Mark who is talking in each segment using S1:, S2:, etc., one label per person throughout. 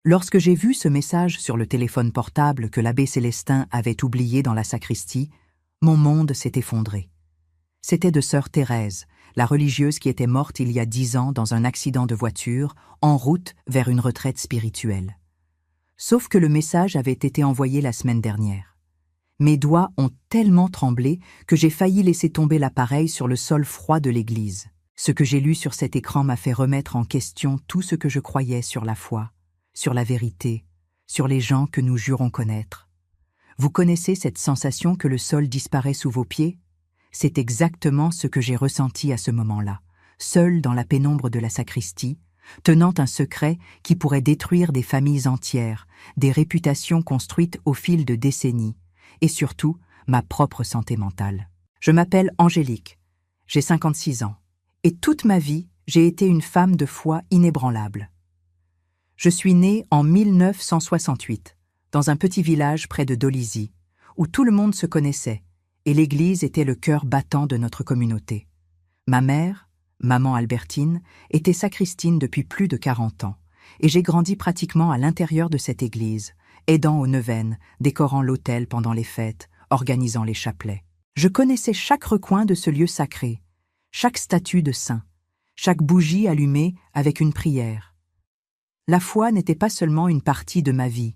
S1: Lorsque j'ai vu ce message sur le téléphone portable que l'abbé Célestin avait oublié dans la sacristie, mon monde s'est effondré. C'était de sœur Thérèse, la religieuse qui était morte il y a 10 ans dans un accident de voiture, en route vers une retraite spirituelle. Sauf que le message avait été envoyé la semaine dernière. Mes doigts ont tellement tremblé que j'ai failli laisser tomber l'appareil sur le sol froid de l'église. Ce que j'ai lu sur cet écran m'a fait remettre en question tout ce que je croyais sur la foi, sur la vérité, sur les gens que nous jurons connaître. Vous connaissez cette sensation que le sol disparaît sous vos pieds ? C'est exactement ce que j'ai ressenti à ce moment-là, seul dans la pénombre de la sacristie, tenant un secret qui pourrait détruire des familles entières, des réputations construites au fil de décennies, et surtout ma propre santé mentale. Je m'appelle Angélique, j'ai 56 ans, et toute ma vie, j'ai été une femme de foi inébranlable. Je suis née en 1968, dans un petit village près de Dolisie, où tout le monde se connaissait, et l'église était le cœur battant de notre communauté. Ma mère, maman Albertine, était sacristine depuis plus de 40 ans, et j'ai grandi pratiquement à l'intérieur de cette église, aidant aux neuvaines, décorant l'autel pendant les fêtes, organisant les chapelets. Je connaissais chaque recoin de ce lieu sacré, chaque statue de saint, chaque bougie allumée avec une prière. La foi n'était pas seulement une partie de ma vie,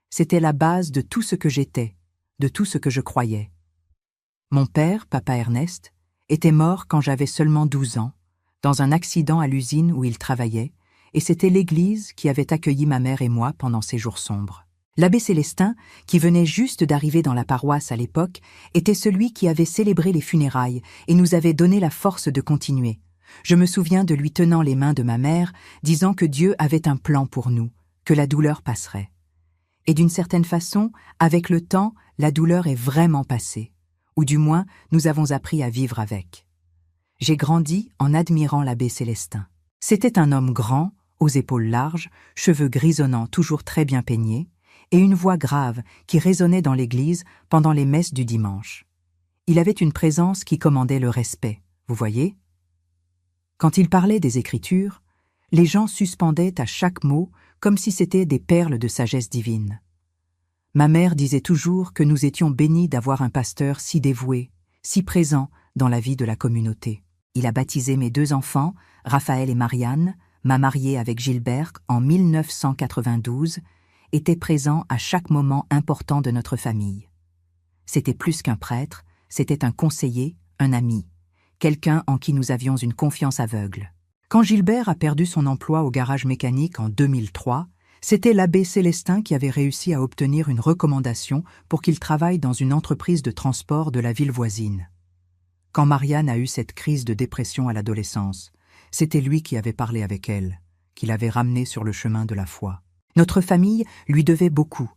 S1: c'était la base de tout ce que j'étais, de tout ce que je croyais. Mon père, papa Ernest, était mort quand j'avais seulement 12 ans, dans un accident à l'usine où il travaillait, et c'était l'église qui avait accueilli ma mère et moi pendant ces jours sombres. L'abbé Célestin, qui venait juste d'arriver dans la paroisse à l'époque, était celui qui avait célébré les funérailles et nous avait donné la force de continuer. Je me souviens de lui tenant les mains de ma mère, disant que Dieu avait un plan pour nous, que la douleur passerait. Et d'une certaine façon, avec le temps, la douleur est vraiment passée, ou du moins, nous avons appris à vivre avec. J'ai grandi en admirant l'abbé Célestin. C'était un homme grand, aux épaules larges, cheveux grisonnants toujours très bien peignés, et une voix grave qui résonnait dans l'église pendant les messes du dimanche. Il avait une présence qui commandait le respect, vous voyez ? Quand il parlait des Écritures, les gens suspendaient à chaque mot comme si c'était des perles de sagesse divine. Ma mère disait toujours que nous étions bénis d'avoir un pasteur si dévoué, si présent dans la vie de la communauté. Il a baptisé mes 2 enfants, Raphaël et Marianne, m'a mariée avec Gilbert en 1992, était présent à chaque moment important de notre famille. C'était plus qu'un prêtre, c'était un conseiller, un ami, quelqu'un en qui nous avions une confiance aveugle. Quand Gilbert a perdu son emploi au garage mécanique en 2003, c'était l'abbé Célestin qui avait réussi à obtenir une recommandation pour qu'il travaille dans une entreprise de transport de la ville voisine. Quand Marianne a eu cette crise de dépression à l'adolescence, c'était lui qui avait parlé avec elle, qui l'avait ramenée sur le chemin de la foi. Notre famille lui devait beaucoup,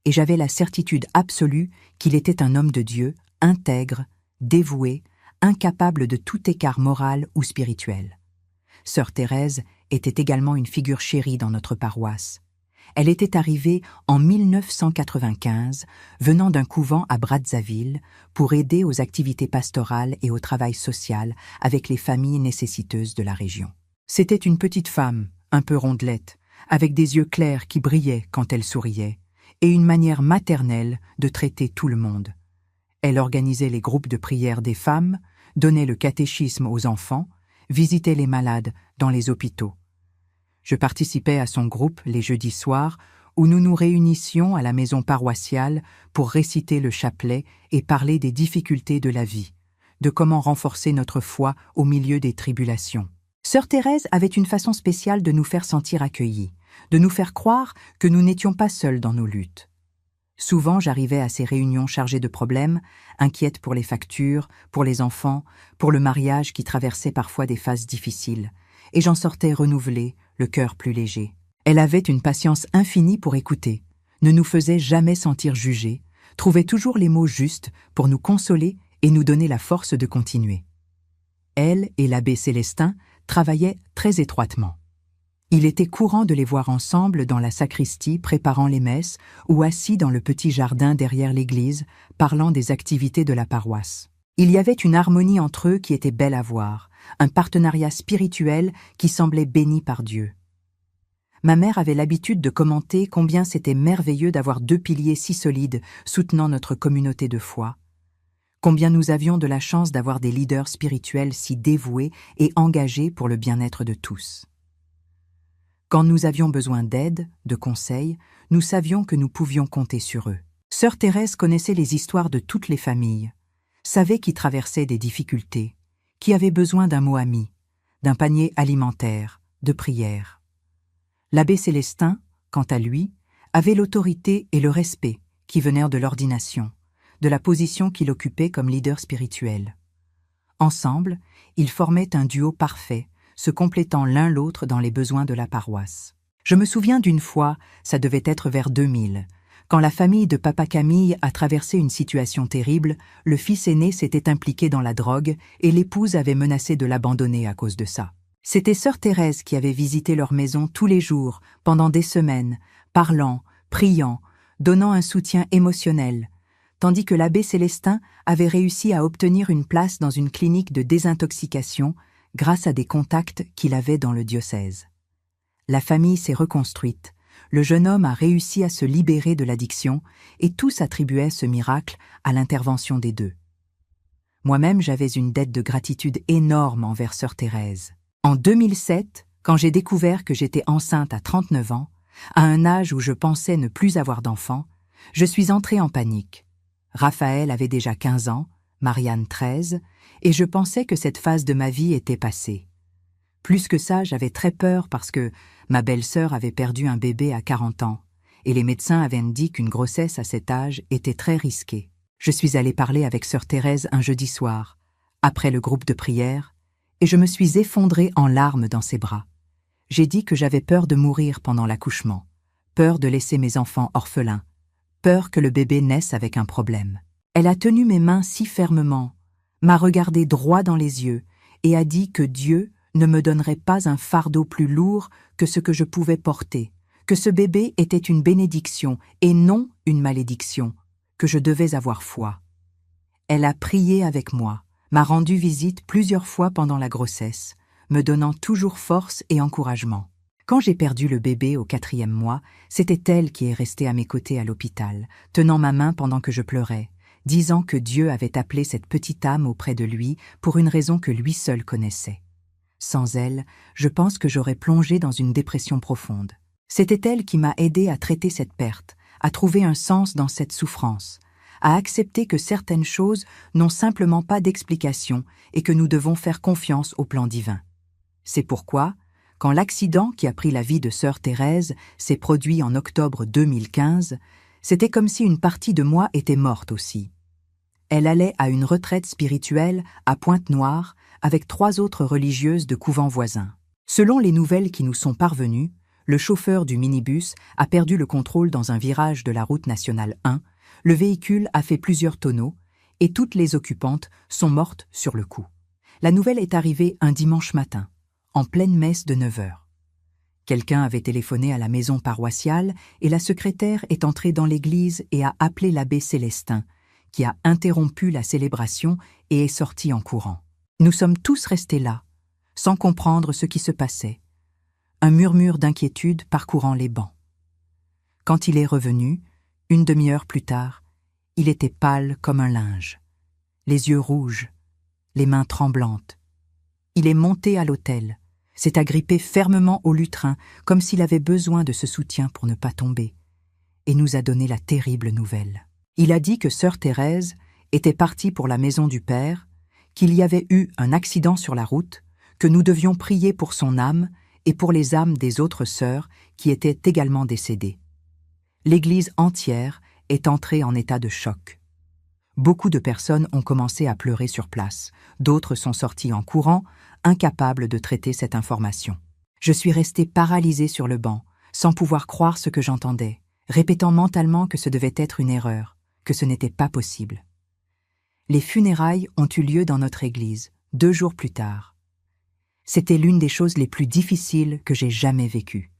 S1: et j'avais la certitude absolue qu'il était un homme de Dieu, intègre, dévoué, incapable de tout écart moral ou spirituel. Sœur Thérèse était également une figure chérie dans notre paroisse. Elle était arrivée en 1995, venant d'un couvent à Brazzaville, pour aider aux activités pastorales et au travail social avec les familles nécessiteuses de la région. C'était une petite femme, un peu rondelette, avec des yeux clairs qui brillaient quand elle souriait, et une manière maternelle de traiter tout le monde. Elle organisait les groupes de prière des femmes, donnait le catéchisme aux enfants, visitait les malades dans les hôpitaux. Je participais à son groupe les jeudis soirs où nous nous réunissions à la maison paroissiale pour réciter le chapelet et parler des difficultés de la vie, de comment renforcer notre foi au milieu des tribulations. Sœur Thérèse avait une façon spéciale de nous faire sentir accueillis, de nous faire croire que nous n'étions pas seuls dans nos luttes. Souvent, j'arrivais à ces réunions chargées de problèmes, inquiète pour les factures, pour les enfants, pour le mariage qui traversait parfois des phases difficiles, et j'en sortais renouvelée, le cœur plus léger. Elle avait une patience infinie pour écouter, ne nous faisait jamais sentir jugés, trouvait toujours les mots justes pour nous consoler et nous donner la force de continuer. Elle et l'abbé Célestin travaillaient très étroitement. Il était courant de les voir ensemble dans la sacristie préparant les messes ou assis dans le petit jardin derrière l'église, parlant des activités de la paroisse. Il y avait une harmonie entre eux qui était belle à voir, un partenariat spirituel qui semblait béni par Dieu. Ma mère avait l'habitude de commenter combien c'était merveilleux d'avoir 2 piliers si solides soutenant notre communauté de foi, combien nous avions de la chance d'avoir des leaders spirituels si dévoués et engagés pour le bien-être de tous. Quand nous avions besoin d'aide, de conseils, nous savions que nous pouvions compter sur eux. Sœur Thérèse connaissait les histoires de toutes les familles, savait qui traversait des difficultés, qui avait besoin d'un mot ami, d'un panier alimentaire, de prières. L'abbé Célestin, quant à lui, avait l'autorité et le respect qui venèrent de l'ordination, de la position qu'il occupait comme leader spirituel. Ensemble, ils formaient un duo parfait, se complétant l'un l'autre dans les besoins de la paroisse. Je me souviens d'une fois, ça devait être vers 2000, quand la famille de Papa Camille a traversé une situation terrible, le fils aîné s'était impliqué dans la drogue et l'épouse avait menacé de l'abandonner à cause de ça. C'était sœur Thérèse qui avait visité leur maison tous les jours, pendant des semaines, parlant, priant, donnant un soutien émotionnel, tandis que l'abbé Célestin avait réussi à obtenir une place dans une clinique de désintoxication grâce à des contacts qu'il avait dans le diocèse. La famille s'est reconstruite, le jeune homme a réussi à se libérer de l'addiction et tous attribuaient ce miracle à l'intervention des deux. Moi-même, j'avais une dette de gratitude énorme envers sœur Thérèse. En 2007, quand j'ai découvert que j'étais enceinte à 39 ans, à un âge où je pensais ne plus avoir d'enfant, je suis entrée en panique. Raphaël avait déjà 15 ans, Marianne 13, et je pensais que cette phase de ma vie était passée. Plus que ça, j'avais très peur parce que ma belle-sœur avait perdu un bébé à 40 ans, et les médecins avaient dit qu'une grossesse à cet âge était très risquée. Je suis allée parler avec sœur Thérèse un jeudi soir, après le groupe de prière, et je me suis effondrée en larmes dans ses bras. J'ai dit que j'avais peur de mourir pendant l'accouchement, peur de laisser mes enfants orphelins, peur que le bébé naisse avec un problème. Elle a tenu mes mains si fermement, m'a regardé droit dans les yeux et a dit que Dieu ne me donnerait pas un fardeau plus lourd que ce que je pouvais porter, que ce bébé était une bénédiction et non une malédiction, que je devais avoir foi. Elle a prié avec moi, m'a rendu visite plusieurs fois pendant la grossesse, me donnant toujours force et encouragement. Quand j'ai perdu le bébé au 4e mois, c'était elle qui est restée à mes côtés à l'hôpital, tenant ma main pendant que je pleurais, disant que Dieu avait appelé cette petite âme auprès de lui pour une raison que lui seul connaissait. Sans elle, je pense que j'aurais plongé dans une dépression profonde. C'était elle qui m'a aidé à traiter cette perte, à trouver un sens dans cette souffrance, à accepter que certaines choses n'ont simplement pas d'explication et que nous devons faire confiance au plan divin. C'est pourquoi, quand l'accident qui a pris la vie de sœur Thérèse s'est produit en octobre 2015, c'était comme si une partie de moi était morte aussi. Elle allait à une retraite spirituelle à Pointe-Noire avec 3 autres religieuses de couvents voisins. Selon les nouvelles qui nous sont parvenues, le chauffeur du minibus a perdu le contrôle dans un virage de la route nationale 1, le véhicule a fait plusieurs tonneaux et toutes les occupantes sont mortes sur le coup. La nouvelle est arrivée un dimanche matin, en pleine messe de 9 heures. Quelqu'un avait téléphoné à la maison paroissiale et la secrétaire est entrée dans l'église et a appelé l'abbé Célestin, qui a interrompu la célébration et est sorti en courant. Nous sommes tous restés là, sans comprendre ce qui se passait, un murmure d'inquiétude parcourant les bancs. Quand il est revenu, une demi-heure plus tard, il était pâle comme un linge, les yeux rouges, les mains tremblantes. Il est monté à l'autel, s'est agrippé fermement au lutrin comme s'il avait besoin de ce soutien pour ne pas tomber, et nous a donné la terrible nouvelle. Il a dit que sœur Thérèse était partie pour la maison du Père, qu'il y avait eu un accident sur la route, que nous devions prier pour son âme et pour les âmes des autres sœurs qui étaient également décédées. L'Église entière est entrée en état de choc. Beaucoup de personnes ont commencé à pleurer sur place, d'autres sont sorties en courant, incapables de traiter cette information. Je suis restée paralysée sur le banc, sans pouvoir croire ce que j'entendais, répétant mentalement que ce devait être une erreur, que ce n'était pas possible. Les funérailles ont eu lieu dans notre église, 2 jours plus tard. C'était l'une des choses les plus difficiles que j'ai jamais vécues.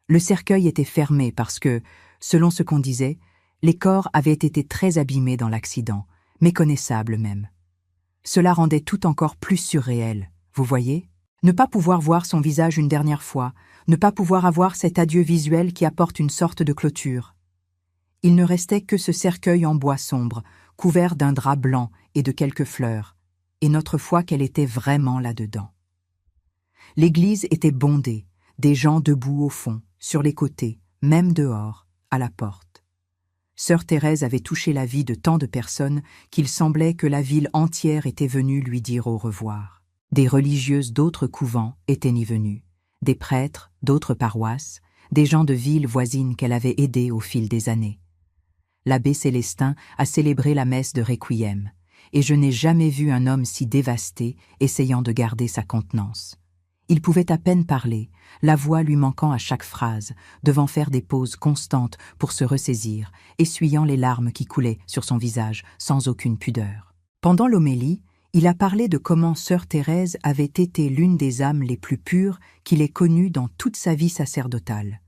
S1: Le cercueil était fermé parce que, selon ce qu'on disait, les corps avaient été très abîmés dans l'accident, méconnaissables même. Cela rendait tout encore plus surréel, vous voyez ? Ne pas pouvoir voir son visage une dernière fois, ne pas pouvoir avoir cet adieu visuel qui apporte une sorte de clôture. Il ne restait que ce cercueil en bois sombre, couvert d'un drap blanc et de quelques fleurs, et notre foi qu'elle était vraiment là-dedans. L'église était bondée, des gens debout au fond, sur les côtés, même dehors, à la porte. Sœur Thérèse avait touché la vie de tant de personnes qu'il semblait que la ville entière était venue lui dire au revoir. Des religieuses d'autres couvents étaient y venues, des prêtres d'autres paroisses, des gens de villes voisines qu'elle avait aidées au fil des années. L'abbé Célestin a célébré la messe de Requiem, et je n'ai jamais vu un homme si dévasté, essayant de garder sa contenance. Il pouvait à peine parler, la voix lui manquant à chaque phrase, devant faire des pauses constantes pour se ressaisir, essuyant les larmes qui coulaient sur son visage sans aucune pudeur. Pendant l'homélie, il a parlé de comment sœur Thérèse avait été l'une des âmes les plus pures qu'il ait connues dans toute sa vie sacerdotale.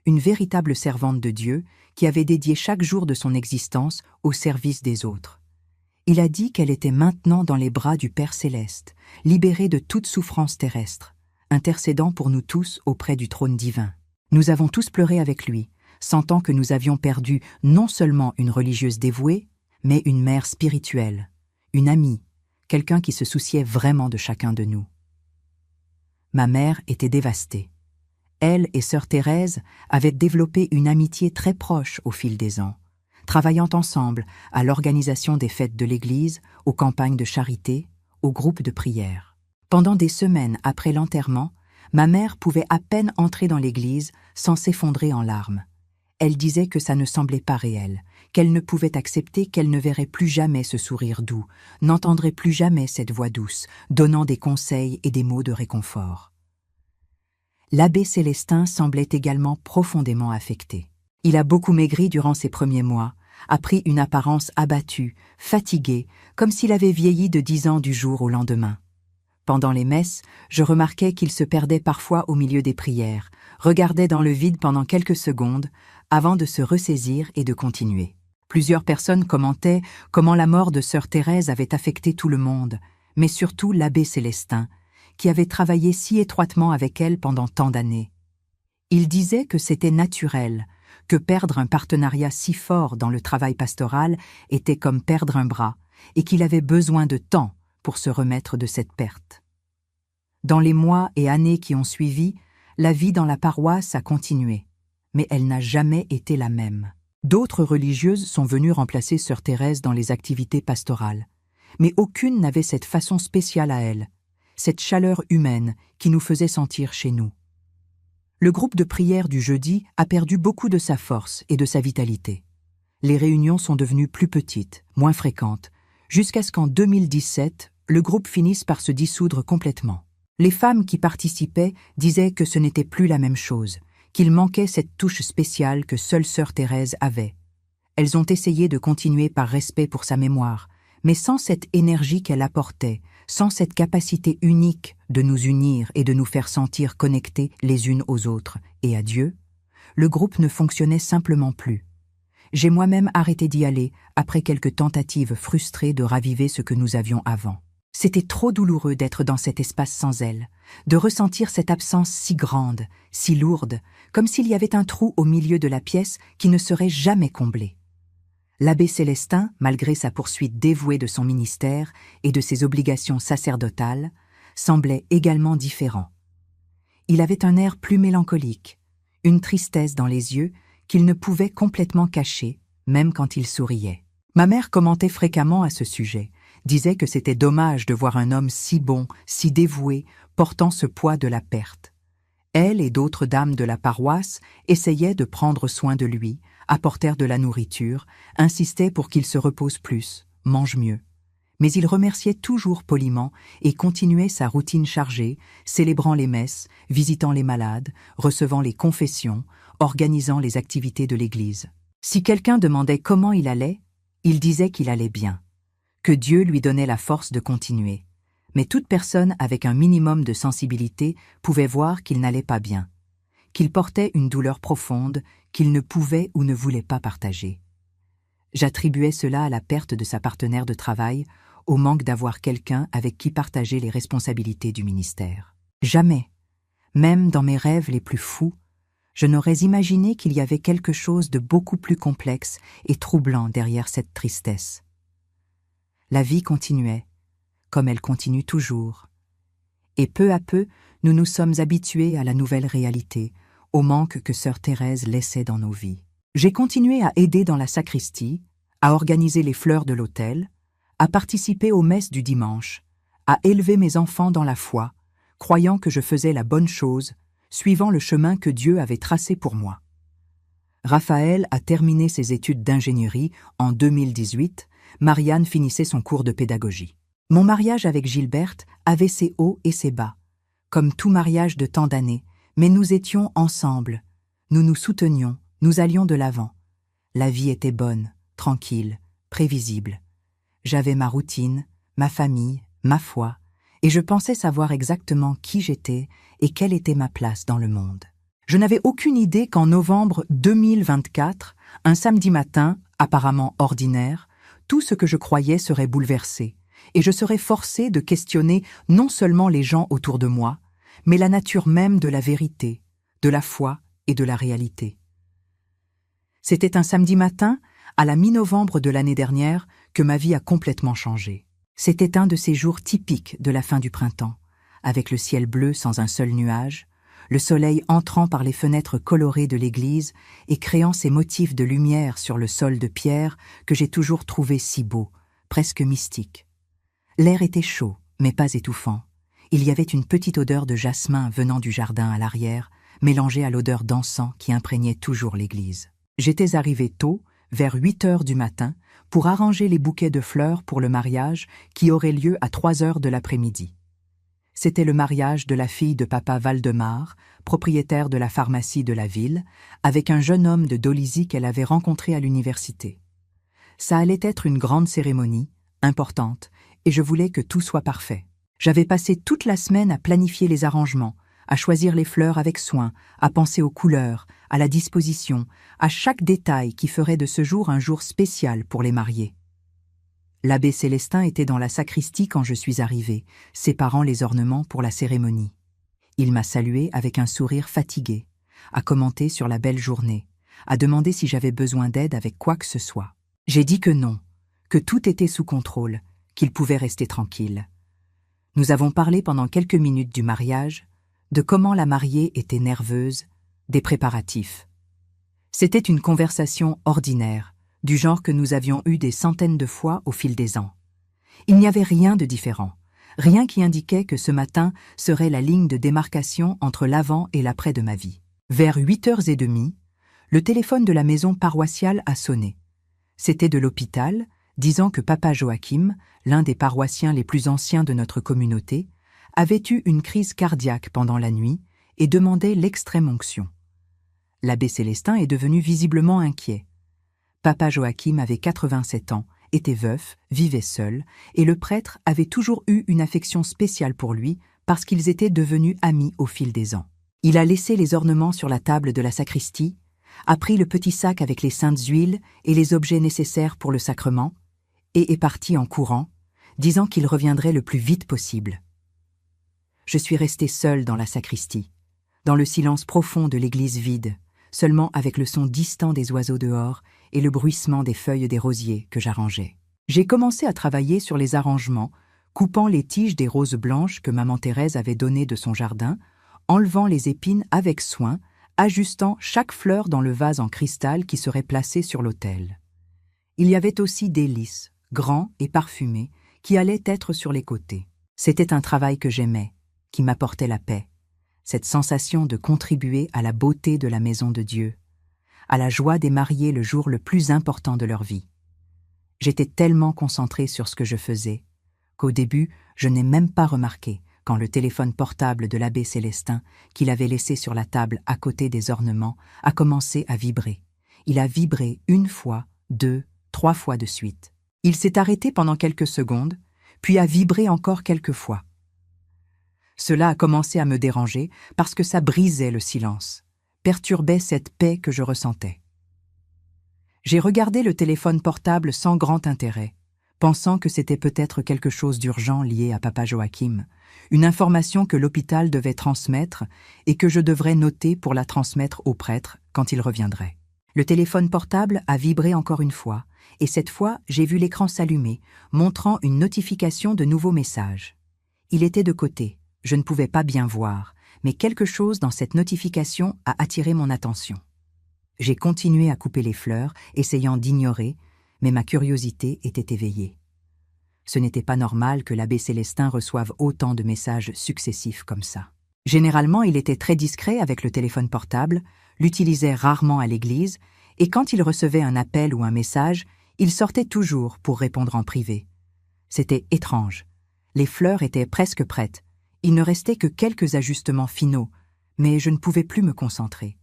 S1: Une véritable servante de Dieu qui avait dédié chaque jour de son existence au service des autres. Il a dit qu'elle était maintenant dans les bras du Père Céleste, libérée de toute souffrance terrestre, intercédant pour nous tous auprès du trône divin. Nous avons tous pleuré avec lui, sentant que nous avions perdu non seulement une religieuse dévouée, mais une mère spirituelle, une amie, quelqu'un qui se souciait vraiment de chacun de nous. Ma mère était dévastée. Elle et sœur Thérèse avaient développé une amitié très proche au fil des ans, travaillant ensemble à l'organisation des fêtes de l'Église, aux campagnes de charité, aux groupes de prière. Pendant des semaines après l'enterrement, ma mère pouvait à peine entrer dans l'église sans s'effondrer en larmes. Elle disait que ça ne semblait pas réel, qu'elle ne pouvait accepter qu'elle ne verrait plus jamais ce sourire doux, n'entendrait plus jamais cette voix douce, donnant des conseils et des mots de réconfort. L'abbé Célestin semblait également profondément affecté. Il a beaucoup maigri durant ses premiers mois, a pris une apparence abattue, fatigué, comme s'il avait vieilli de 10 ans du jour au lendemain. Pendant les messes, je remarquais qu'il se perdait parfois au milieu des prières, regardait dans le vide pendant quelques secondes, avant de se ressaisir et de continuer. Plusieurs personnes commentaient comment la mort de sœur Thérèse avait affecté tout le monde, mais surtout l'abbé Célestin, qui avait travaillé si étroitement avec elle pendant tant d'années. Il disait que c'était naturel, que perdre un partenariat si fort dans le travail pastoral était comme perdre un bras, et qu'il avait besoin de temps pour se remettre de cette perte. Dans les mois et années qui ont suivi, la vie dans la paroisse a continué, mais elle n'a jamais été la même. D'autres religieuses sont venues remplacer sœur Thérèse dans les activités pastorales, mais aucune n'avait cette façon spéciale à elle, cette chaleur humaine qui nous faisait sentir chez nous. Le groupe de prière du jeudi a perdu beaucoup de sa force et de sa vitalité. Les réunions sont devenues plus petites, moins fréquentes, jusqu'à ce qu'en 2017, le groupe finisse par se dissoudre complètement. Les femmes qui participaient disaient que ce n'était plus la même chose, qu'il manquait cette touche spéciale que seule sœur Thérèse avait. Elles ont essayé de continuer par respect pour sa mémoire, mais sans cette énergie qu'elle apportait, sans cette capacité unique de nous unir et de nous faire sentir connectés les unes aux autres et à Dieu, le groupe ne fonctionnait simplement plus. J'ai moi-même arrêté d'y aller après quelques tentatives frustrées de raviver ce que nous avions avant. C'était trop douloureux d'être dans cet espace sans elle, de ressentir cette absence si grande, si lourde, comme s'il y avait un trou au milieu de la pièce qui ne serait jamais comblé. L'abbé Célestin, malgré sa poursuite dévouée de son ministère et de ses obligations sacerdotales, semblait également différent. Il avait un air plus mélancolique, une tristesse dans les yeux qu'il ne pouvait complètement cacher, même quand il souriait. Ma mère commentait fréquemment à ce sujet, disait que c'était dommage de voir un homme si bon, si dévoué, portant ce poids de la perte. Elle et d'autres dames de la paroisse essayaient de prendre soin de lui, apportèrent de la nourriture, insistaient pour qu'il se repose plus, mange mieux. Mais il remerciait toujours poliment et continuait sa routine chargée, célébrant les messes, visitant les malades, recevant les confessions, organisant les activités de l'Église. Si quelqu'un demandait comment il allait, il disait qu'il allait bien, que Dieu lui donnait la force de continuer. Mais toute personne avec un minimum de sensibilité pouvait voir qu'il n'allait pas bien, qu'il portait une douleur profonde qu'il ne pouvait ou ne voulait pas partager. J'attribuais cela à la perte de sa partenaire de travail, au manque d'avoir quelqu'un avec qui partager les responsabilités du ministère. Jamais, même dans mes rêves les plus fous, je n'aurais imaginé qu'il y avait quelque chose de beaucoup plus complexe et troublant derrière cette tristesse. La vie continuait, comme elle continue toujours. Et peu à peu, nous nous sommes habitués à la nouvelle réalité, au manque que sœur Thérèse laissait dans nos vies. J'ai continué à aider dans la sacristie, à organiser les fleurs de l'autel, à participer aux messes du dimanche, à élever mes enfants dans la foi, croyant que je faisais la bonne chose, suivant le chemin que Dieu avait tracé pour moi. Raphaël a terminé ses études d'ingénierie en 2018, Marianne finissait son cours de pédagogie. Mon mariage avec Gilberte avait ses hauts et ses bas, comme tout mariage de tant d'années, mais nous étions ensemble, nous nous soutenions, nous allions de l'avant. La vie était bonne, tranquille, prévisible. J'avais ma routine, ma famille, ma foi, et je pensais savoir exactement qui j'étais et quelle était ma place dans le monde. Je n'avais aucune idée qu'en novembre 2024, un samedi matin, apparemment ordinaire, tout ce que je croyais serait bouleversé, et je serais forcée de questionner non seulement les gens autour de moi, mais la nature même de la vérité, de la foi et de la réalité. C'était un samedi matin, à la mi-novembre de l'année dernière, que ma vie a complètement changé. C'était un de ces jours typiques de la fin du printemps, avec le ciel bleu sans un seul nuage, le soleil entrant par les fenêtres colorées de l'église et créant ces motifs de lumière sur le sol de pierre que j'ai toujours trouvé si beau, presque mystique. L'air était chaud, mais pas étouffant. Il y avait une petite odeur de jasmin venant du jardin à l'arrière, mélangée à l'odeur d'encens qui imprégnait toujours l'église. J'étais arrivée tôt, vers 8 heures du matin, pour arranger les bouquets de fleurs pour le mariage qui aurait lieu à 3 heures de l'après-midi. C'était le mariage de la fille de papa Valdemar, propriétaire de la pharmacie de la ville, avec un jeune homme de Dolisie qu'elle avait rencontré à l'université. Ça allait être une grande cérémonie, importante, et je voulais que tout soit parfait. J'avais passé toute la semaine à planifier les arrangements, à choisir les fleurs avec soin, à penser aux couleurs, à la disposition, à chaque détail qui ferait de ce jour un jour spécial pour les mariés. L'abbé Célestin était dans la sacristie quand je suis arrivée, séparant les ornements pour la cérémonie. Il m'a salué avec un sourire fatigué, a commenté sur la belle journée, a demandé si j'avais besoin d'aide avec quoi que ce soit. J'ai dit que non, que tout était sous contrôle, qu'il pouvait rester tranquille. Nous avons parlé pendant quelques minutes du mariage, de comment la mariée était nerveuse, des préparatifs. C'était une conversation ordinaire, du genre que nous avions eu des centaines de fois au fil des ans. Il n'y avait rien de différent, rien qui indiquait que ce matin serait la ligne de démarcation entre l'avant et l'après de ma vie. Vers 8h30, le téléphone de la maison paroissiale a sonné. C'était de l'hôpital, disant que papa Joachim, l'un des paroissiens les plus anciens de notre communauté, avait eu une crise cardiaque pendant la nuit et demandait l'extrême-onction. L'abbé Célestin est devenu visiblement inquiet. Papa Joachim avait 87 ans, était veuf, vivait seul, et le prêtre avait toujours eu une affection spéciale pour lui parce qu'ils étaient devenus amis au fil des ans. Il a laissé les ornements sur la table de la sacristie, a pris le petit sac avec les saintes huiles et les objets nécessaires pour le sacrement, et est parti en courant, disant qu'il reviendrait le plus vite possible. Je suis restée seule dans la sacristie, dans le silence profond de l'église vide, seulement avec le son distant des oiseaux dehors et le bruissement des feuilles des rosiers que j'arrangeais. J'ai commencé à travailler sur les arrangements, coupant les tiges des roses blanches que maman Thérèse avait données de son jardin, enlevant les épines avec soin, ajustant chaque fleur dans le vase en cristal qui serait placé sur l'autel. Il y avait aussi des lys, grands et parfumés, qui allaient être sur les côtés. C'était un travail que j'aimais, qui m'apportait la paix, cette sensation de contribuer à la beauté de la maison de Dieu, à la joie des mariés le jour le plus important de leur vie. J'étais tellement concentrée sur ce que je faisais, qu'au début, je n'ai même pas remarqué quand le téléphone portable de l'abbé Célestin, qu'il avait laissé sur la table à côté des ornements, a commencé à vibrer. Il a vibré 1 fois, 2, 3 fois de suite. Il s'est arrêté pendant quelques secondes, puis a vibré encore quelques fois. Cela a commencé à me déranger parce que ça brisait le silence, perturbait cette paix que je ressentais. J'ai regardé le téléphone portable sans grand intérêt, pensant que c'était peut-être quelque chose d'urgent lié à papa Joachim, une information que l'hôpital devait transmettre et que je devrais noter pour la transmettre au prêtre quand il reviendrait. Le téléphone portable a vibré encore une fois, et cette fois, j'ai vu l'écran s'allumer, montrant une notification de nouveaux messages. Il était de côté, je ne pouvais pas bien voir, mais quelque chose dans cette notification a attiré mon attention. J'ai continué à couper les fleurs, essayant d'ignorer, mais ma curiosité était éveillée. Ce n'était pas normal que l'abbé Célestin reçoive autant de messages successifs comme ça. Généralement, il était très discret avec le téléphone portable, l'utilisait rarement à l'église, et quand il recevait un appel ou un message, il sortait toujours pour répondre en privé. C'était étrange. Les fleurs étaient presque prêtes. Il ne restait que quelques ajustements finaux, mais je ne pouvais plus me concentrer.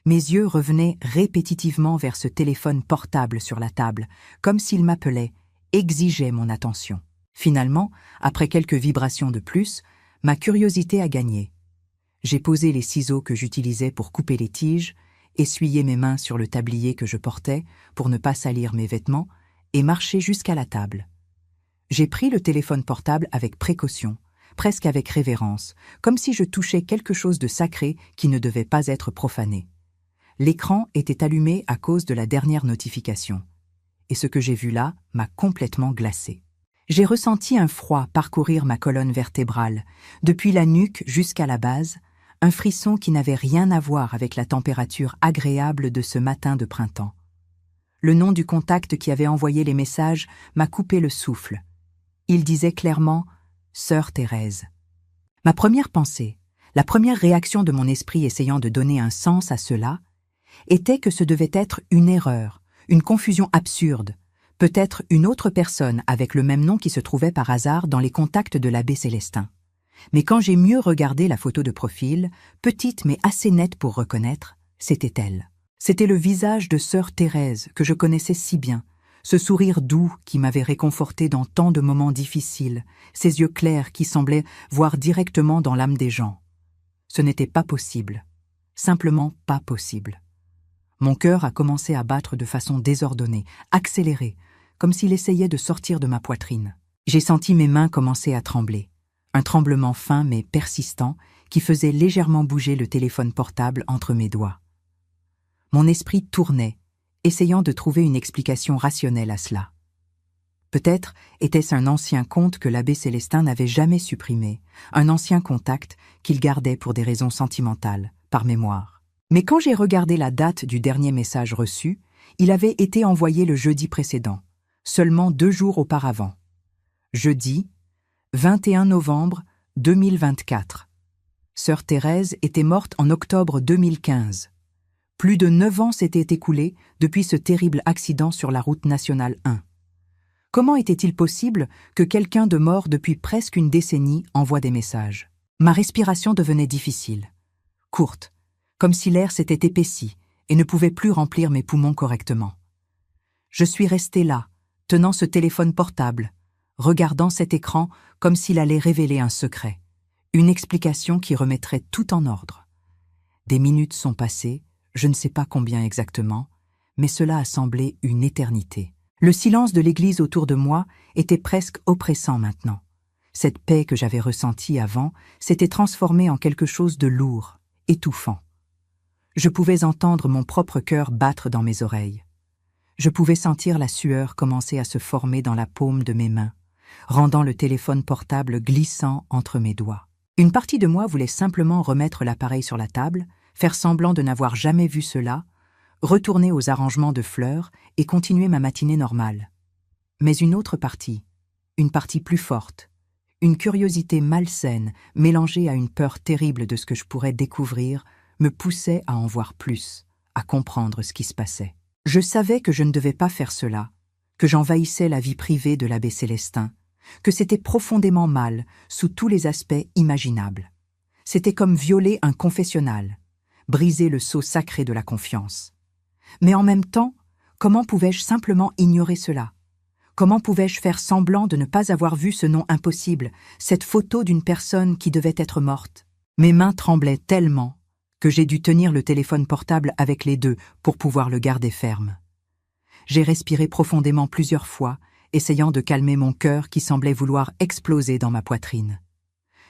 S1: Mes yeux revenaient répétitivement vers ce téléphone portable sur la table, comme s'il m'appelait, exigeait mon attention. Finalement, après quelques vibrations de plus, ma curiosité a gagné. J'ai posé les ciseaux que j'utilisais pour couper les tiges, essuyé mes mains sur le tablier que je portais pour ne pas salir mes vêtements et marché jusqu'à la table. J'ai pris le téléphone portable avec précaution, presque avec révérence, comme si je touchais quelque chose de sacré qui ne devait pas être profané. L'écran était allumé à cause de la dernière notification. Et ce que j'ai vu là m'a complètement glacé. J'ai ressenti un froid parcourir ma colonne vertébrale, depuis la nuque jusqu'à la base, un frisson qui n'avait rien à voir avec la température agréable de ce matin de printemps. Le nom du contact qui avait envoyé les messages m'a coupé le souffle. Il disait clairement « Sœur Thérèse ». Ma première pensée, la première réaction de mon esprit essayant de donner un sens à cela, était que ce devait être une erreur, une confusion absurde, peut-être une autre personne avec le même nom qui se trouvait par hasard dans les contacts de l'abbé Célestin. Mais quand j'ai mieux regardé la photo de profil, petite mais assez nette pour reconnaître, c'était elle. C'était le visage de sœur Thérèse que je connaissais si bien, ce sourire doux qui m'avait réconforté dans tant de moments difficiles, ces yeux clairs qui semblaient voir directement dans l'âme des gens. Ce n'était pas possible, simplement pas possible. Mon cœur a commencé à battre de façon désordonnée, accélérée, comme s'il essayait de sortir de ma poitrine. J'ai senti mes mains commencer à trembler, un tremblement fin mais persistant qui faisait légèrement bouger le téléphone portable entre mes doigts. Mon esprit tournait, essayant de trouver une explication rationnelle à cela. Peut-être était-ce un ancien compte que l'abbé Célestin n'avait jamais supprimé, un ancien contact qu'il gardait pour des raisons sentimentales, par mémoire. Mais quand j'ai regardé la date du dernier message reçu, il avait été envoyé le jeudi précédent, seulement 2 jours auparavant. Jeudi, 21 novembre 2024. Sœur Thérèse était morte en octobre 2015. Plus de 9 ans s'étaient écoulés depuis ce terrible accident sur la route nationale 1. Comment était-il possible que quelqu'un de mort depuis presque une décennie envoie des messages? Ma respiration devenait difficile, courte, comme si l'air s'était épaissi et ne pouvait plus remplir mes poumons correctement. Je suis resté là, tenant ce téléphone portable, regardant cet écran comme s'il allait révéler un secret, une explication qui remettrait tout en ordre. Des minutes sont passées, je ne sais pas combien exactement, mais cela a semblé une éternité. Le silence de l'église autour de moi était presque oppressant maintenant. Cette paix que j'avais ressentie avant s'était transformée en quelque chose de lourd, étouffant. Je pouvais entendre mon propre cœur battre dans mes oreilles. Je pouvais sentir la sueur commencer à se former dans la paume de mes mains, rendant le téléphone portable glissant entre mes doigts. Une partie de moi voulait simplement remettre l'appareil sur la table, faire semblant de n'avoir jamais vu cela, retourner aux arrangements de fleurs et continuer ma matinée normale. Mais une autre partie, une partie plus forte, une curiosité malsaine mélangée à une peur terrible de ce que je pourrais découvrir, me poussait à en voir plus, à comprendre ce qui se passait. Je savais que je ne devais pas faire cela, que j'envahissais la vie privée de l'abbé Célestin, que c'était profondément mal sous tous les aspects imaginables. C'était comme violer un confessionnal, briser le sceau sacré de la confiance. Mais en même temps, comment pouvais-je simplement ignorer cela? Comment pouvais-je faire semblant de ne pas avoir vu ce nom impossible, cette photo d'une personne qui devait être morte? Mes mains tremblaient tellement que j'ai dû tenir le téléphone portable avec les deux pour pouvoir le garder ferme. J'ai respiré profondément plusieurs fois, essayant de calmer mon cœur qui semblait vouloir exploser dans ma poitrine.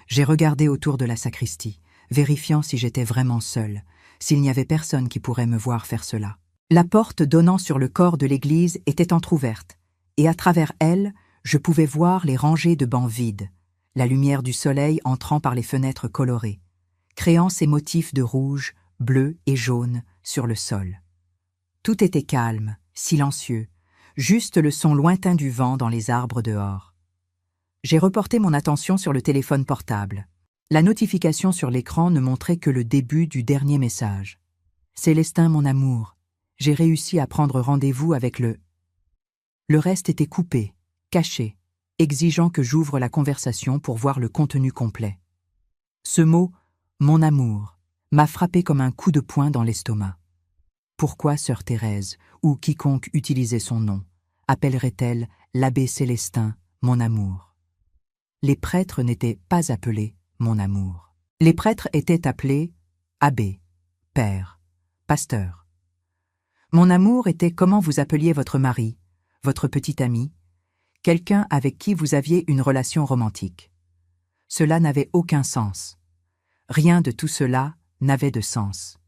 S1: J'ai regardé autour de la sacristie, vérifiant si j'étais vraiment seule, s'il n'y avait personne qui pourrait me voir faire cela. La porte donnant sur le corps de l'église était entr'ouverte, et à travers elle, je pouvais voir les rangées de bancs vides, la lumière du soleil entrant par les fenêtres colorées, créant ces motifs de rouge, bleu et jaune sur le sol. Tout était calme, silencieux, juste le son lointain du vent dans les arbres dehors. J'ai reporté mon attention sur le téléphone portable. La notification sur l'écran ne montrait que le début du dernier message. « Célestin, mon amour, j'ai réussi à prendre rendez-vous avec le… » Le reste était coupé, caché, exigeant que j'ouvre la conversation pour voir le contenu complet. Ce mot « mon amour » m'a frappé comme un coup de poing dans l'estomac. Pourquoi sœur Thérèse, ou quiconque utilisait son nom, appellerait-elle l'abbé Célestin mon amour? Les prêtres n'étaient pas appelés mon amour. Les prêtres étaient appelés abbé, père, pasteur. Mon amour était comment vous appeliez votre mari, votre petit ami, quelqu'un avec qui vous aviez une relation romantique. Cela n'avait aucun sens. Rien de tout cela n'avait de sens.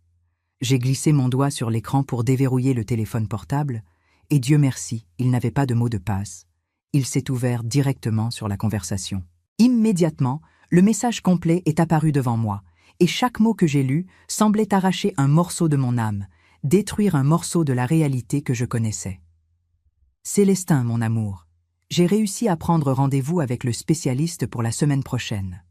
S1: J'ai glissé mon doigt sur l'écran pour déverrouiller le téléphone portable, et Dieu merci, il n'avait pas de mot de passe. Il s'est ouvert directement sur la conversation. Immédiatement, le message complet est apparu devant moi, et chaque mot que j'ai lu semblait arracher un morceau de mon âme, détruire un morceau de la réalité que je connaissais. Célestin, mon amour, j'ai réussi à prendre rendez-vous avec le spécialiste pour la semaine prochaine.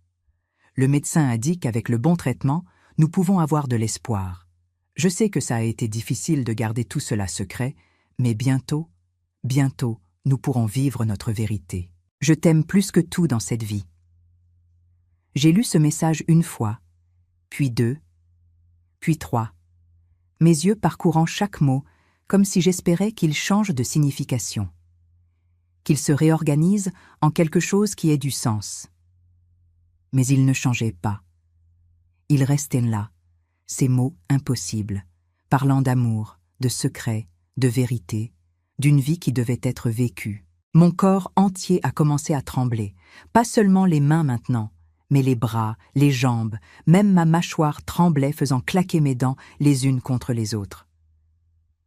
S1: Le médecin a dit qu'avec le bon traitement, nous pouvons avoir de l'espoir. Je sais que ça a été difficile de garder tout cela secret, mais bientôt, nous pourrons vivre notre vérité. Je t'aime plus que tout dans cette vie. J'ai lu ce message une fois, puis 2, puis 3, mes yeux parcourant chaque mot comme si j'espérais qu'il change de signification, qu'il se réorganise en quelque chose qui ait du sens. Mais il ne changeait pas. Il restait là, ces mots impossibles, parlant d'amour, de secret, de vérité, d'une vie qui devait être vécue. Mon corps entier a commencé à trembler, pas seulement les mains maintenant, mais les bras, les jambes, même ma mâchoire tremblait faisant claquer mes dents les unes contre les autres.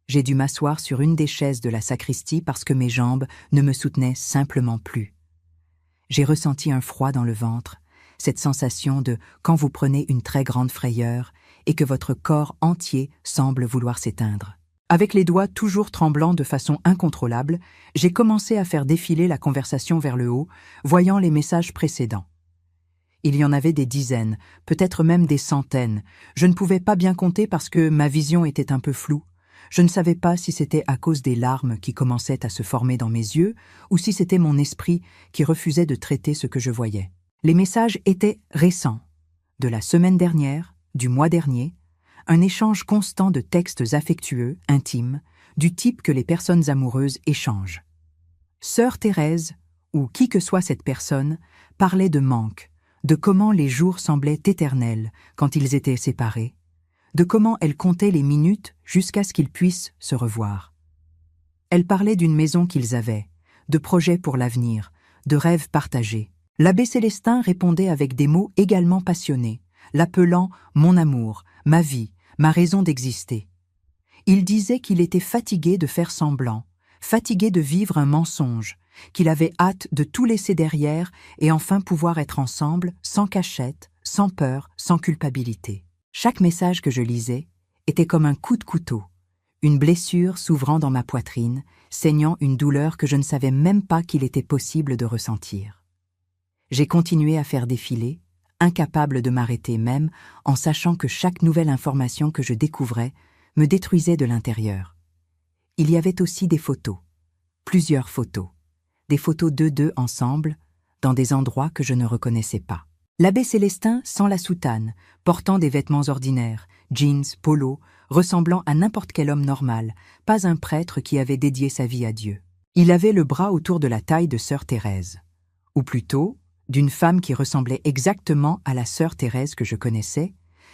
S1: J'ai dû m'asseoir sur une des chaises de la sacristie parce que mes jambes ne me soutenaient simplement plus. J'ai ressenti un froid dans le ventre, cette sensation de quand vous prenez une très grande frayeur et que votre corps entier semble vouloir s'éteindre. Avec les doigts toujours tremblants de façon incontrôlable, j'ai commencé à faire défiler la conversation vers le haut, voyant les messages précédents. Il y en avait des dizaines, peut-être même des centaines. Je ne pouvais pas bien compter parce que ma vision était un peu floue. Je ne savais pas si c'était à cause des larmes qui commençaient à se former dans mes yeux ou si c'était mon esprit qui refusait de traiter ce que je voyais. Les messages étaient récents, de la semaine dernière, du mois dernier, un échange constant de textes affectueux, intimes, du type que les personnes amoureuses échangent. Sœur Thérèse, ou qui que soit cette personne, parlait de manque, de comment les jours semblaient éternels quand ils étaient séparés, de comment elle comptait les minutes jusqu'à ce qu'ils puissent se revoir. Elle parlait d'une maison qu'ils avaient, de projets pour l'avenir, de rêves partagés. L'abbé Célestin répondait avec des mots également passionnés, l'appelant « mon amour »,« ma vie », ma raison d'exister. Il disait qu'il était fatigué de faire semblant, fatigué de vivre un mensonge, qu'il avait hâte de tout laisser derrière et enfin pouvoir être ensemble, sans cachette, sans peur, sans culpabilité. Chaque message que je lisais était comme un coup de couteau, une blessure s'ouvrant dans ma poitrine, saignant une douleur que je ne savais même pas qu'il était possible de ressentir. J'ai continué à faire défiler, incapable de m'arrêter même, en sachant que chaque nouvelle information que je découvrais me détruisait de l'intérieur. Il y avait aussi des photos, plusieurs photos, des photos d'eux deux ensemble, dans des endroits que je ne reconnaissais pas. L'abbé Célestin sans la soutane, portant des vêtements ordinaires, jeans, polo, ressemblant à n'importe quel homme normal, pas un prêtre qui avait dédié sa vie à Dieu. Il avait le bras autour de la taille de sœur Thérèse, ou plutôt d'une femme qui ressemblait exactement à la sœur Thérèse que je connaissais,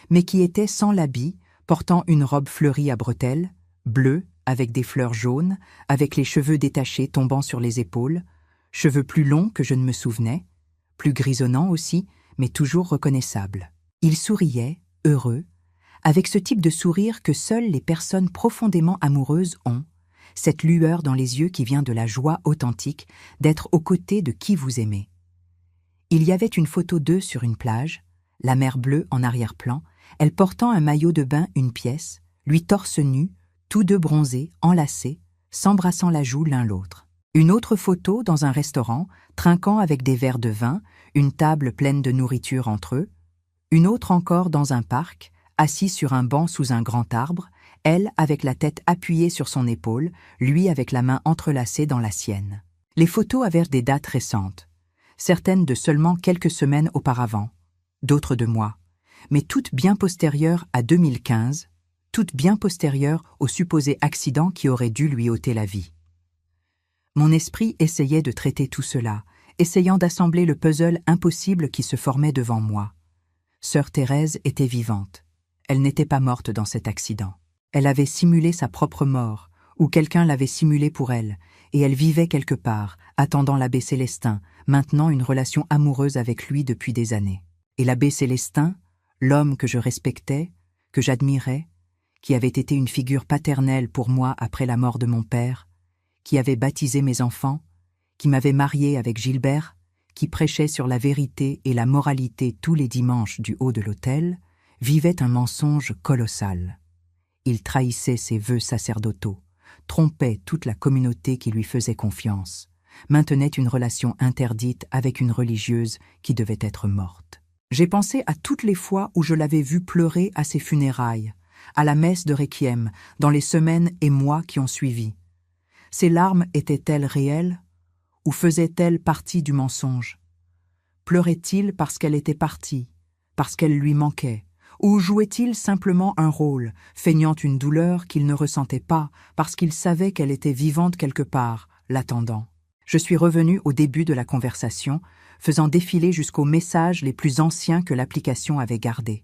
S1: mais qui était sans l'habit, portant une robe fleurie à bretelles, bleue, avec des fleurs jaunes, avec les cheveux détachés tombant sur les épaules, cheveux plus longs que je ne me souvenais, plus grisonnants aussi, mais toujours reconnaissable. Il souriait, heureux, avec ce type de sourire que seules les personnes profondément amoureuses ont, cette lueur dans les yeux qui vient de la joie authentique d'être aux côtés de qui vous aimez. Il y avait une photo d'eux sur une plage, la mer bleue en arrière-plan, elle portant un maillot de bain une pièce, lui torse nu, tous deux bronzés, enlacés, s'embrassant la joue l'un l'autre. Une autre photo dans un restaurant, trinquant avec des verres de vin, une table pleine de nourriture entre eux. Une autre encore dans un parc, assis sur un banc sous un grand arbre, elle avec la tête appuyée sur son épaule, lui avec la main entrelacée dans la sienne. Les photos avaient des dates récentes, certaines de seulement quelques semaines auparavant, d'autres de mois, mais toutes bien postérieures à 2015, toutes bien postérieures au supposé accident qui aurait dû lui ôter la vie. Mon esprit essayait de traiter tout cela, essayant d'assembler le puzzle impossible qui se formait devant moi. Sœur Thérèse était vivante. Elle n'était pas morte dans cet accident. Elle avait simulé sa propre mort, ou quelqu'un l'avait simulée pour elle, et elle vivait quelque part, attendant l'abbé Célestin, maintenant une relation amoureuse avec lui depuis des années. Et l'abbé Célestin, l'homme que je respectais, que j'admirais, qui avait été une figure paternelle pour moi après la mort de mon père, qui avait baptisé mes enfants, qui m'avait marié avec Gilbert, qui prêchait sur la vérité et la moralité tous les dimanches du haut de l'autel, vivait un mensonge colossal. Il trahissait ses vœux sacerdotaux, trompait toute la communauté qui lui faisait confiance, maintenait une relation interdite avec une religieuse qui devait être morte. J'ai pensé à toutes les fois où je l'avais vu pleurer à ses funérailles, à la messe de Requiem, dans les semaines et mois qui ont suivi. Ces larmes étaient-elles réelles ou faisaient-elles partie du mensonge? Pleurait-il parce qu'elle était partie, parce qu'elle lui manquait, ou jouait-il simplement un rôle, feignant une douleur qu'il ne ressentait pas parce qu'il savait qu'elle était vivante quelque part, l'attendant? Je suis revenu au début de la conversation, faisant défiler jusqu'aux messages les plus anciens que l'application avait gardés.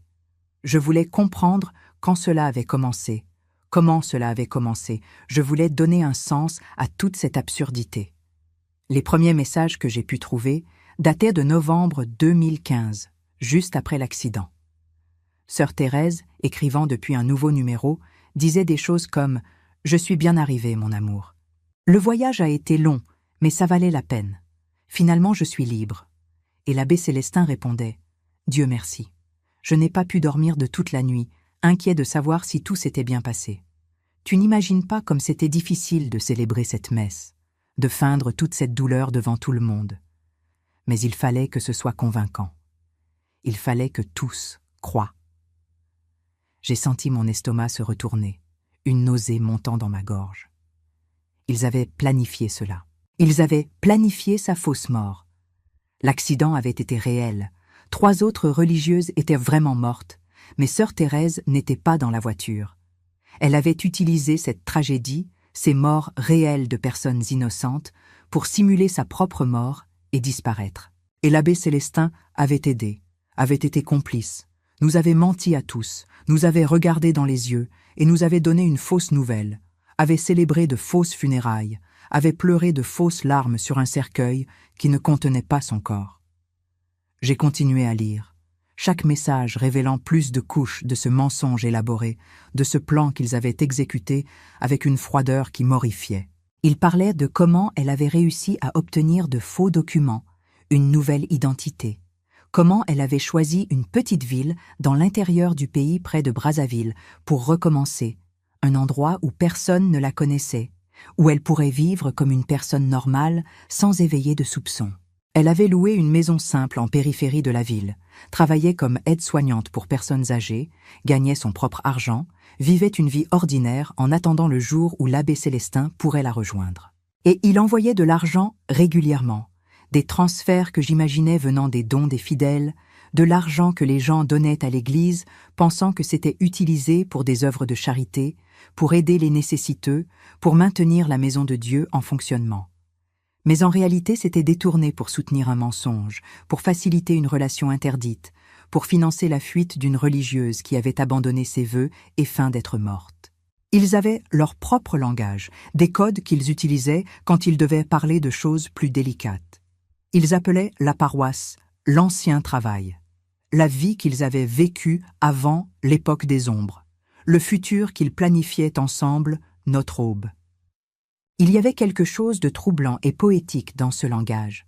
S1: Je voulais comprendre quand cela avait commencé, comment cela avait commencé. Je voulais donner un sens à toute cette absurdité. Les premiers messages que j'ai pu trouver dataient de novembre 2015, juste après l'accident. Sœur Thérèse, écrivant depuis un nouveau numéro, disait des choses comme « Je suis bien arrivée, mon amour. Le voyage a été long, mais ça valait la peine. Finalement, je suis libre. » Et l'abbé Célestin répondait « Dieu merci. Je n'ai pas pu dormir de toute la nuit, inquiet de savoir si tout s'était bien passé. Tu n'imagines pas comme c'était difficile de célébrer cette messe, de feindre toute cette douleur devant tout le monde. Mais il fallait que ce soit convaincant. Il fallait que tous croient. » J'ai senti mon estomac se retourner, une nausée montant dans ma gorge. Ils avaient planifié cela. Ils avaient planifié sa fausse mort. L'accident avait été réel. 3 autres religieuses étaient vraiment mortes, mais sœur Thérèse n'était pas dans la voiture. Elle avait utilisé cette tragédie, ces morts réelles de personnes innocentes, pour simuler sa propre mort et disparaître. Et l'abbé Célestin avait aidé, avait été complice, nous avait menti à tous, nous avait regardés dans les yeux et nous avait donné une fausse nouvelle, avait célébré de fausses funérailles, avait pleuré de fausses larmes sur un cercueil qui ne contenait pas son corps. J'ai continué à lire, chaque message révélant plus de couches de ce mensonge élaboré, de ce plan qu'ils avaient exécuté avec une froideur qui m'horrifiait. Ils parlaient de comment elle avait réussi à obtenir de faux documents, une nouvelle identité, comment elle avait choisi une petite ville dans l'intérieur du pays près de Brazzaville pour recommencer, un endroit où personne ne la connaissait, où elle pourrait vivre comme une personne normale sans éveiller de soupçons. Elle avait loué une maison simple en périphérie de la ville, travaillait comme aide-soignante pour personnes âgées, gagnait son propre argent, vivait une vie ordinaire en attendant le jour où l'abbé Célestin pourrait la rejoindre. Et il envoyait de l'argent régulièrement, des transferts que j'imaginais venant des dons des fidèles, de l'argent que les gens donnaient à l'Église, pensant que c'était utilisé pour des œuvres de charité, pour aider les nécessiteux, pour maintenir la maison de Dieu en fonctionnement. Mais en réalité, c'était détourné pour soutenir un mensonge, pour faciliter une relation interdite, pour financer la fuite d'une religieuse qui avait abandonné ses vœux et feint d'être morte. Ils avaient leur propre langage, des codes qu'ils utilisaient quand ils devaient parler de choses plus délicates. Ils appelaient la paroisse « l'ancien travail ». la vie qu'ils avaient vécue avant l'époque des ombres, le futur qu'ils planifiaient ensemble, notre aube. Il y avait quelque chose de troublant et poétique dans ce langage,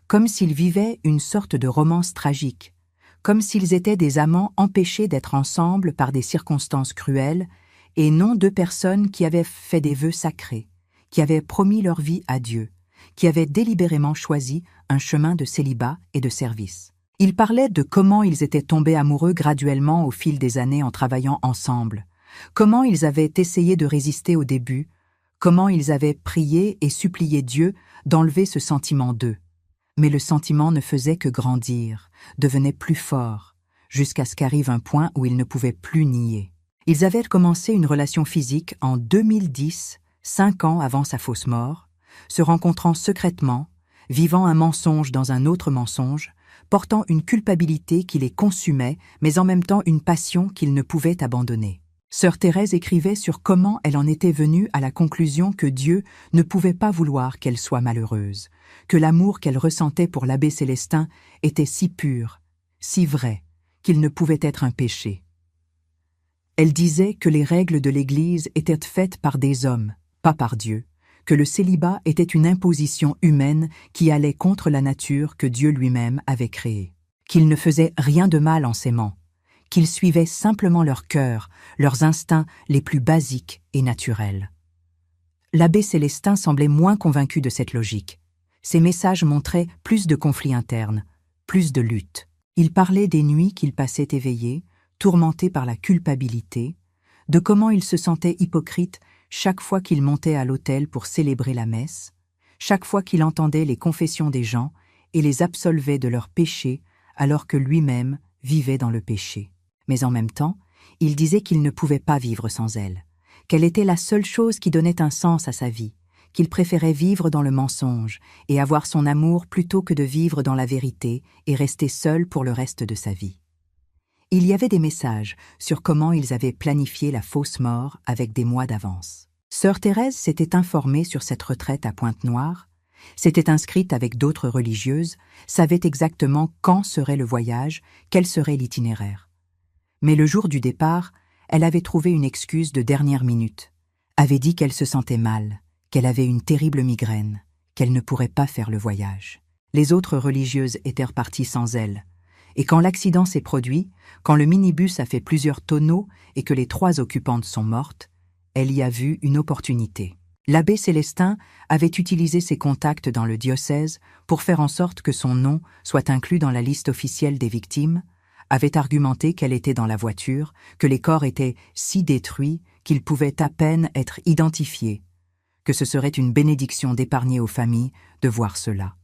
S1: comme s'ils vivaient une sorte de romance tragique, comme s'ils étaient des amants empêchés d'être ensemble par des circonstances cruelles, et non deux personnes qui avaient fait des vœux sacrés, qui avaient promis leur vie à Dieu, qui avaient délibérément choisi un chemin de célibat et de service. Ils parlaient de comment ils étaient tombés amoureux graduellement au fil des années en travaillant ensemble, comment ils avaient essayé de résister au début, comment ils avaient prié et supplié Dieu d'enlever ce sentiment d'eux. Mais le sentiment ne faisait que grandir, devenait plus fort, jusqu'à ce qu'arrive un point où ils ne pouvaient plus nier. Ils avaient commencé une relation physique en 2010, 5 ans avant sa fausse mort, se rencontrant secrètement, vivant un mensonge dans un autre mensonge, portant une culpabilité qui les consumait, mais en même temps une passion qu'ils ne pouvaient abandonner. Sœur Thérèse écrivait sur comment elle en était venue à la conclusion que Dieu ne pouvait pas vouloir qu'elle soit malheureuse, que l'amour qu'elle ressentait pour l'abbé Célestin était si pur, si vrai, qu'il ne pouvait être un péché. Elle disait que les règles de l'Église étaient faites par des hommes, pas par Dieu, que le célibat était une imposition humaine qui allait contre la nature que Dieu lui-même avait créée, qu'il ne faisait rien de mal en s'aimant, qu'ils suivaient simplement leur cœur, leurs instincts les plus basiques et naturels. L'abbé Célestin semblait moins convaincu de cette logique. Ses messages montraient plus de conflits internes, plus de luttes. Il parlait des nuits qu'il passait éveillé, tourmenté par la culpabilité, de comment il se sentait hypocrite chaque fois qu'il montait à l'autel pour célébrer la messe, chaque fois qu'il entendait les confessions des gens et les absolvait de leurs péchés alors que lui-même vivait dans le péché. Mais en même temps, il disait qu'il ne pouvait pas vivre sans elle, qu'elle était la seule chose qui donnait un sens à sa vie, qu'il préférait vivre dans le mensonge et avoir son amour plutôt que de vivre dans la vérité et rester seul pour le reste de sa vie. Il y avait des messages sur comment ils avaient planifié la fausse mort avec des mois d'avance. Sœur Thérèse s'était informée sur cette retraite à Pointe-Noire, s'était inscrite avec d'autres religieuses, savait exactement quand serait le voyage, quel serait l'itinéraire. Mais le jour du départ, elle avait trouvé une excuse de dernière minute, avait dit qu'elle se sentait mal, qu'elle avait une terrible migraine, qu'elle ne pourrait pas faire le voyage. Les autres religieuses étaient reparties sans elle. Et quand l'accident s'est produit, quand le minibus a fait plusieurs tonneaux et que les 3 occupantes sont mortes, elle y a vu une opportunité. L'abbé Célestin avait utilisé ses contacts dans le diocèse pour faire en sorte que son nom soit inclus dans la liste officielle des victimes, avait argumenté qu'elle était dans la voiture, que les corps étaient si détruits qu'ils pouvaient à peine être identifiés, que ce serait une bénédiction d'épargner aux familles de voir cela.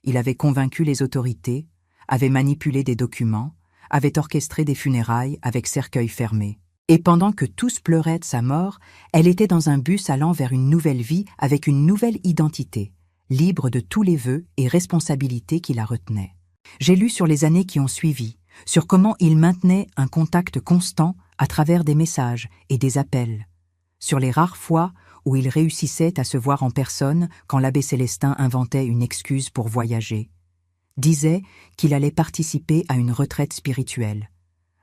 S1: Il avait convaincu les autorités, avait manipulé des documents, avait orchestré des funérailles avec cercueil fermé. Et pendant que tous pleuraient de sa mort, elle était dans un bus allant vers une nouvelle vie avec une nouvelle identité, libre de tous les vœux et responsabilités qui la retenaient. J'ai lu sur les années qui ont suivi, sur comment il maintenait un contact constant à travers des messages et des appels, sur les rares fois où il réussissait à se voir en personne quand l'abbé Célestin inventait une excuse pour voyager, disait qu'il allait participer à une retraite spirituelle,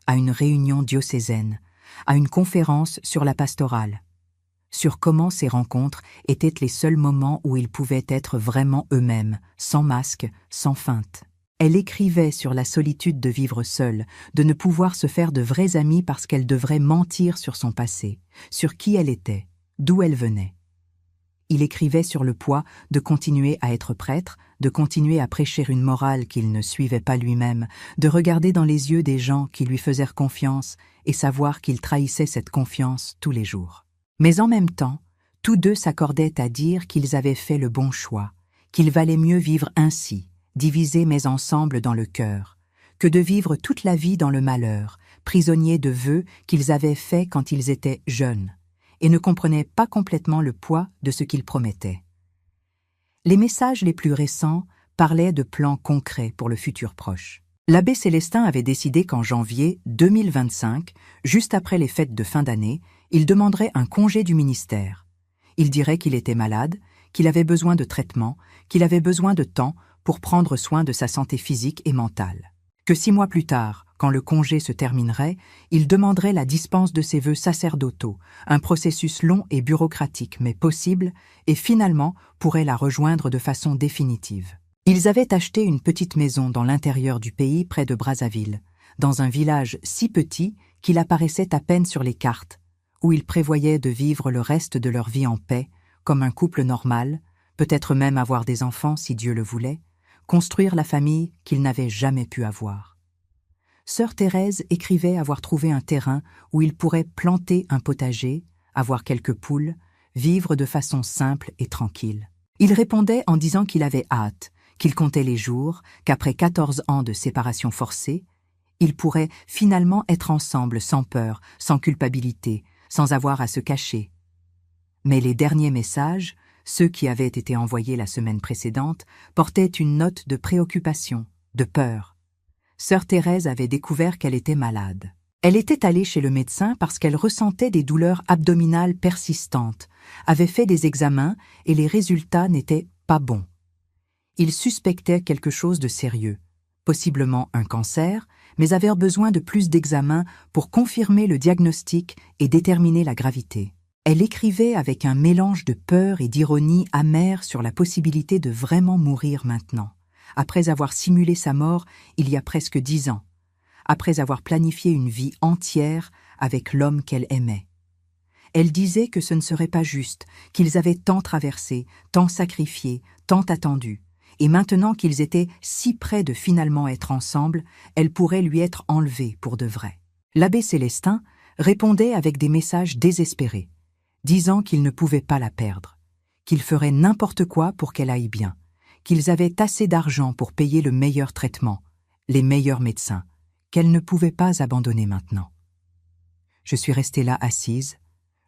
S1: à une réunion diocésaine, à une conférence sur la pastorale, sur comment ces rencontres étaient les seuls moments où ils pouvaient être vraiment eux-mêmes, sans masque, sans feinte. Elle écrivait sur la solitude de vivre seule, de ne pouvoir se faire de vrais amis parce qu'elle devrait mentir sur son passé, sur qui elle était, d'où elle venait. Il écrivait sur le poids de continuer à être prêtre, de continuer à prêcher une morale qu'il ne suivait pas lui-même, de regarder dans les yeux des gens qui lui faisaient confiance et savoir qu'il trahissait cette confiance tous les jours. Mais en même temps, tous deux s'accordaient à dire qu'ils avaient fait le bon choix, qu'il valait mieux vivre ainsi, divisés mais ensemble dans le cœur, que de vivre toute la vie dans le malheur, prisonniers de vœux qu'ils avaient faits quand ils étaient jeunes, et ne comprenaient pas complètement le poids de ce qu'ils promettaient. Les messages les plus récents parlaient de plans concrets pour le futur proche. L'abbé Célestin avait décidé qu'en janvier 2025, juste après les fêtes de fin d'année, il demanderait un congé du ministère. Il dirait qu'il était malade, qu'il avait besoin de traitement, qu'il avait besoin de temps pour prendre soin de sa santé physique et mentale. que 6 mois plus tard, quand le congé se terminerait, il demanderait la dispense de ses vœux sacerdotaux, un processus long et bureaucratique mais possible, et finalement pourrait la rejoindre de façon définitive. Ils avaient acheté une petite maison dans l'intérieur du pays près de Brazzaville, dans un village si petit qu'il apparaissait à peine sur les cartes, où ils prévoyaient de vivre le reste de leur vie en paix, comme un couple normal, peut-être même avoir des enfants si Dieu le voulait, construire la famille qu'ils n'avaient jamais pu avoir. Sœur Thérèse écrivait avoir trouvé un terrain où ils pourraient planter un potager, avoir quelques poules, vivre de façon simple et tranquille. Il répondait en disant qu'il avait hâte, qu'il comptait les jours, qu'après 14 ans de séparation forcée, ils pourraient finalement être ensemble sans peur, sans culpabilité, sans avoir à se cacher. Mais les derniers messages, ceux qui avaient été envoyés la semaine précédente, portaient une note de préoccupation, de peur. Sœur Thérèse avait découvert qu'elle était malade. Elle était allée chez le médecin parce qu'elle ressentait des douleurs abdominales persistantes, avait fait des examens et les résultats n'étaient pas bons. Il suspectait quelque chose de sérieux, possiblement un cancer, mais avait besoin de plus d'examens pour confirmer le diagnostic et déterminer la gravité. Elle écrivait avec un mélange de peur et d'ironie amère sur la possibilité de vraiment mourir maintenant, après avoir simulé sa mort il y a presque 10 ans, après avoir planifié une vie entière avec l'homme qu'elle aimait. Elle disait que ce ne serait pas juste, qu'ils avaient tant traversé, tant sacrifié, tant attendu, et maintenant qu'ils étaient si près de finalement être ensemble, elle pourrait lui être enlevée pour de vrai. L'abbé Célestin répondait avec des messages désespérés, disant qu'ils ne pouvaient pas la perdre, qu'ils feraient n'importe quoi pour qu'elle aille bien, qu'ils avaient assez d'argent pour payer le meilleur traitement, les meilleurs médecins, qu'elle ne pouvait pas abandonner maintenant. Je suis restée là assise,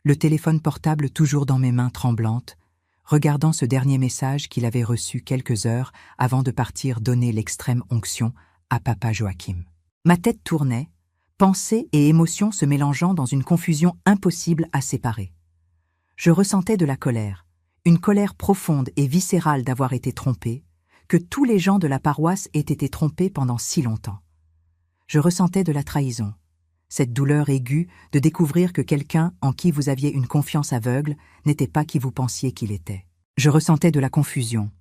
S1: le téléphone portable toujours dans mes mains tremblantes, regardant ce dernier message qu'il avait reçu quelques heures avant de partir donner l'extrême onction à papa Joachim. Ma tête tournait, pensées et émotions se mélangeant dans une confusion impossible à séparer. Je ressentais de la colère, une colère profonde et viscérale d'avoir été trompée, que tous les gens de la paroisse aient été trompés pendant si longtemps. Je ressentais de la trahison, cette douleur aiguë de découvrir que quelqu'un en qui vous aviez une confiance aveugle n'était pas qui vous pensiez qu'il était. Je ressentais de la confusion,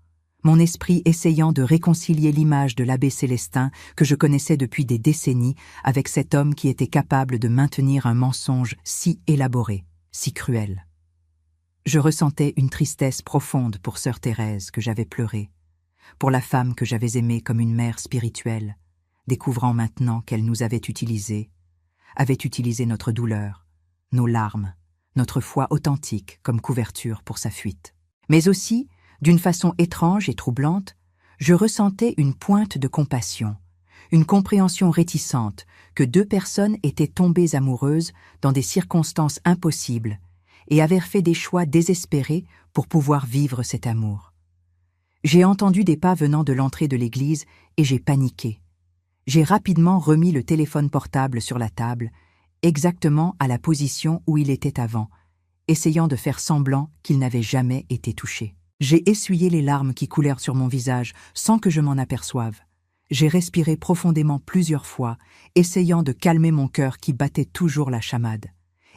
S1: mon esprit essayant de réconcilier l'image de l'abbé Célestin que je connaissais depuis des décennies avec cet homme qui était capable de maintenir un mensonge si élaboré, si cruel. Je ressentais une tristesse profonde pour sœur Thérèse que j'avais pleurée, pour la femme que j'avais aimée comme une mère spirituelle, découvrant maintenant qu'elle nous avait utilisé notre douleur, nos larmes, notre foi authentique comme couverture pour sa fuite. Mais aussi, d'une façon étrange et troublante, je ressentais une pointe de compassion, une compréhension réticente que 2 personnes étaient tombées amoureuses dans des circonstances impossibles et avaient fait des choix désespérés pour pouvoir vivre cet amour. J'ai entendu des pas venant de l'entrée de l'église et j'ai paniqué. J'ai rapidement remis le téléphone portable sur la table, exactement à la position où il était avant, essayant de faire semblant qu'il n'avait jamais été touché. J'ai essuyé les larmes qui coulèrent sur mon visage sans que je m'en aperçoive. J'ai respiré profondément plusieurs fois, essayant de calmer mon cœur qui battait toujours la chamade,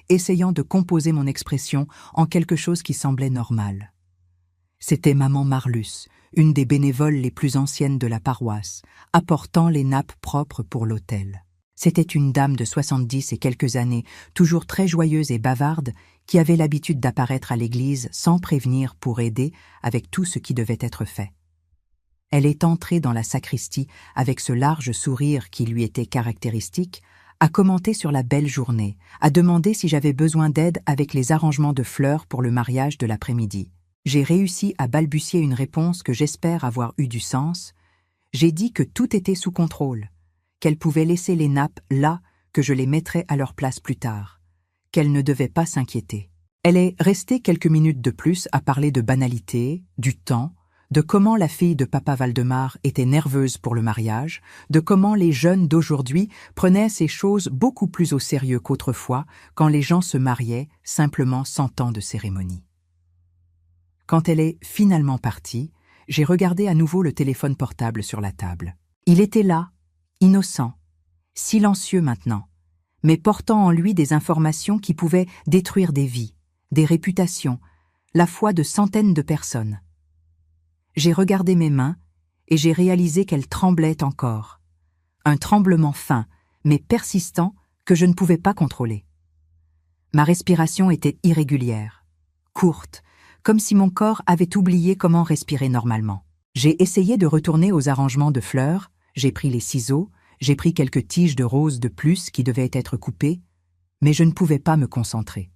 S1: essayant de composer mon expression en quelque chose qui semblait normal. C'était maman Marlus, une des bénévoles les plus anciennes de la paroisse, apportant les nappes propres pour l'autel. C'était une dame de 70 et quelques années, toujours très joyeuse et bavarde, qui avait l'habitude d'apparaître à l'église sans prévenir pour aider avec tout ce qui devait être fait. Elle est entrée dans la sacristie avec ce large sourire qui lui était caractéristique, à commenter sur la belle journée, à demander si j'avais besoin d'aide avec les arrangements de fleurs pour le mariage de l'après-midi. J'ai réussi à balbutier une réponse que j'espère avoir eu du sens. J'ai dit que tout était sous contrôle, qu'elle pouvait laisser les nappes là, que je les mettrais à leur place plus tard, qu'elle ne devait pas s'inquiéter. Elle est restée quelques minutes de plus à parler de banalité, du temps, de comment la fille de papa Valdemar était nerveuse pour le mariage, de comment les jeunes d'aujourd'hui prenaient ces choses beaucoup plus au sérieux qu'autrefois quand les gens se mariaient simplement sans tant de cérémonie. Quand elle est finalement partie, j'ai regardé à nouveau le téléphone portable sur la table. Il était là, innocent, silencieux maintenant, mais portant en lui des informations qui pouvaient détruire des vies, des réputations, la foi de centaines de personnes. J'ai regardé mes mains et j'ai réalisé qu'elles tremblaient encore. Un tremblement fin, mais persistant, que je ne pouvais pas contrôler. Ma respiration était irrégulière, courte, comme si mon corps avait oublié comment respirer normalement. J'ai essayé de retourner aux arrangements de fleurs, j'ai pris les ciseaux, j'ai pris quelques tiges de roses de plus qui devaient être coupées, mais je ne pouvais pas me concentrer.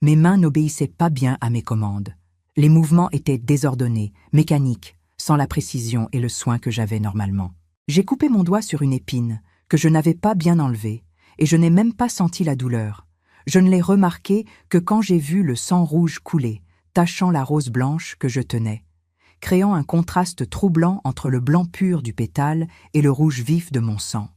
S1: Mes mains n'obéissaient pas bien à mes commandes. Les mouvements étaient désordonnés, mécaniques, sans la précision et le soin que j'avais normalement. J'ai coupé mon doigt sur une épine, que je n'avais pas bien enlevée, et je n'ai même pas senti la douleur. Je ne l'ai remarqué que quand j'ai vu le sang rouge couler, tachant la rose blanche que je tenais, créant un contraste troublant entre le blanc pur du pétale et le rouge vif de mon sang.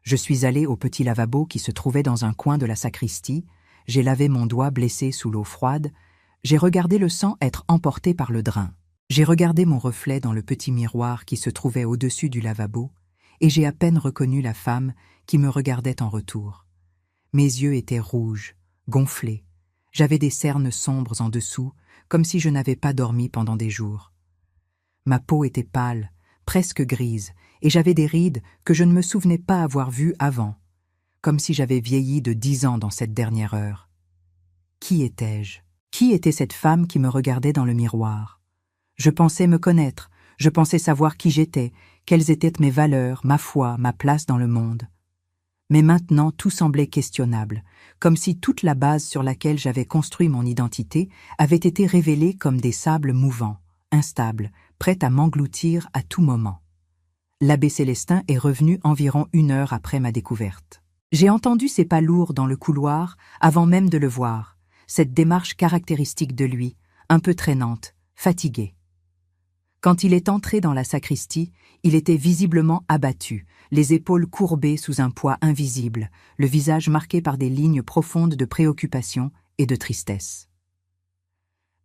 S1: Je suis allé au petit lavabo qui se trouvait dans un coin de la sacristie, j'ai lavé mon doigt blessé sous l'eau froide, j'ai regardé le sang être emporté par le drain. J'ai regardé mon reflet dans le petit miroir qui se trouvait au-dessus du lavabo, et j'ai à peine reconnu la femme qui me regardait en retour. Mes yeux étaient rouges, gonflés. J'avais des cernes sombres en dessous, comme si je n'avais pas dormi pendant des jours. Ma peau était pâle, presque grise, et j'avais des rides que je ne me souvenais pas avoir vues avant, comme si j'avais vieilli de 10 ans dans cette dernière heure. Qui étais-je? Qui était cette femme qui me regardait dans le miroir? Je pensais me connaître, je pensais savoir qui j'étais, quelles étaient mes valeurs, ma foi, ma place dans le monde. Mais maintenant tout semblait questionnable, comme si toute la base sur laquelle j'avais construit mon identité avait été révélée comme des sables mouvants, instables, prêts à m'engloutir à tout moment. L'abbé Célestin est revenu environ 1 heure après ma découverte. J'ai entendu ses pas lourds dans le couloir avant même de le voir, cette démarche caractéristique de lui, un peu traînante, fatiguée. Quand il est entré dans la sacristie, il était visiblement abattu, les épaules courbées sous un poids invisible, le visage marqué par des lignes profondes de préoccupation et de tristesse.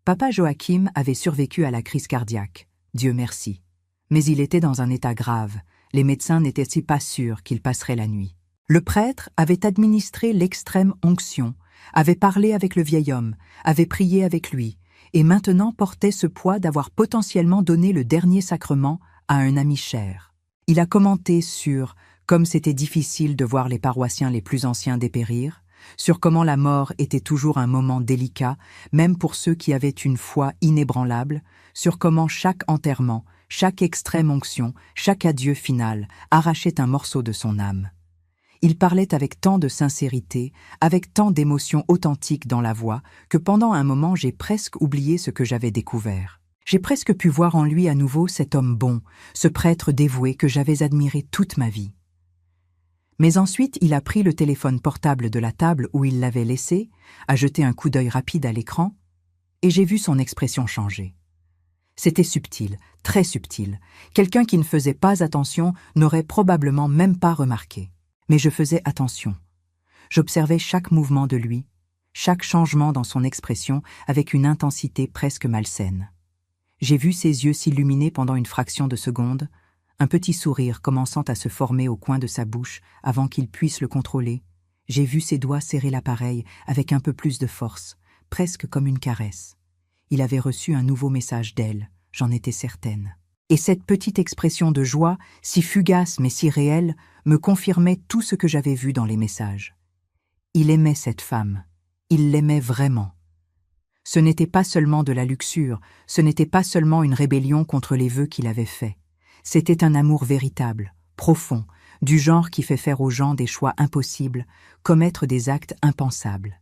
S1: Papa Joachim avait survécu à la crise cardiaque, Dieu merci. Mais il était dans un état grave, les médecins n'étaient pas sûrs qu'il passerait la nuit. Le prêtre avait administré l'extrême onction, avait parlé avec le vieil homme, avait prié avec lui, et maintenant portait ce poids d'avoir potentiellement donné le dernier sacrement à un ami cher. Il a commenté sur comme c'était difficile de voir les paroissiens les plus anciens dépérir, sur comment la mort était toujours un moment délicat, même pour ceux qui avaient une foi inébranlable, sur comment chaque enterrement, chaque extrême onction, chaque adieu final arrachait un morceau de son âme. Il parlait avec tant de sincérité, avec tant d'émotion authentique dans la voix, que pendant un moment j'ai presque oublié ce que j'avais découvert. J'ai presque pu voir en lui à nouveau cet homme bon, ce prêtre dévoué que j'avais admiré toute ma vie. Mais ensuite il a pris le téléphone portable de la table où il l'avait laissé, a jeté un coup d'œil rapide à l'écran, et j'ai vu son expression changer. C'était subtil, très subtil. Quelqu'un qui ne faisait pas attention n'aurait probablement même pas remarqué. Mais je faisais attention. J'observais chaque mouvement de lui, chaque changement dans son expression avec une intensité presque malsaine. J'ai vu ses yeux s'illuminer pendant une fraction de seconde, un petit sourire commençant à se former au coin de sa bouche avant qu'il puisse le contrôler. J'ai vu ses doigts serrer l'appareil avec un peu plus de force, presque comme une caresse. Il avait reçu un nouveau message d'elle, j'en étais certaine. Et cette petite expression de joie, si fugace mais si réelle, me confirmait tout ce que j'avais vu dans les messages. Il aimait cette femme. Il l'aimait vraiment. Ce n'était pas seulement de la luxure, ce n'était pas seulement une rébellion contre les vœux qu'il avait faits. C'était un amour véritable, profond, du genre qui fait faire aux gens des choix impossibles, commettre des actes impensables.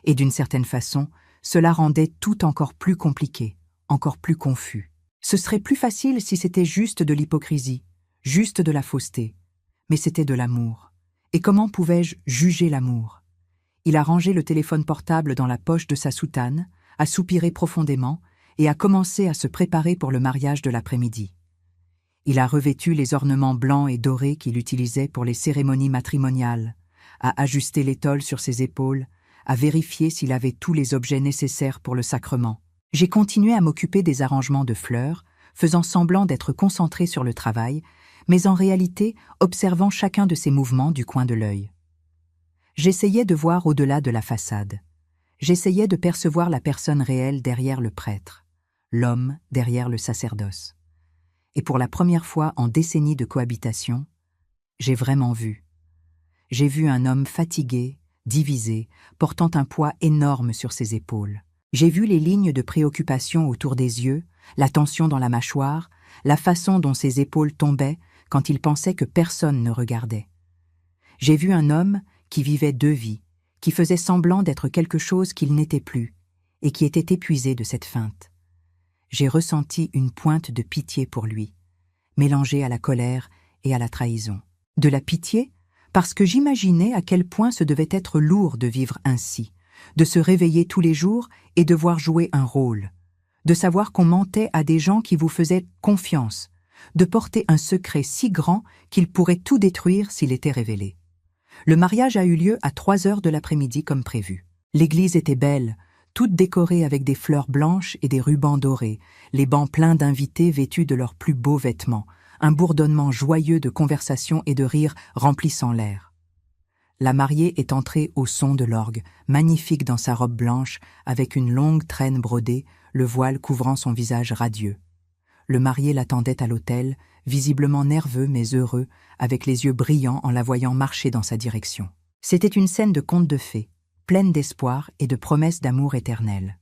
S1: Et d'une certaine façon, cela rendait tout encore plus compliqué, encore plus confus. Ce serait plus facile si c'était juste de l'hypocrisie, juste de la fausseté. Mais c'était de l'amour. Et comment pouvais-je juger l'amour? Il a rangé le téléphone portable dans la poche de sa soutane, a soupiré profondément et a commencé à se préparer pour le mariage de l'après-midi. Il a revêtu les ornements blancs et dorés qu'il utilisait pour les cérémonies matrimoniales, a ajusté l'étole sur ses épaules, a vérifié s'il avait tous les objets nécessaires pour le sacrement. J'ai continué à m'occuper des arrangements de fleurs, faisant semblant d'être concentré sur le travail, mais en réalité observant chacun de ses mouvements du coin de l'œil. J'essayais de voir au-delà de la façade. J'essayais de percevoir la personne réelle derrière le prêtre, l'homme derrière le sacerdoce. Et pour la première fois en décennies de cohabitation, j'ai vraiment vu. J'ai vu un homme fatigué, divisé, portant un poids énorme sur ses épaules. J'ai vu les lignes de préoccupation autour des yeux, la tension dans la mâchoire, la façon dont ses épaules tombaient quand il pensait que personne ne regardait. J'ai vu un homme qui vivait deux vies, qui faisait semblant d'être quelque chose qu'il n'était plus, et qui était épuisé de cette feinte. J'ai ressenti une pointe de pitié pour lui, mélangée à la colère et à la trahison. De la pitié, parce que j'imaginais à quel point ce devait être lourd de vivre ainsi, de se réveiller tous les jours et devoir jouer un rôle, de savoir qu'on mentait à des gens qui vous faisaient confiance, de porter un secret si grand qu'il pourrait tout détruire s'il était révélé. Le mariage a eu lieu à 3 heures de l'après-midi comme prévu. L'église était belle, toute décorée avec des fleurs blanches et des rubans dorés, les bancs pleins d'invités vêtus de leurs plus beaux vêtements, un bourdonnement joyeux de conversation et de rires remplissant l'air. La mariée est entrée au son de l'orgue, magnifique dans sa robe blanche, avec une longue traîne brodée, le voile couvrant son visage radieux. Le marié l'attendait à l'autel, visiblement nerveux mais heureux, avec les yeux brillants en la voyant marcher dans sa direction. C'était une scène de conte de fées, pleine d'espoir et de promesses d'amour éternel.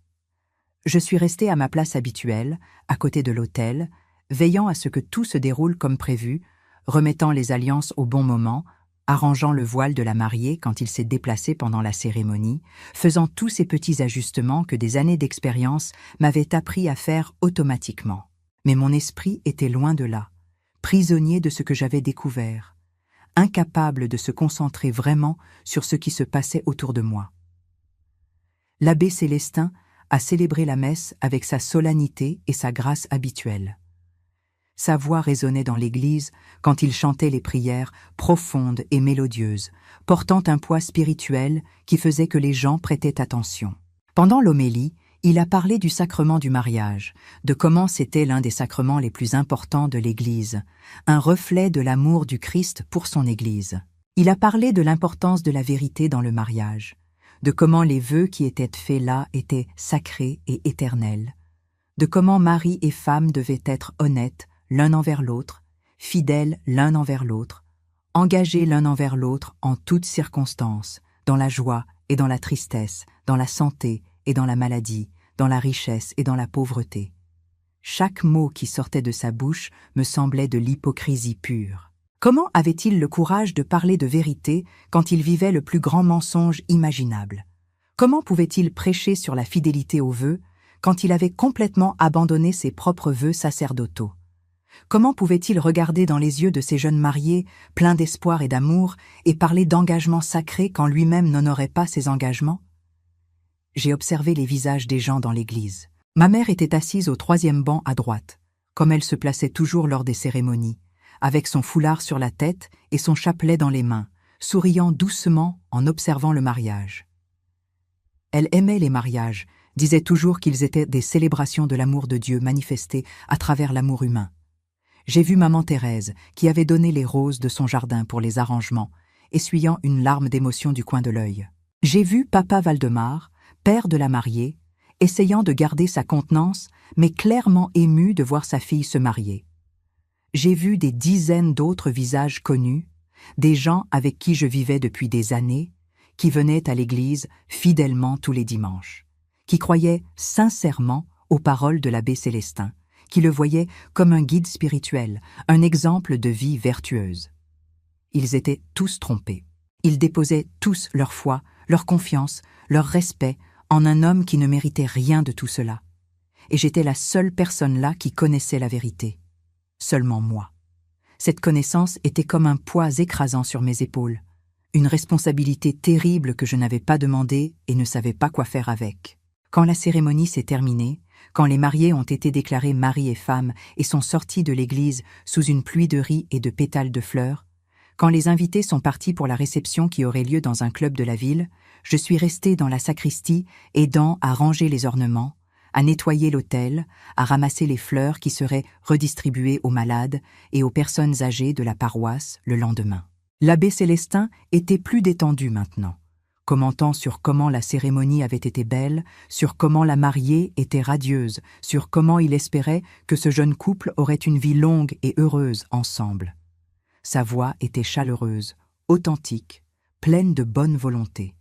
S1: Je suis restée à ma place habituelle, à côté de l'autel, veillant à ce que tout se déroule comme prévu, remettant les alliances au bon moment, arrangeant le voile de la mariée quand il s'est déplacé pendant la cérémonie, faisant tous ces petits ajustements que des années d'expérience m'avaient appris à faire automatiquement. Mais mon esprit était loin de là, prisonnier de ce que j'avais découvert, incapable de se concentrer vraiment sur ce qui se passait autour de moi. L'abbé Célestin a célébré la messe avec sa solennité et sa grâce habituelle. Sa voix résonnait dans l'église quand il chantait les prières profondes et mélodieuses, portant un poids spirituel qui faisait que les gens prêtaient attention. Pendant l'homélie, il a parlé du sacrement du mariage, de comment c'était l'un des sacrements les plus importants de l'Église, un reflet de l'amour du Christ pour son Église. Il a parlé de l'importance de la vérité dans le mariage, de comment les vœux qui étaient faits là étaient sacrés et éternels, de comment mari et femme devaient être honnêtes l'un envers l'autre, fidèles l'un envers l'autre, engagés l'un envers l'autre en toutes circonstances, dans la joie et dans la tristesse, dans la santé et dans la maladie, dans la richesse et dans la pauvreté. Chaque mot qui sortait de sa bouche me semblait de l'hypocrisie pure. Comment avait-il le courage de parler de vérité quand il vivait le plus grand mensonge imaginable? Comment pouvait-il prêcher sur la fidélité aux vœux quand il avait complètement abandonné ses propres vœux sacerdotaux? Comment pouvait-il regarder dans les yeux de ces jeunes mariés, pleins d'espoir et d'amour, et parler d'engagement sacré quand lui-même n'honorait pas ses engagements? J'ai observé les visages des gens dans l'église. Ma mère était assise au 3e banc à droite, comme elle se plaçait toujours lors des cérémonies, avec son foulard sur la tête et son chapelet dans les mains, souriant doucement en observant le mariage. Elle aimait les mariages, disait toujours qu'ils étaient des célébrations de l'amour de Dieu manifestées à travers l'amour humain. J'ai vu maman Thérèse, qui avait donné les roses de son jardin pour les arrangements, essuyant une larme d'émotion du coin de l'œil. J'ai vu papa Valdemar, père de la mariée, essayant de garder sa contenance, mais clairement ému de voir sa fille se marier. J'ai vu des dizaines d'autres visages connus, des gens avec qui je vivais depuis des années, qui venaient à l'église fidèlement tous les dimanches, qui croyaient sincèrement aux paroles de l'abbé Célestin, qui le voyaient comme un guide spirituel, un exemple de vie vertueuse. Ils étaient tous trompés. Ils déposaient tous leur foi, leur confiance, leur respect en un homme qui ne méritait rien de tout cela. Et j'étais la seule personne là qui connaissait la vérité. Seulement moi. Cette connaissance était comme un poids écrasant sur mes épaules, une responsabilité terrible que je n'avais pas demandée et ne savais pas quoi faire avec. Quand la cérémonie s'est terminée, quand les mariés ont été déclarés mari et femme et sont sortis de l'église sous une pluie de riz et de pétales de fleurs, quand les invités sont partis pour la réception qui aurait lieu dans un club de la ville, je suis restée dans la sacristie, aidant à ranger les ornements, à nettoyer l'autel, à ramasser les fleurs qui seraient redistribuées aux malades et aux personnes âgées de la paroisse le lendemain. L'abbé Célestin était plus détendu maintenant, commentant sur comment la cérémonie avait été belle, sur comment la mariée était radieuse, sur comment il espérait que ce jeune couple aurait une vie longue et heureuse ensemble. Sa voix était chaleureuse, authentique, pleine de bonne volonté.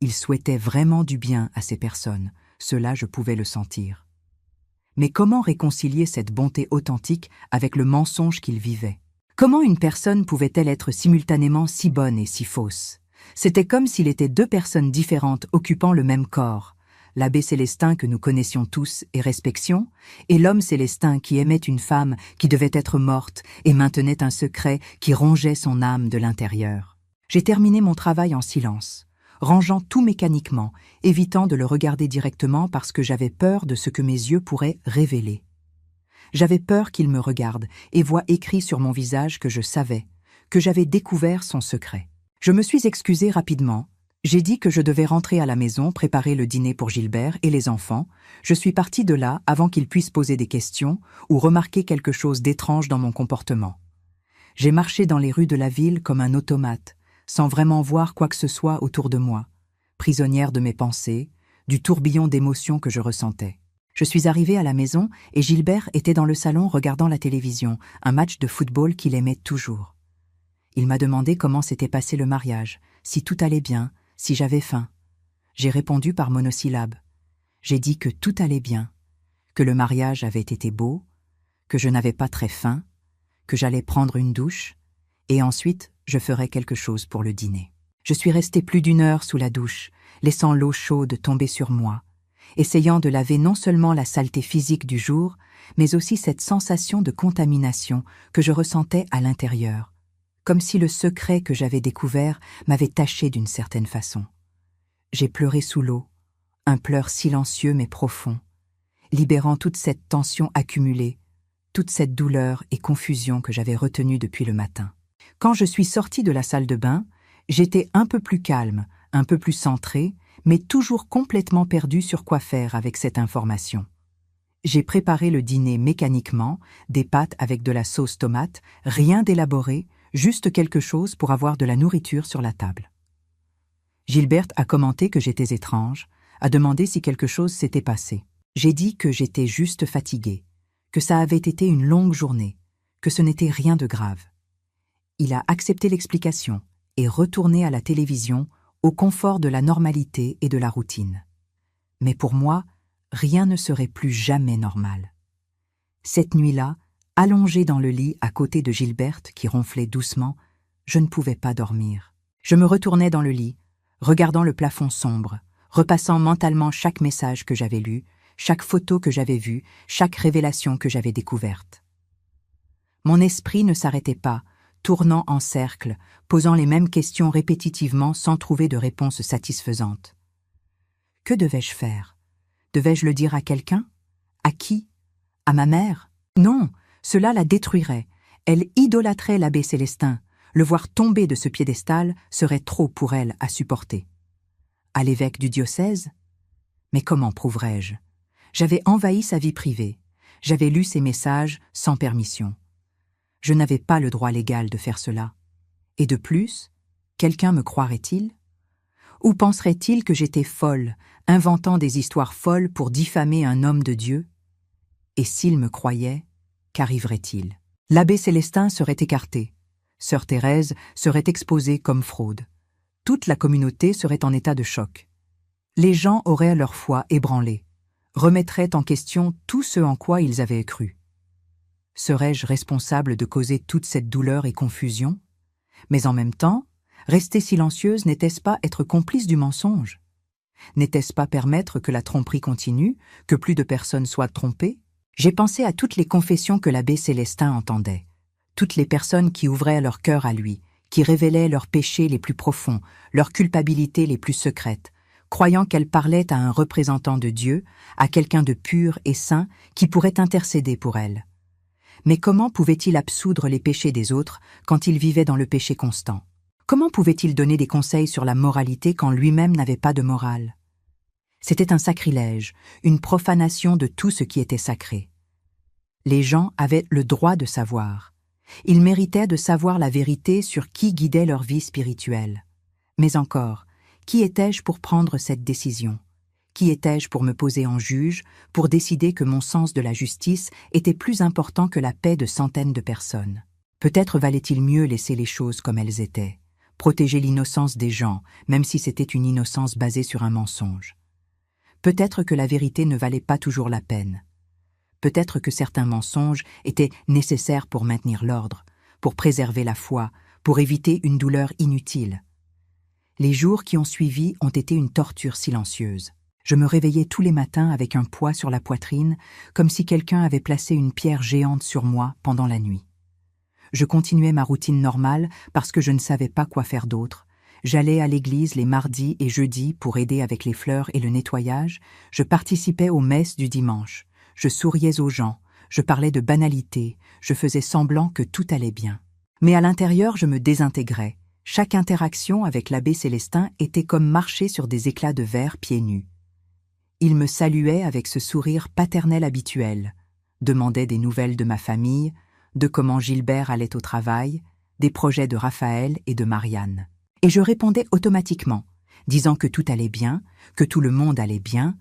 S1: Il souhaitait vraiment du bien à ces personnes, cela je pouvais le sentir. Mais comment réconcilier cette bonté authentique avec le mensonge qu'il vivait? Comment une personne pouvait-elle être simultanément si bonne et si fausse? C'était comme s'il était deux personnes différentes occupant le même corps, l'abbé Célestin que nous connaissions tous et respections, et l'homme Célestin qui aimait une femme qui devait être morte et maintenait un secret qui rongeait son âme de l'intérieur. J'ai terminé mon travail en silence, rangeant tout mécaniquement, évitant de le regarder directement parce que j'avais peur de ce que mes yeux pourraient révéler. J'avais peur qu'il me regarde et voie écrit sur mon visage que je savais, que j'avais découvert son secret. Je me suis excusée rapidement. J'ai dit que je devais rentrer à la maison, préparer le dîner pour Gilbert et les enfants. Je suis partie de là avant qu'ils puissent poser des questions ou remarquer quelque chose d'étrange dans mon comportement. J'ai marché dans les rues de la ville comme un automate, sans vraiment voir quoi que ce soit autour de moi, prisonnière de mes pensées, du tourbillon d'émotions que je ressentais. Je suis arrivée à la maison et Gilbert était dans le salon regardant la télévision, un match de football qu'il aimait toujours. Il m'a demandé comment s'était passé le mariage, si tout allait bien, si j'avais faim. J'ai répondu par monosyllabe. J'ai dit que tout allait bien, que le mariage avait été beau, que je n'avais pas très faim, que j'allais prendre une douche, et ensuite je ferais quelque chose pour le dîner. Je suis restée plus d'1 heure sous la douche, laissant l'eau chaude tomber sur moi, essayant de laver non seulement la saleté physique du jour, mais aussi cette sensation de contamination que je ressentais à l'intérieur, comme si le secret que j'avais découvert m'avait taché d'une certaine façon. J'ai pleuré sous l'eau, un pleur silencieux mais profond, libérant toute cette tension accumulée, toute cette douleur et confusion que j'avais retenue depuis le matin. Quand je suis sortie de la salle de bain, j'étais un peu plus calme, un peu plus centrée, mais toujours complètement perdue sur quoi faire avec cette information. J'ai préparé le dîner mécaniquement, des pâtes avec de la sauce tomate, rien d'élaboré, juste quelque chose pour avoir de la nourriture sur la table. Gilbert a commenté que j'étais étrange, a demandé si quelque chose s'était passé. J'ai dit que j'étais juste fatiguée, que ça avait été une longue journée, que ce n'était rien de grave. Il a accepté l'explication et retourné à la télévision, au confort de la normalité et de la routine. Mais pour moi, rien ne serait plus jamais normal. Cette nuit-là, allongée dans le lit à côté de Gilberte qui ronflait doucement, je ne pouvais pas dormir. Je me retournais dans le lit, regardant le plafond sombre, repassant mentalement chaque message que j'avais lu, chaque photo que j'avais vue, chaque révélation que j'avais découverte. Mon esprit ne s'arrêtait pas, tournant en cercle, posant les mêmes questions répétitivement sans trouver de réponse satisfaisante. Que devais-je faire? Devais-je le dire à quelqu'un? À qui? À ma mère? Non, cela la détruirait. Elle idolâtrait l'abbé Célestin. Le voir tomber de ce piédestal serait trop pour elle à supporter. À l'évêque du diocèse? Mais comment prouverais-je? J'avais envahi sa vie privée. J'avais lu ses messages sans permission. Je n'avais pas le droit légal de faire cela. Et de plus, quelqu'un me croirait-il? Ou penserait-il que j'étais folle, inventant des histoires folles pour diffamer un homme de Dieu? Et s'il me croyait, qu'arriverait-il? L'abbé Célestin serait écarté. Sœur Thérèse serait exposée comme fraude. Toute la communauté serait en état de choc. Les gens auraient leur foi ébranlée, remettraient en question tout ce en quoi ils avaient cru. Serais-je responsable de causer toute cette douleur et confusion? Mais en même temps, rester silencieuse n'était-ce pas être complice du mensonge? N'était-ce pas permettre que la tromperie continue, que plus de personnes soient trompées? J'ai pensé à toutes les confessions que l'abbé Célestin entendait, toutes les personnes qui ouvraient leur cœur à lui, qui révélaient leurs péchés les plus profonds, leurs culpabilités les plus secrètes, croyant qu'elles parlaient à un représentant de Dieu, à quelqu'un de pur et saint qui pourrait intercéder pour elles. Mais comment pouvait-il absoudre les péchés des autres quand il vivait dans le péché constant? Comment pouvait-il donner des conseils sur la moralité quand lui-même n'avait pas de morale? C'était un sacrilège, une profanation de tout ce qui était sacré. Les gens avaient le droit de savoir. Ils méritaient de savoir la vérité sur qui guidait leur vie spirituelle. Mais encore, qui étais-je pour prendre cette décision? Qui étais-je pour me poser en juge, pour décider que mon sens de la justice était plus important que la paix de centaines de personnes? Peut-être valait-il mieux laisser les choses comme elles étaient, protéger l'innocence des gens, même si c'était une innocence basée sur un mensonge. Peut-être que la vérité ne valait pas toujours la peine. Peut-être que certains mensonges étaient nécessaires pour maintenir l'ordre, pour préserver la foi, pour éviter une douleur inutile. Les jours qui ont suivi ont été une torture silencieuse. Je me réveillais tous les matins avec un poids sur la poitrine, comme si quelqu'un avait placé une pierre géante sur moi pendant la nuit. Je continuais ma routine normale parce que je ne savais pas quoi faire d'autre. J'allais à l'église les mardis et jeudis pour aider avec les fleurs et le nettoyage. Je participais aux messes du dimanche. Je souriais aux gens. Je parlais de banalités. Je faisais semblant que tout allait bien. Mais à l'intérieur, je me désintégrais. Chaque interaction avec l'abbé Célestin était comme marcher sur des éclats de verre pieds nus. Il me saluait avec ce sourire paternel habituel, demandait des nouvelles de ma famille, de comment Gilbert allait au travail, des projets de Raphaël et de Marianne. Et je répondais automatiquement, disant que tout allait bien, que tout le monde allait bien.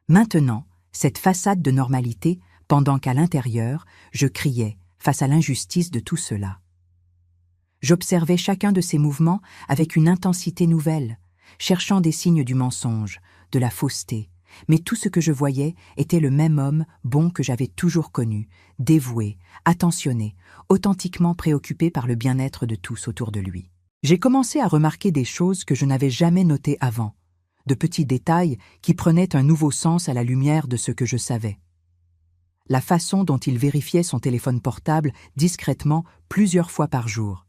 S1: Maintenant, cette façade de normalité, pendant qu'à l'intérieur, je criais face à l'injustice de tout cela. J'observais chacun de ces mouvements avec une intensité nouvelle, cherchant des signes du mensonge, de la fausseté, mais tout ce que je voyais était le même homme bon que j'avais toujours connu, dévoué, attentionné, authentiquement préoccupé par le bien-être de tous autour de lui. J'ai commencé à remarquer des choses que je n'avais jamais notées avant, de petits détails qui prenaient un nouveau sens à la lumière de ce que je savais. La façon dont il vérifiait son téléphone portable discrètement plusieurs fois par jour,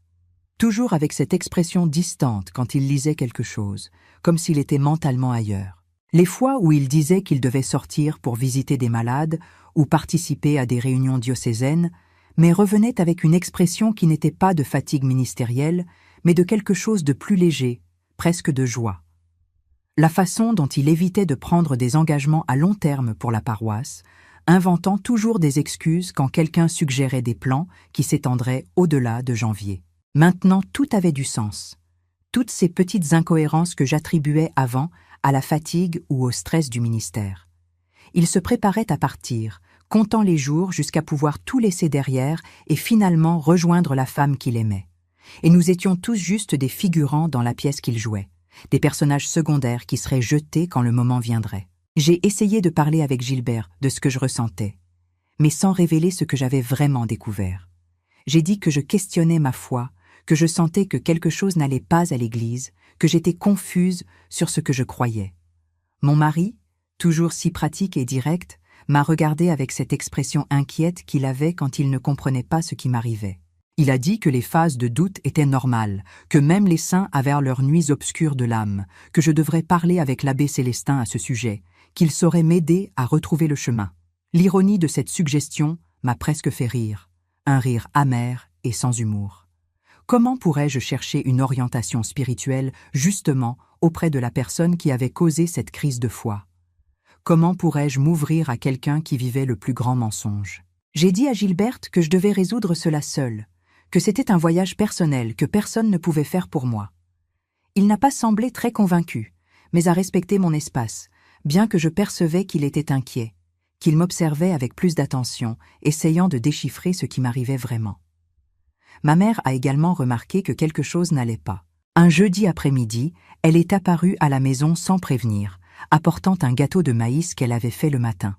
S1: toujours avec cette expression distante quand il lisait quelque chose, comme s'il était mentalement ailleurs. Les fois où il disait qu'il devait sortir pour visiter des malades ou participer à des réunions diocésaines, mais revenait avec une expression qui n'était pas de fatigue ministérielle, mais de quelque chose de plus léger, presque de joie. La façon dont il évitait de prendre des engagements à long terme pour la paroisse, inventant toujours des excuses quand quelqu'un suggérait des plans qui s'étendraient au-delà de janvier. Maintenant, tout avait du sens. Toutes ces petites incohérences que j'attribuais avant à la fatigue ou au stress du ministère. Il se préparait à partir, comptant les jours jusqu'à pouvoir tout laisser derrière et finalement rejoindre la femme qu'il aimait. Et nous étions tous juste des figurants dans la pièce qu'il jouait, des personnages secondaires qui seraient jetés quand le moment viendrait. J'ai essayé de parler avec Gilbert de ce que je ressentais, mais sans révéler ce que j'avais vraiment découvert. J'ai dit que je questionnais ma foi, que je sentais que quelque chose n'allait pas à l'église, que j'étais confuse sur ce que je croyais. Mon mari, toujours si pratique et direct, m'a regardé avec cette expression inquiète qu'il avait quand il ne comprenait pas ce qui m'arrivait. Il a dit que les phases de doute étaient normales, que même les saints avaient leurs nuits obscures de l'âme, que je devrais parler avec l'abbé Célestin à ce sujet, qu'il saurait m'aider à retrouver le chemin. L'ironie de cette suggestion m'a presque fait rire, un rire amer et sans humour. Comment pourrais-je chercher une orientation spirituelle justement auprès de la personne qui avait causé cette crise de foi? Comment pourrais-je m'ouvrir à quelqu'un qui vivait le plus grand mensonge? J'ai dit à Gilberte que je devais résoudre cela seule, que c'était un voyage personnel que personne ne pouvait faire pour moi. Il n'a pas semblé très convaincu, mais a respecté mon espace, bien que je percevais qu'il était inquiet, qu'il m'observait avec plus d'attention, essayant de déchiffrer ce qui m'arrivait vraiment. Ma mère a également remarqué que quelque chose n'allait pas. Un jeudi après-midi, elle est apparue à la maison sans prévenir, apportant un gâteau de maïs qu'elle avait fait le matin.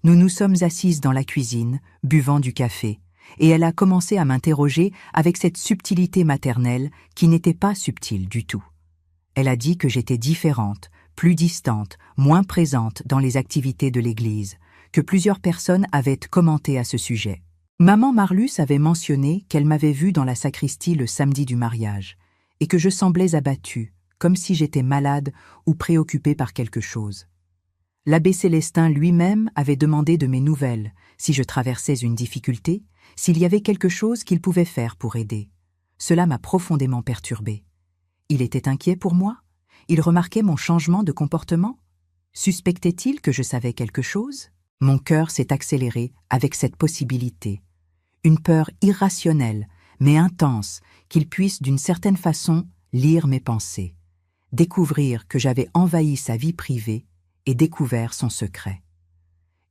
S1: Nous nous sommes assises dans la cuisine, buvant du café, et elle a commencé à m'interroger avec cette subtilité maternelle qui n'était pas subtile du tout. Elle a dit que j'étais différente, plus distante, moins présente dans les activités de l'Église, que plusieurs personnes avaient commenté à ce sujet. Maman Marlus avait mentionné qu'elle m'avait vue dans la sacristie le samedi du mariage, et que je semblais abattue, comme si j'étais malade ou préoccupée par quelque chose. L'abbé Célestin lui-même avait demandé de mes nouvelles, si je traversais une difficulté, s'il y avait quelque chose qu'il pouvait faire pour aider. Cela m'a profondément perturbée. Il était inquiet pour moi? Il remarquait mon changement de comportement? Suspectait-il que je savais quelque chose? Mon cœur s'est accéléré avec cette possibilité. Une peur irrationnelle, mais intense, qu'il puisse d'une certaine façon lire mes pensées, découvrir que j'avais envahi sa vie privée et découvert son secret.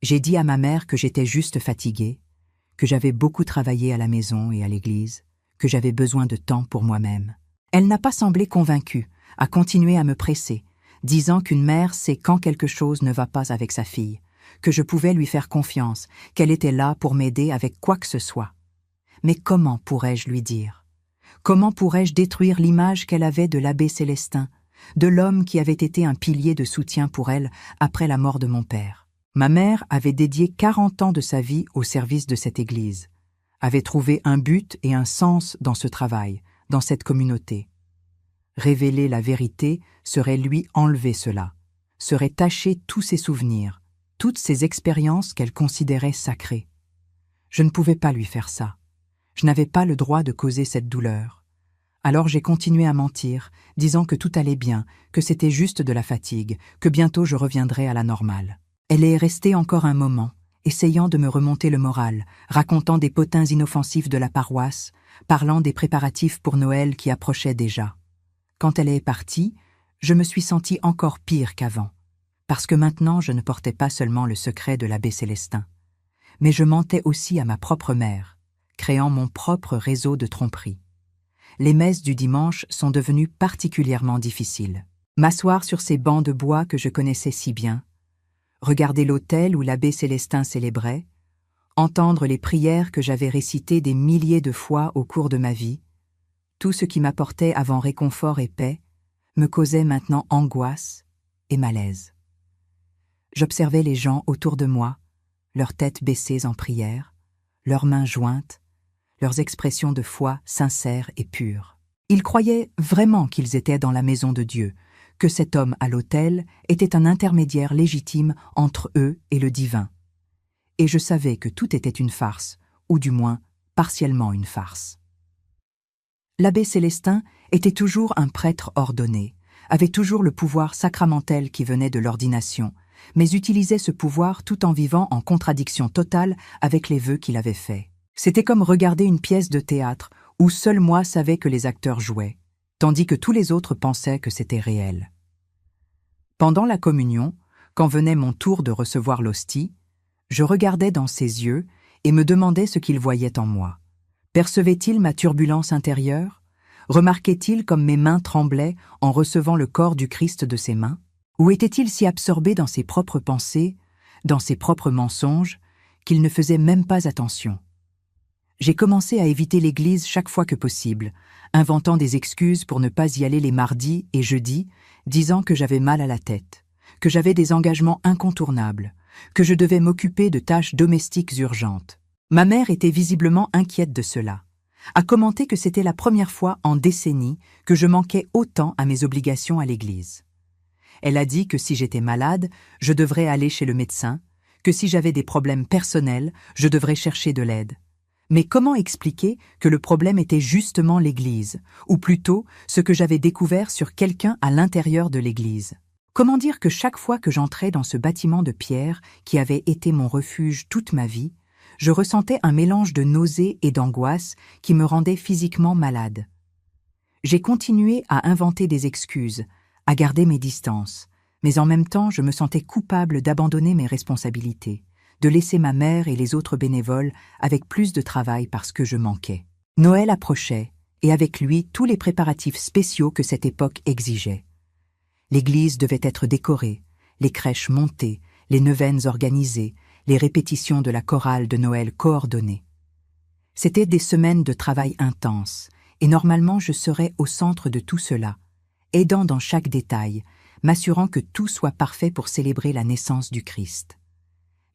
S1: J'ai dit à ma mère que j'étais juste fatiguée, que j'avais beaucoup travaillé à la maison et à l'église, que j'avais besoin de temps pour moi-même. Elle n'a pas semblé convaincue, a continué à me presser, disant qu'une mère sait quand quelque chose ne va pas avec sa fille, que je pouvais lui faire confiance, qu'elle était là pour m'aider avec quoi que ce soit. Mais comment pourrais-je lui dire? Comment pourrais-je détruire l'image qu'elle avait de l'abbé Célestin, de l'homme qui avait été un pilier de soutien pour elle après la mort de mon père? Ma mère avait dédié 40 ans de sa vie au service de cette église, avait trouvé un but et un sens dans ce travail, dans cette communauté. Révéler la vérité serait lui enlever cela, serait tacher tous ses souvenirs, toutes ses expériences qu'elle considérait sacrées. Je ne pouvais pas lui faire ça. Je n'avais pas le droit de causer cette douleur. Alors j'ai continué à mentir, disant que tout allait bien, que c'était juste de la fatigue, que bientôt je reviendrais à la normale. Elle est restée encore un moment, essayant de me remonter le moral, racontant des potins inoffensifs de la paroisse, parlant des préparatifs pour Noël qui approchaient déjà. Quand elle est partie, je me suis sentie encore pire qu'avant, parce que maintenant je ne portais pas seulement le secret de l'abbé Célestin, mais je mentais aussi à ma propre mère, créant mon propre réseau de tromperie. Les messes du dimanche sont devenues particulièrement difficiles. M'asseoir sur ces bancs de bois que je connaissais si bien, regarder l'autel où l'abbé Célestin célébrait, entendre les prières que j'avais récitées des milliers de fois au cours de ma vie, tout ce qui m'apportait avant réconfort et paix, me causait maintenant angoisse et malaise. J'observais les gens autour de moi, leurs têtes baissées en prière, leurs mains jointes, leurs expressions de foi sincères et pures. Ils croyaient vraiment qu'ils étaient dans la maison de Dieu, que cet homme à l'autel était un intermédiaire légitime entre eux et le divin. Et je savais que tout était une farce, ou du moins partiellement une farce. L'abbé Célestin était toujours un prêtre ordonné, avait toujours le pouvoir sacramentel qui venait de l'ordination, mais utilisait ce pouvoir tout en vivant en contradiction totale avec les vœux qu'il avait faits. C'était comme regarder une pièce de théâtre où seul moi savais que les acteurs jouaient, tandis que tous les autres pensaient que c'était réel. Pendant la communion, quand venait mon tour de recevoir l'hostie, je regardais dans ses yeux et me demandais ce qu'il voyait en moi. Percevait-il ma turbulence intérieure? Remarquait-il comme mes mains tremblaient en recevant le corps du Christ de ses mains? Ou était-il si absorbé dans ses propres pensées, dans ses propres mensonges, qu'il ne faisait même pas attention? J'ai commencé à éviter l'église chaque fois que possible, inventant des excuses pour ne pas y aller les mardis et jeudis, disant que j'avais mal à la tête, que j'avais des engagements incontournables, que je devais m'occuper de tâches domestiques urgentes. Ma mère était visiblement inquiète de cela, a commenté que c'était la première fois en décennies que je manquais autant à mes obligations à l'église. Elle a dit que si j'étais malade, je devrais aller chez le médecin, que si j'avais des problèmes personnels, je devrais chercher de l'aide. Mais comment expliquer que le problème était justement l'Église, ou plutôt ce que j'avais découvert sur quelqu'un à l'intérieur de l'Église? Comment dire que chaque fois que j'entrais dans ce bâtiment de pierre qui avait été mon refuge toute ma vie, je ressentais un mélange de nausée et d'angoisse qui me rendait physiquement malade? J'ai continué à inventer des excuses, à garder mes distances, mais en même temps je me sentais coupable d'abandonner mes responsabilités, de laisser ma mère et les autres bénévoles avec plus de travail parce que je manquais. Noël approchait, et avec lui tous les préparatifs spéciaux que cette époque exigeait. L'église devait être décorée, les crèches montées, les neuvaines organisées, les répétitions de la chorale de Noël coordonnées. C'étaient des semaines de travail intense, et normalement je serais au centre de tout cela, aidant dans chaque détail, m'assurant que tout soit parfait pour célébrer la naissance du Christ.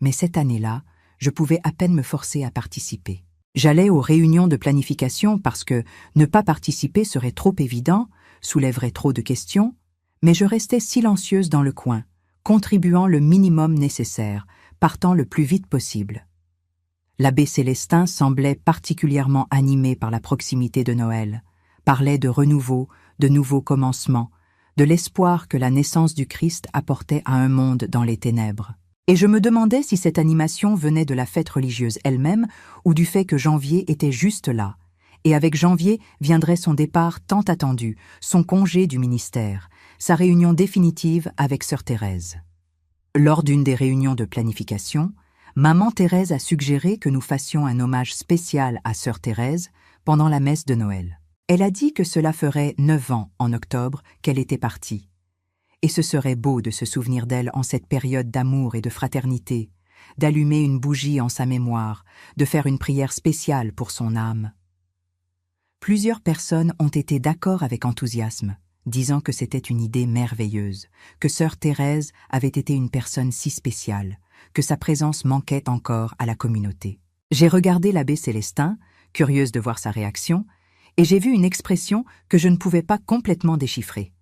S1: Mais cette année-là, je pouvais à peine me forcer à participer. J'allais aux réunions de planification parce que ne pas participer serait trop évident, soulèverait trop de questions, mais je restais silencieuse dans le coin, contribuant le minimum nécessaire, partant le plus vite possible. L'abbé Célestin semblait particulièrement animé par la proximité de Noël, parlait de renouveau, de nouveaux commencements, de l'espoir que la naissance du Christ apportait à un monde dans les ténèbres. Et je me demandais si cette animation venait de la fête religieuse elle-même ou du fait que Janvier était juste là. Et avec Janvier viendrait son départ tant attendu, son congé du ministère, sa réunion définitive avec sœur Thérèse. Lors d'une des réunions de planification, maman Thérèse a suggéré que nous fassions un hommage spécial à sœur Thérèse pendant la messe de Noël. Elle a dit que cela ferait 9 ans en octobre qu'elle était partie. Et ce serait beau de se souvenir d'elle en cette période d'amour et de fraternité, d'allumer une bougie en sa mémoire, de faire une prière spéciale pour son âme. Plusieurs personnes ont été d'accord avec enthousiasme, disant que c'était une idée merveilleuse, que sœur Thérèse avait été une personne si spéciale, que sa présence manquait encore à la communauté. J'ai regardé l'abbé Célestin, curieuse de voir sa réaction, et j'ai vu une expression que je ne pouvais pas complètement déchiffrer.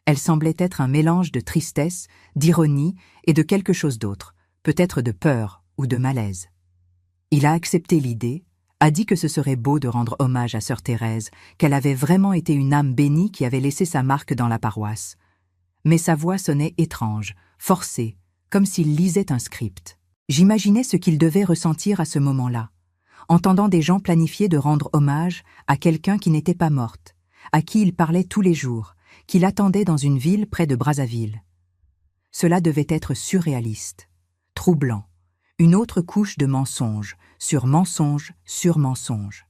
S1: Elle semblait être un mélange de tristesse, d'ironie et de quelque chose d'autre, peut-être de peur ou de malaise. Il a accepté l'idée, a dit que ce serait beau de rendre hommage à sœur Thérèse, qu'elle avait vraiment été une âme bénie qui avait laissé sa marque dans la paroisse. Mais sa voix sonnait étrange, forcée, comme s'il lisait un script. J'imaginais ce qu'il devait ressentir à ce moment-là, entendant des gens planifier de rendre hommage à quelqu'un qui n'était pas morte, à qui il parlait tous les jours, qu'il attendait dans une ville près de Brazzaville. Cela devait être surréaliste, troublant, une autre couche de mensonge sur mensonge sur mensonge.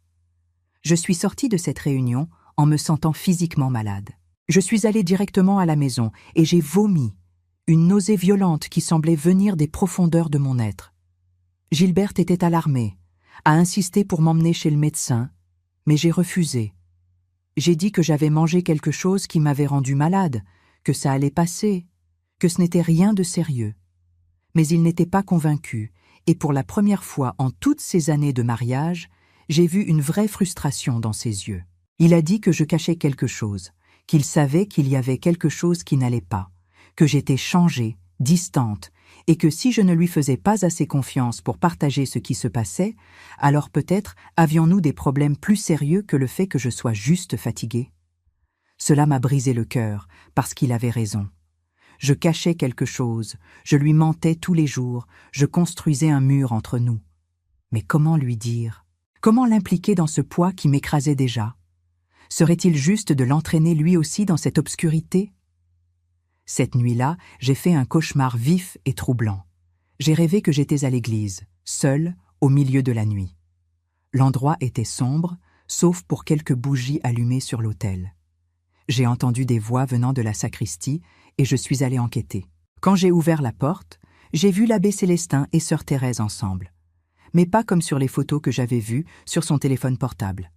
S1: Je suis sortie de cette réunion en me sentant physiquement malade. Je suis allée directement à la maison et j'ai vomi, une nausée violente qui semblait venir des profondeurs de mon être. Gilberte était alarmée, a insisté pour m'emmener chez le médecin, mais j'ai refusé. J'ai dit que j'avais mangé quelque chose qui m'avait rendu malade, que ça allait passer, que ce n'était rien de sérieux. Mais il n'était pas convaincu, et pour la première fois en toutes ces années de mariage, j'ai vu une vraie frustration dans ses yeux. Il a dit que je cachais quelque chose, qu'il savait qu'il y avait quelque chose qui n'allait pas, que j'étais changée, distante, et que si je ne lui faisais pas assez confiance pour partager ce qui se passait, alors peut-être avions-nous des problèmes plus sérieux que le fait que je sois juste fatiguée. Cela m'a brisé le cœur, parce qu'il avait raison. Je cachais quelque chose, je lui mentais tous les jours, je construisais un mur entre nous. Mais comment lui dire? Comment l'impliquer dans ce poids qui m'écrasait déjà? Serait-il juste de l'entraîner lui aussi dans cette obscurité? Cette nuit-là, j'ai fait un cauchemar vif et troublant. J'ai rêvé que j'étais à l'église, seule, au milieu de la nuit. L'endroit était sombre, sauf pour quelques bougies allumées sur l'autel. J'ai entendu des voix venant de la sacristie et je suis allée enquêter. Quand j'ai ouvert la porte, j'ai vu l'abbé Célestin et sœur Thérèse ensemble. Mais pas comme sur les photos que j'avais vues sur son téléphone portable.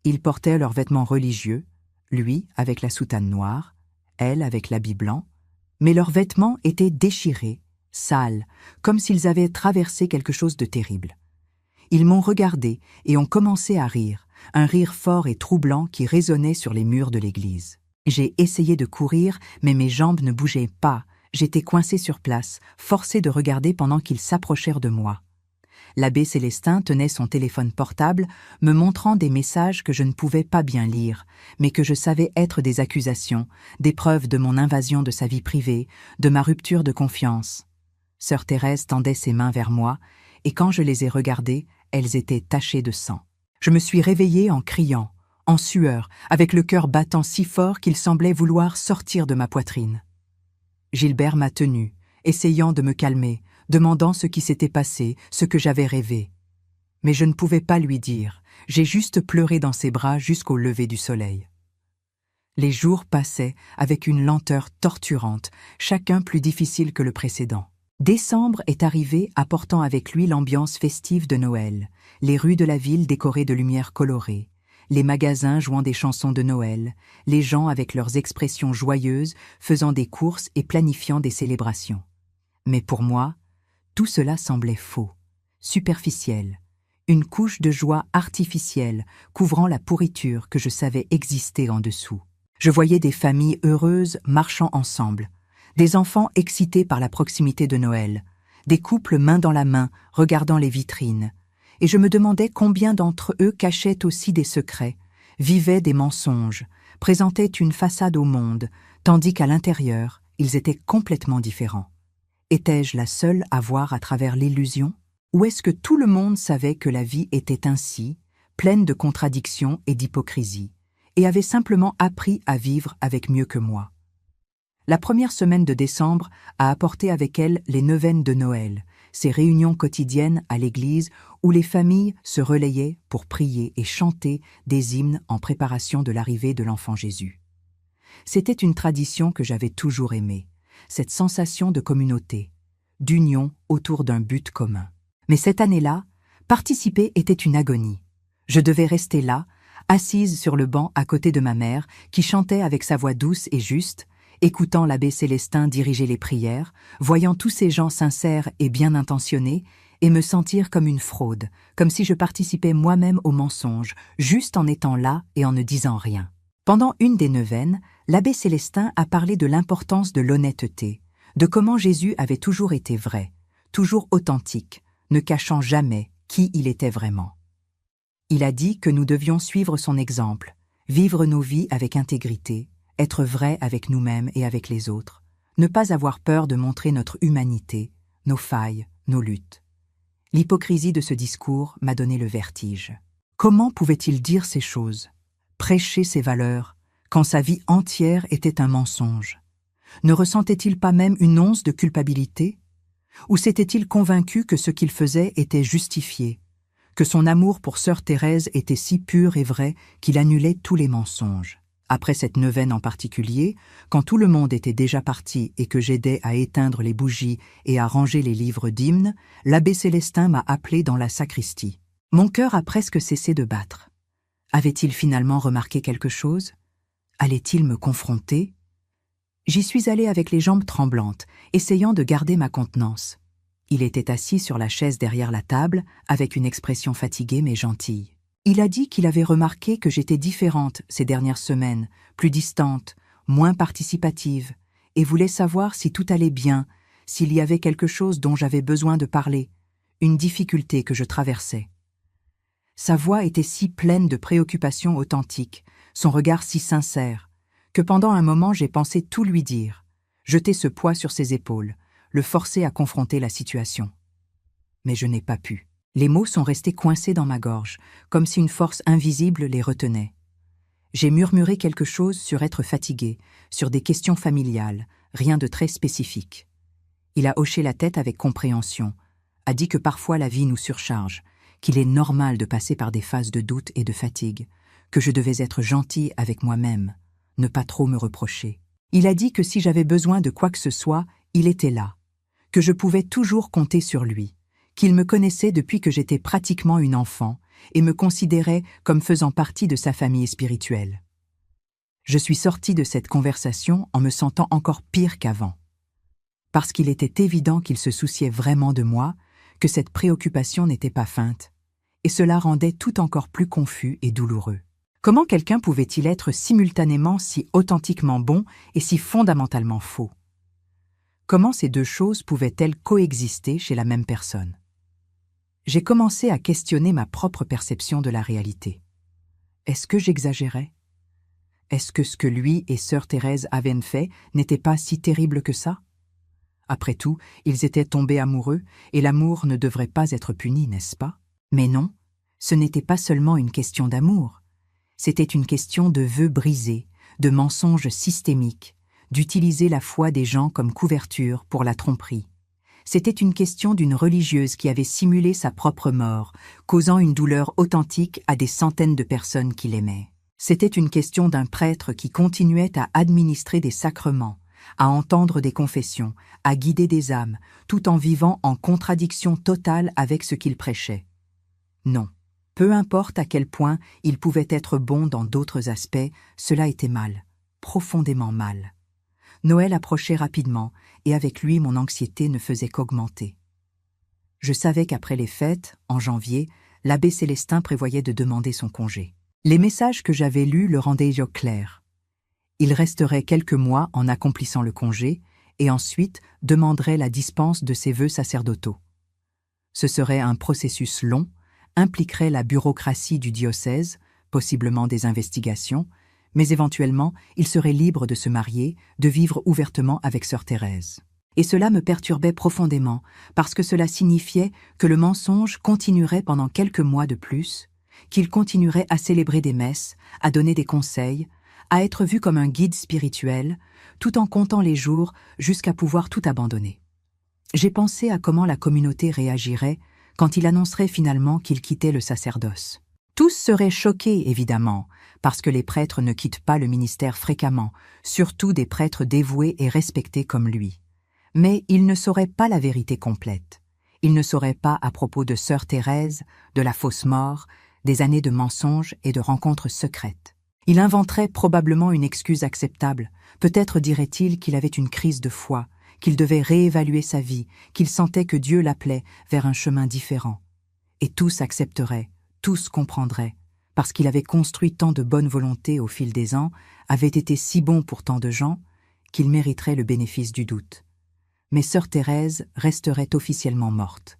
S1: Ils portaient leurs vêtements religieux, lui avec la soutane noire, elle avec l'habit blanc, mais leurs vêtements étaient déchirés, sales, comme s'ils avaient traversé quelque chose de terrible. Ils m'ont regardé et ont commencé à rire, un rire fort et troublant qui résonnait sur les murs de l'église. J'ai essayé de courir, mais mes jambes ne bougeaient pas. J'étais coincée sur place, forcée de regarder pendant qu'ils s'approchèrent de moi. L'abbé Célestin tenait son téléphone portable, me montrant des messages que je ne pouvais pas bien lire, mais que je savais être des accusations, des preuves de mon invasion de sa vie privée, de ma rupture de confiance. Sœur Thérèse tendait ses mains vers moi, et quand je les ai regardées, elles étaient tachées de sang. Je me suis réveillée en criant, en sueur, avec le cœur battant si fort qu'il semblait vouloir sortir de ma poitrine. Gilbert m'a tenue, essayant de me calmer, demandant ce qui s'était passé, ce que j'avais rêvé. Mais je ne pouvais pas lui dire, j'ai juste pleuré dans ses bras jusqu'au lever du soleil. Les jours passaient avec une lenteur torturante, chacun plus difficile que le précédent. Décembre est arrivé apportant avec lui l'ambiance festive de Noël, les rues de la ville décorées de lumières colorées, les magasins jouant des chansons de Noël, les gens avec leurs expressions joyeuses faisant des courses et planifiant des célébrations. Mais pour moi, tout cela semblait faux, superficiel, une couche de joie artificielle couvrant la pourriture que je savais exister en dessous. Je voyais des familles heureuses marchant ensemble, des enfants excités par la proximité de Noël, des couples main dans la main regardant les vitrines, et je me demandais combien d'entre eux cachaient aussi des secrets, vivaient des mensonges, présentaient une façade au monde, tandis qu'à l'intérieur, ils étaient complètement différents. Étais-je la seule à voir à travers l'illusion? Ou est-ce que tout le monde savait que la vie était ainsi, pleine de contradictions et d'hypocrisie, et avait simplement appris à vivre avec mieux que moi? La première semaine de décembre a apporté avec elle les neuvaines de Noël, ces réunions quotidiennes à l'église où les familles se relayaient pour prier et chanter des hymnes en préparation de l'arrivée de l'enfant Jésus. C'était une tradition que j'avais toujours aimée, cette sensation de communauté, d'union autour d'un but commun. Mais cette année-là, participer était une agonie. Je devais rester là, assise sur le banc à côté de ma mère, qui chantait avec sa voix douce et juste, écoutant l'abbé Célestin diriger les prières, voyant tous ces gens sincères et bien intentionnés, et me sentir comme une fraude, comme si je participais moi-même au mensonge, juste en étant là et en ne disant rien. Pendant une des neuvaines, l'abbé Célestin a parlé de l'importance de l'honnêteté, de comment Jésus avait toujours été vrai, toujours authentique, ne cachant jamais qui il était vraiment. Il a dit que nous devions suivre son exemple, vivre nos vies avec intégrité, être vrais avec nous-mêmes et avec les autres, ne pas avoir peur de montrer notre humanité, nos failles, nos luttes. L'hypocrisie de ce discours m'a donné le vertige. Comment pouvait-il dire ces choses, prêcher ces valeurs, quand sa vie entière était un mensonge? Ne ressentait-il pas même une once de culpabilité? Ou s'était-il convaincu que ce qu'il faisait était justifié, que son amour pour sœur Thérèse était si pur et vrai qu'il annulait tous les mensonges? Après cette neuvaine en particulier, quand tout le monde était déjà parti et que j'aidais à éteindre les bougies et à ranger les livres d'hymnes, l'abbé Célestin m'a appelé dans la sacristie. Mon cœur a presque cessé de battre. Avait-il finalement remarqué quelque chose? Allait-il me confronter? J'y suis allée avec les jambes tremblantes, essayant de garder ma contenance. Il était assis sur la chaise derrière la table, avec une expression fatiguée mais gentille. Il a dit qu'il avait remarqué que j'étais différente ces dernières semaines, plus distante, moins participative, et voulait savoir si tout allait bien, s'il y avait quelque chose dont j'avais besoin de parler, une difficulté que je traversais. Sa voix était si pleine de préoccupations authentiques, son regard si sincère, que pendant un moment j'ai pensé tout lui dire, jeter ce poids sur ses épaules, le forcer à confronter la situation. Mais je n'ai pas pu. Les mots sont restés coincés dans ma gorge, comme si une force invisible les retenait. J'ai murmuré quelque chose sur être fatigué, sur des questions familiales, rien de très spécifique. Il a hoché la tête avec compréhension, a dit que parfois la vie nous surcharge, qu'il est normal de passer par des phases de doute et de fatigue, que je devais être gentil avec moi-même, ne pas trop me reprocher. Il a dit que si j'avais besoin de quoi que ce soit, il était là, que je pouvais toujours compter sur lui, qu'il me connaissait depuis que j'étais pratiquement une enfant et me considérait comme faisant partie de sa famille spirituelle. Je suis sortie de cette conversation en me sentant encore pire qu'avant, parce qu'il était évident qu'il se souciait vraiment de moi, que cette préoccupation n'était pas feinte, et cela rendait tout encore plus confus et douloureux. Comment quelqu'un pouvait-il être simultanément si authentiquement bon et si fondamentalement faux? Comment ces deux choses pouvaient-elles coexister chez la même personne? J'ai commencé à questionner ma propre perception de la réalité. Est-ce que j'exagérais? Est-ce que ce que lui et sœur Thérèse avaient fait n'était pas si terrible que ça? Après tout, ils étaient tombés amoureux, et l'amour ne devrait pas être puni, n'est-ce pas? Mais non, ce n'était pas seulement une question d'amour. C'était une question de vœux brisés, de mensonges systémiques, d'utiliser la foi des gens comme couverture pour la tromperie. C'était une question d'une religieuse qui avait simulé sa propre mort, causant une douleur authentique à des centaines de personnes qui l'aimaient. C'était une question d'un prêtre qui continuait à administrer des sacrements, à entendre des confessions, à guider des âmes, tout en vivant en contradiction totale avec ce qu'il prêchait. Non, peu importe à quel point il pouvait être bon dans d'autres aspects, cela était mal, profondément mal. Noël approchait rapidement, et avec lui mon anxiété ne faisait qu'augmenter. Je savais qu'après les fêtes, en janvier, l'abbé Célestin prévoyait de demander son congé. Les messages que j'avais lus le rendaient clair. Il resterait quelques mois en accomplissant le congé, et ensuite demanderait la dispense de ses vœux sacerdotaux. Ce serait un processus long, impliquerait la bureaucratie du diocèse, possiblement des investigations, Mais éventuellement, il serait libre de se marier, de vivre ouvertement avec sœur Thérèse. Et cela me perturbait profondément, parce que cela signifiait que le mensonge continuerait pendant quelques mois de plus, qu'il continuerait à célébrer des messes, à donner des conseils, à être vu comme un guide spirituel, tout en comptant les jours jusqu'à pouvoir tout abandonner. J'ai pensé à comment la communauté réagirait quand il annoncerait finalement qu'il quittait le sacerdoce. Tous seraient choqués, évidemment, parce que les prêtres ne quittent pas le ministère fréquemment, surtout des prêtres dévoués et respectés comme lui. Mais ils ne sauraient pas la vérité complète. Ils ne sauraient pas à propos de sœur Thérèse, de la fausse mort, des années de mensonges et de rencontres secrètes. Il inventerait probablement une excuse acceptable. Peut-être dirait-il qu'il avait une crise de foi, qu'il devait réévaluer sa vie, qu'il sentait que Dieu l'appelait vers un chemin différent. Et tous accepteraient, tous comprendraient, parce qu'il avait construit tant de bonne volonté au fil des ans, avait été si bon pour tant de gens, qu'il mériterait le bénéfice du doute. Mais sœur Thérèse resterait officiellement morte.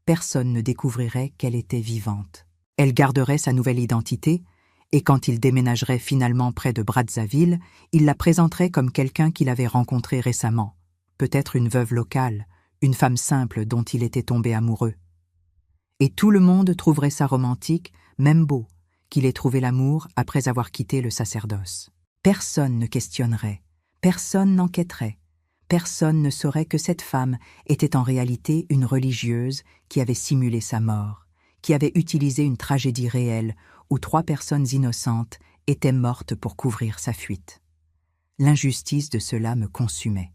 S1: Personne ne découvrirait qu'elle était vivante. Elle garderait sa nouvelle identité, et quand il déménagerait finalement près de Brazzaville, il la présenterait comme quelqu'un qu'il avait rencontré récemment, peut-être une veuve locale, une femme simple dont il était tombé amoureux. Et tout le monde trouverait ça romantique, même beau, qu'il ait trouvé l'amour après avoir quitté le sacerdoce. Personne ne questionnerait, personne n'enquêterait, personne ne saurait que cette femme était en réalité une religieuse qui avait simulé sa mort, qui avait utilisé une tragédie réelle où 3 personnes innocentes étaient mortes pour couvrir sa fuite. L'injustice de cela me consumait.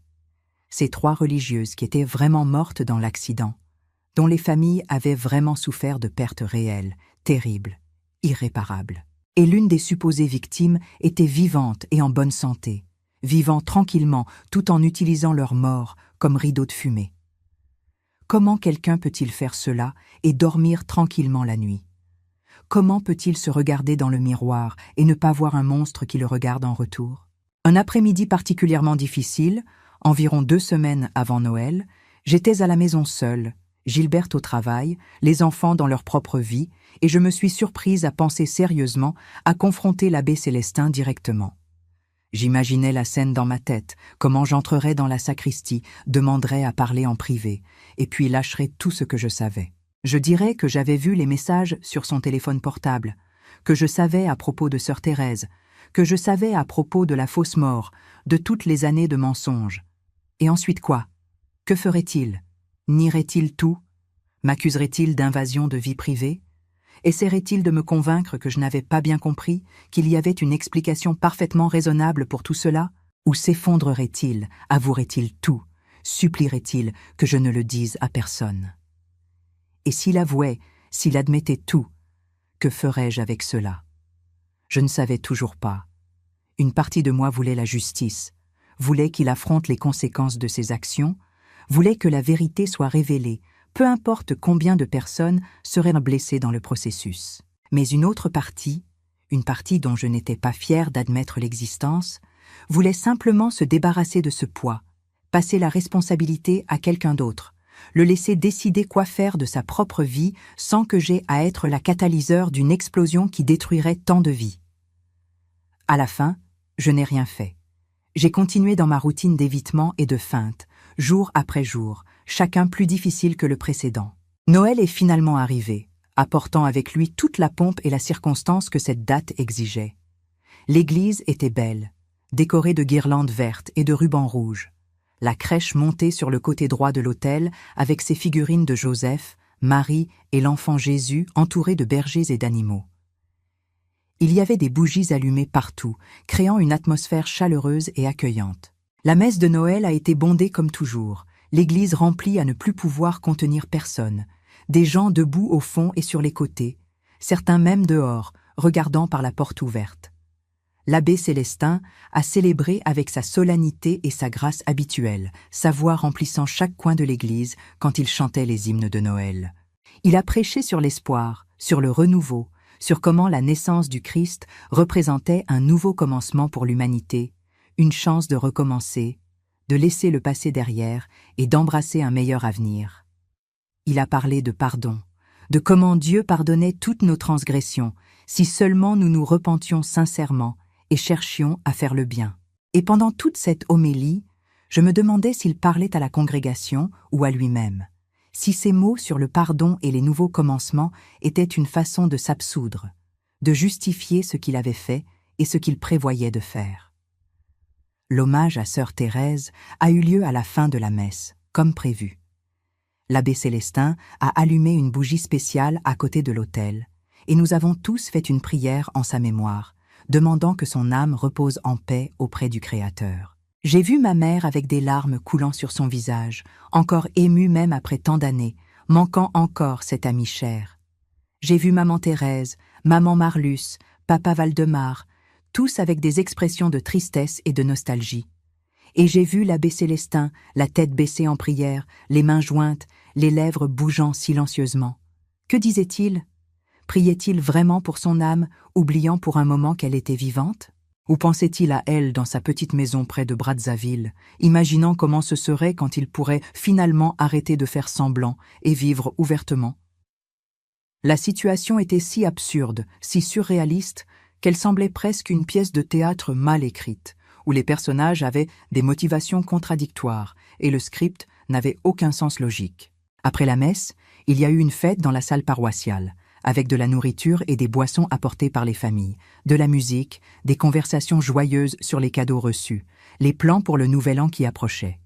S1: Ces 3 religieuses qui étaient vraiment mortes dans l'accident, dont les familles avaient vraiment souffert de pertes réelles, terribles, irréparables. Et l'une des supposées victimes était vivante et en bonne santé, vivant tranquillement tout en utilisant leur mort comme rideau de fumée. Comment quelqu'un peut-il faire cela et dormir tranquillement la nuit? Comment peut-il se regarder dans le miroir et ne pas voir un monstre qui le regarde en retour? Un après-midi particulièrement difficile, environ 2 semaines avant Noël, j'étais à la maison seule, Gilberte au travail, les enfants dans leur propre vie, et je me suis surprise à penser sérieusement à confronter l'abbé Célestin directement. J'imaginais la scène dans ma tête, comment j'entrerais dans la sacristie, demanderais à parler en privé, et puis lâcherais tout ce que je savais. Je dirais que j'avais vu les messages sur son téléphone portable, que je savais à propos de sœur Thérèse, que je savais à propos de la fausse mort, de toutes les années de mensonges. Et ensuite quoi? Que ferait-il? Nierait-il tout? M'accuserait-il d'invasion de vie privée? Essaierait-il de me convaincre que je n'avais pas bien compris, qu'il y avait une explication parfaitement raisonnable pour tout cela? Ou s'effondrerait-il, avouerait-il tout, supplierait-il que je ne le dise à personne? Et s'il avouait, s'il admettait tout, que ferais-je avec cela? Je ne savais toujours pas. Une partie de moi voulait la justice, voulait qu'il affronte les conséquences de ses actions, voulait que la vérité soit révélée, peu importe combien de personnes seraient blessées dans le processus. Mais une autre partie, une partie dont je n'étais pas fière d'admettre l'existence, voulait simplement se débarrasser de ce poids, passer la responsabilité à quelqu'un d'autre, le laisser décider quoi faire de sa propre vie sans que j'aie à être la catalyseur d'une explosion qui détruirait tant de vies. À la fin, je n'ai rien fait. J'ai continué dans ma routine d'évitement et de feinte, jour après jour, chacun plus difficile que le précédent. Noël est finalement arrivé, apportant avec lui toute la pompe et la circonstance que cette date exigeait. L'église était belle, décorée de guirlandes vertes et de rubans rouges. La crèche montait sur le côté droit de l'autel avec ses figurines de Joseph, Marie et l'enfant Jésus entourés de bergers et d'animaux. Il y avait des bougies allumées partout, créant une atmosphère chaleureuse et accueillante. La messe de Noël a été bondée comme toujours, l'église remplie à ne plus pouvoir contenir personne, des gens debout au fond et sur les côtés, certains même dehors, regardant par la porte ouverte. L'abbé Célestin a célébré avec sa solennité et sa grâce habituelle, sa voix remplissant chaque coin de l'église quand il chantait les hymnes de Noël. Il a prêché sur l'espoir, sur le renouveau, sur comment la naissance du Christ représentait un nouveau commencement pour l'humanité, une chance de recommencer, de laisser le passé derrière et d'embrasser un meilleur avenir. Il a parlé de pardon, de comment Dieu pardonnait toutes nos transgressions, si seulement nous nous repentions sincèrement et cherchions à faire le bien. Et pendant toute cette homélie, je me demandais s'il parlait à la congrégation ou à lui-même, si ces mots sur le pardon et les nouveaux commencements étaient une façon de s'absoudre, de justifier ce qu'il avait fait et ce qu'il prévoyait de faire. L'hommage à sœur Thérèse a eu lieu à la fin de la messe, comme prévu. L'abbé Célestin a allumé une bougie spéciale à côté de l'autel, et nous avons tous fait une prière en sa mémoire, demandant que son âme repose en paix auprès du Créateur. J'ai vu ma mère avec des larmes coulant sur son visage, encore émue même après tant d'années, manquant encore cette amie chère. J'ai vu maman Thérèse, maman Marlus, papa Valdemar, tous avec des expressions de tristesse et de nostalgie. Et j'ai vu l'abbé Célestin, la tête baissée en prière, les mains jointes, les lèvres bougeant silencieusement. Que disait-il ? Priait-il vraiment pour son âme, oubliant pour un moment qu'elle était vivante ? Ou pensait-il à elle dans sa petite maison près de Brazzaville, imaginant comment ce serait quand il pourrait finalement arrêter de faire semblant et vivre ouvertement ? La situation était si absurde, si surréaliste, qu'elle semblait presque une pièce de théâtre mal écrite, où les personnages avaient des motivations contradictoires et le script n'avait aucun sens logique. Après la messe, il y a eu une fête dans la salle paroissiale, avec de la nourriture et des boissons apportées par les familles, de la musique, des conversations joyeuses sur les cadeaux reçus, les plans pour le nouvel an qui approchait.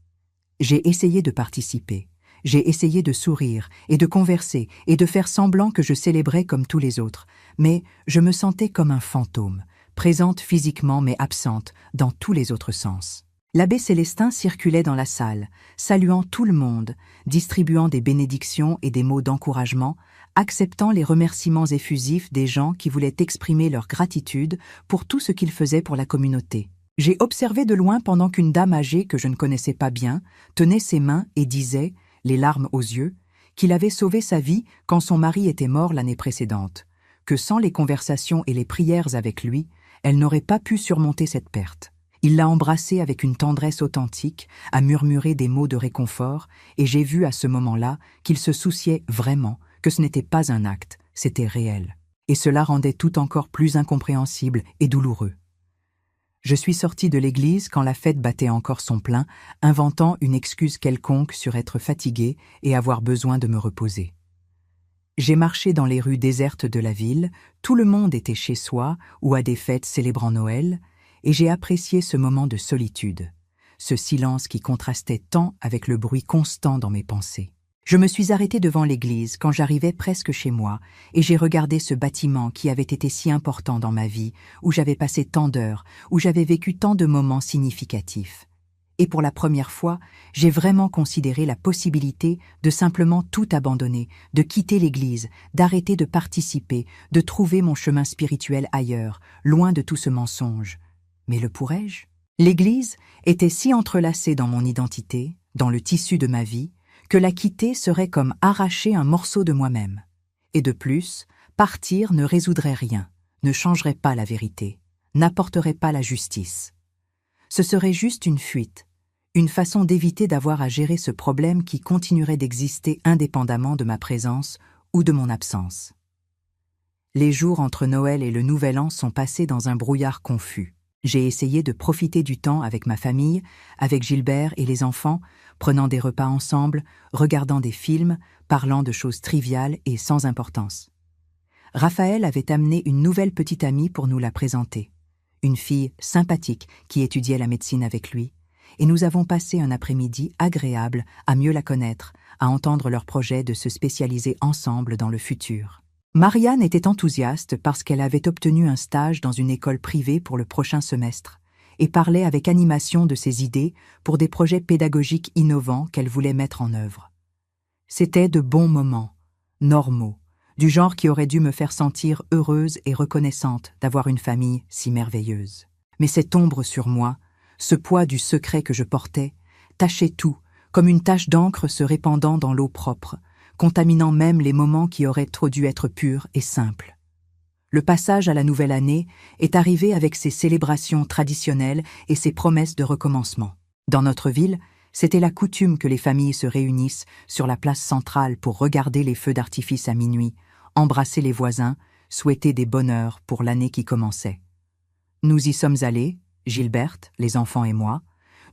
S1: J'ai essayé de participer, j'ai essayé de sourire et de converser et de faire semblant que je célébrais comme tous les autres, mais je me sentais comme un fantôme, présente physiquement mais absente dans tous les autres sens. L'abbé Célestin circulait dans la salle, saluant tout le monde, distribuant des bénédictions et des mots d'encouragement, acceptant les remerciements effusifs des gens qui voulaient exprimer leur gratitude pour tout ce qu'il faisait pour la communauté. J'ai observé de loin pendant qu'une dame âgée que je ne connaissais pas bien tenait ses mains et disait, les larmes aux yeux, qu'il avait sauvé sa vie quand son mari était mort l'année précédente, que sans les conversations et les prières avec lui, elle n'aurait pas pu surmonter cette perte. Il l'a embrassée avec une tendresse authentique, a murmuré des mots de réconfort, et j'ai vu à ce moment-là qu'il se souciait vraiment, que ce n'était pas un acte, c'était réel. Et cela rendait tout encore plus incompréhensible et douloureux. Je suis sorti de l'église quand la fête battait encore son plein, inventant une excuse quelconque sur être fatigué et avoir besoin de me reposer. J'ai marché dans les rues désertes de la ville, tout le monde était chez soi ou à des fêtes célébrant Noël, et j'ai apprécié ce moment de solitude, ce silence qui contrastait tant avec le bruit constant dans mes pensées. Je me suis arrêté devant l'église quand j'arrivais presque chez moi, et j'ai regardé ce bâtiment qui avait été si important dans ma vie, où j'avais passé tant d'heures, où j'avais vécu tant de moments significatifs. Et pour la première fois, j'ai vraiment considéré la possibilité de simplement tout abandonner, de quitter l'église, d'arrêter de participer, de trouver mon chemin spirituel ailleurs, loin de tout ce mensonge. Mais le pourrais-je ? L'Église était si entrelacée dans mon identité, dans le tissu de ma vie, que la quitter serait comme arracher un morceau de moi-même. Et de plus, partir ne résoudrait rien, ne changerait pas la vérité, n'apporterait pas la justice. Ce serait juste une fuite, une façon d'éviter d'avoir à gérer ce problème qui continuerait d'exister indépendamment de ma présence ou de mon absence. Les jours entre Noël et le Nouvel An sont passés dans un brouillard confus. J'ai essayé de profiter du temps avec ma famille, avec Gilbert et les enfants, prenant des repas ensemble, regardant des films, parlant de choses triviales et sans importance. Raphaël avait amené une nouvelle petite amie pour nous la présenter, une fille sympathique qui étudiait la médecine avec lui, et nous avons passé un après-midi agréable à mieux la connaître, à entendre leur projet de se spécialiser ensemble dans le futur. Marianne était enthousiaste parce qu'elle avait obtenu un stage dans une école privée pour le prochain semestre et parlait avec animation de ses idées pour des projets pédagogiques innovants qu'elle voulait mettre en œuvre. C'étaient de bons moments, normaux, du genre qui aurait dû me faire sentir heureuse et reconnaissante d'avoir une famille si merveilleuse. Mais cette ombre sur moi, ce poids du secret que je portais, tachait tout, comme une tache d'encre se répandant dans l'eau propre, contaminant même les moments qui auraient trop dû être purs et simples. Le passage à la nouvelle année est arrivé avec ses célébrations traditionnelles et ses promesses de recommencement. Dans notre ville, c'était la coutume que les familles se réunissent sur la place centrale pour regarder les feux d'artifice à minuit, embrasser les voisins, souhaiter des bonheurs pour l'année qui commençait. Nous y sommes allés, Gilberte, les enfants et moi.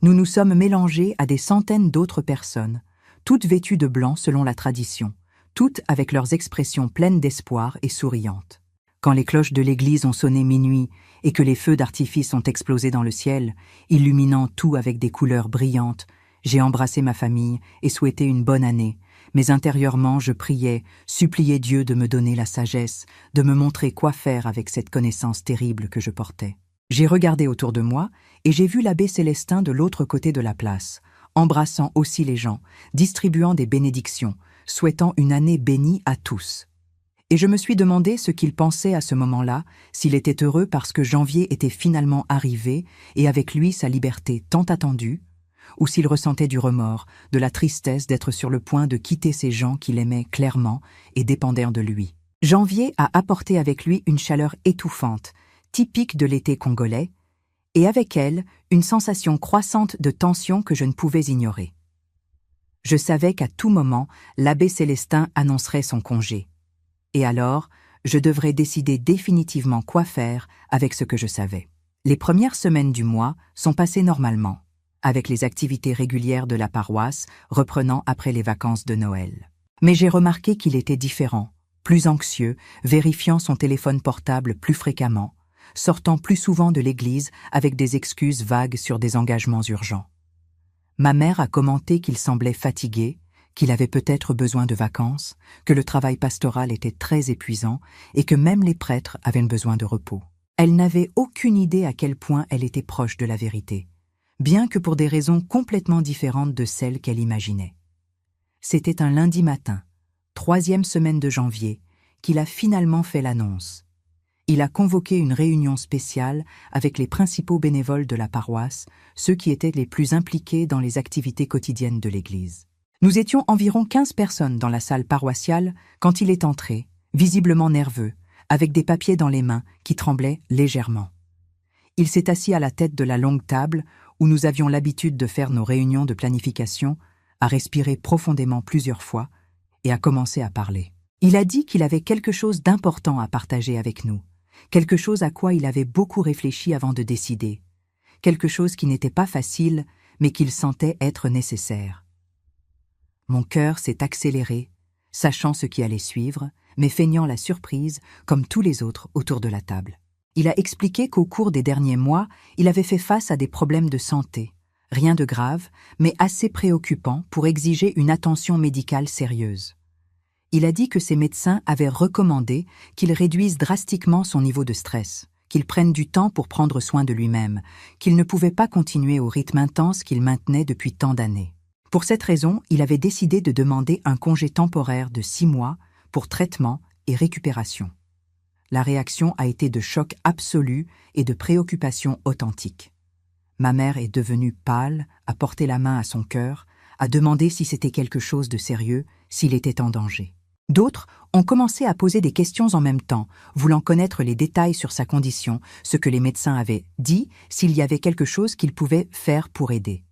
S1: Nous nous sommes mélangés à des centaines d'autres personnes, toutes vêtues de blanc selon la tradition, toutes avec leurs expressions pleines d'espoir et souriantes. Quand les cloches de l'église ont sonné minuit et que les feux d'artifice ont explosé dans le ciel, illuminant tout avec des couleurs brillantes, j'ai embrassé ma famille et souhaité une bonne année, mais intérieurement je priais, suppliais Dieu de me donner la sagesse, de me montrer quoi faire avec cette connaissance terrible que je portais. J'ai regardé autour de moi et j'ai vu l'abbé Célestin de l'autre côté de la place, embrassant aussi les gens, distribuant des bénédictions, souhaitant une année bénie à tous. Et je me suis demandé ce qu'il pensait à ce moment-là, s'il était heureux parce que janvier était finalement arrivé et avec lui sa liberté tant attendue, ou s'il ressentait du remords, de la tristesse d'être sur le point de quitter ces gens qu'il aimait clairement et dépendèrent de lui. Janvier a apporté avec lui une chaleur étouffante, typique de l'été congolais, et avec elle, une sensation croissante de tension que je ne pouvais ignorer. Je savais qu'à tout moment, l'abbé Célestin annoncerait son congé. Et alors, je devrais décider définitivement quoi faire avec ce que je savais. Les premières semaines du mois sont passées normalement, avec les activités régulières de la paroisse reprenant après les vacances de Noël. Mais j'ai remarqué qu'il était différent, plus anxieux, vérifiant son téléphone portable plus fréquemment, sortant plus souvent de l'église avec des excuses vagues sur des engagements urgents. Ma mère a commenté qu'il semblait fatigué, qu'il avait peut-être besoin de vacances, que le travail pastoral était très épuisant et que même les prêtres avaient besoin de repos. Elle n'avait aucune idée à quel point elle était proche de la vérité, bien que pour des raisons complètement différentes de celles qu'elle imaginait. C'était un lundi matin, 3e semaine de janvier, qu'il a finalement fait l'annonce. Il a convoqué une réunion spéciale avec les principaux bénévoles de la paroisse, ceux qui étaient les plus impliqués dans les activités quotidiennes de l'Église. Nous étions environ 15 personnes dans la salle paroissiale quand il est entré, visiblement nerveux, avec des papiers dans les mains qui tremblaient légèrement. Il s'est assis à la tête de la longue table où nous avions l'habitude de faire nos réunions de planification, a respiré profondément plusieurs fois et a commencé à parler. Il a dit qu'il avait quelque chose d'important à partager avec nous, quelque chose à quoi il avait beaucoup réfléchi avant de décider, quelque chose qui n'était pas facile, mais qu'il sentait être nécessaire. Mon cœur s'est accéléré, sachant ce qui allait suivre, mais feignant la surprise, comme tous les autres autour de la table. Il a expliqué qu'au cours des derniers mois, il avait fait face à des problèmes de santé, rien de grave, mais assez préoccupant pour exiger une attention médicale sérieuse. Il a dit que ses médecins avaient recommandé qu'il réduise drastiquement son niveau de stress, qu'il prenne du temps pour prendre soin de lui-même, qu'il ne pouvait pas continuer au rythme intense qu'il maintenait depuis tant d'années. Pour cette raison, il avait décidé de demander un congé temporaire de 6 mois pour traitement et récupération. La réaction a été de choc absolu et de préoccupation authentique. Ma mère est devenue pâle, a porté la main à son cœur, a demandé si c'était quelque chose de sérieux, s'il était en danger. D'autres ont commencé à poser des questions en même temps, voulant connaître les détails sur sa condition, ce que les médecins avaient dit, s'il y avait quelque chose qu'ils pouvaient faire pour aider.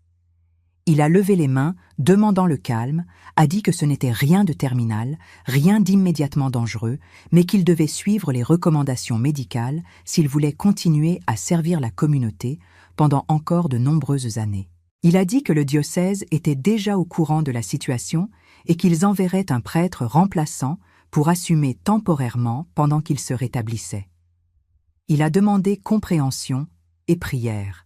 S1: Il a levé les mains, demandant le calme, a dit que ce n'était rien de terminal, rien d'immédiatement dangereux, mais qu'il devait suivre les recommandations médicales s'il voulait continuer à servir la communauté pendant encore de nombreuses années. Il a dit que le diocèse était déjà au courant de la situation et qu'ils enverraient un prêtre remplaçant pour assumer temporairement pendant qu'il se rétablissait. Il a demandé compréhension et prière,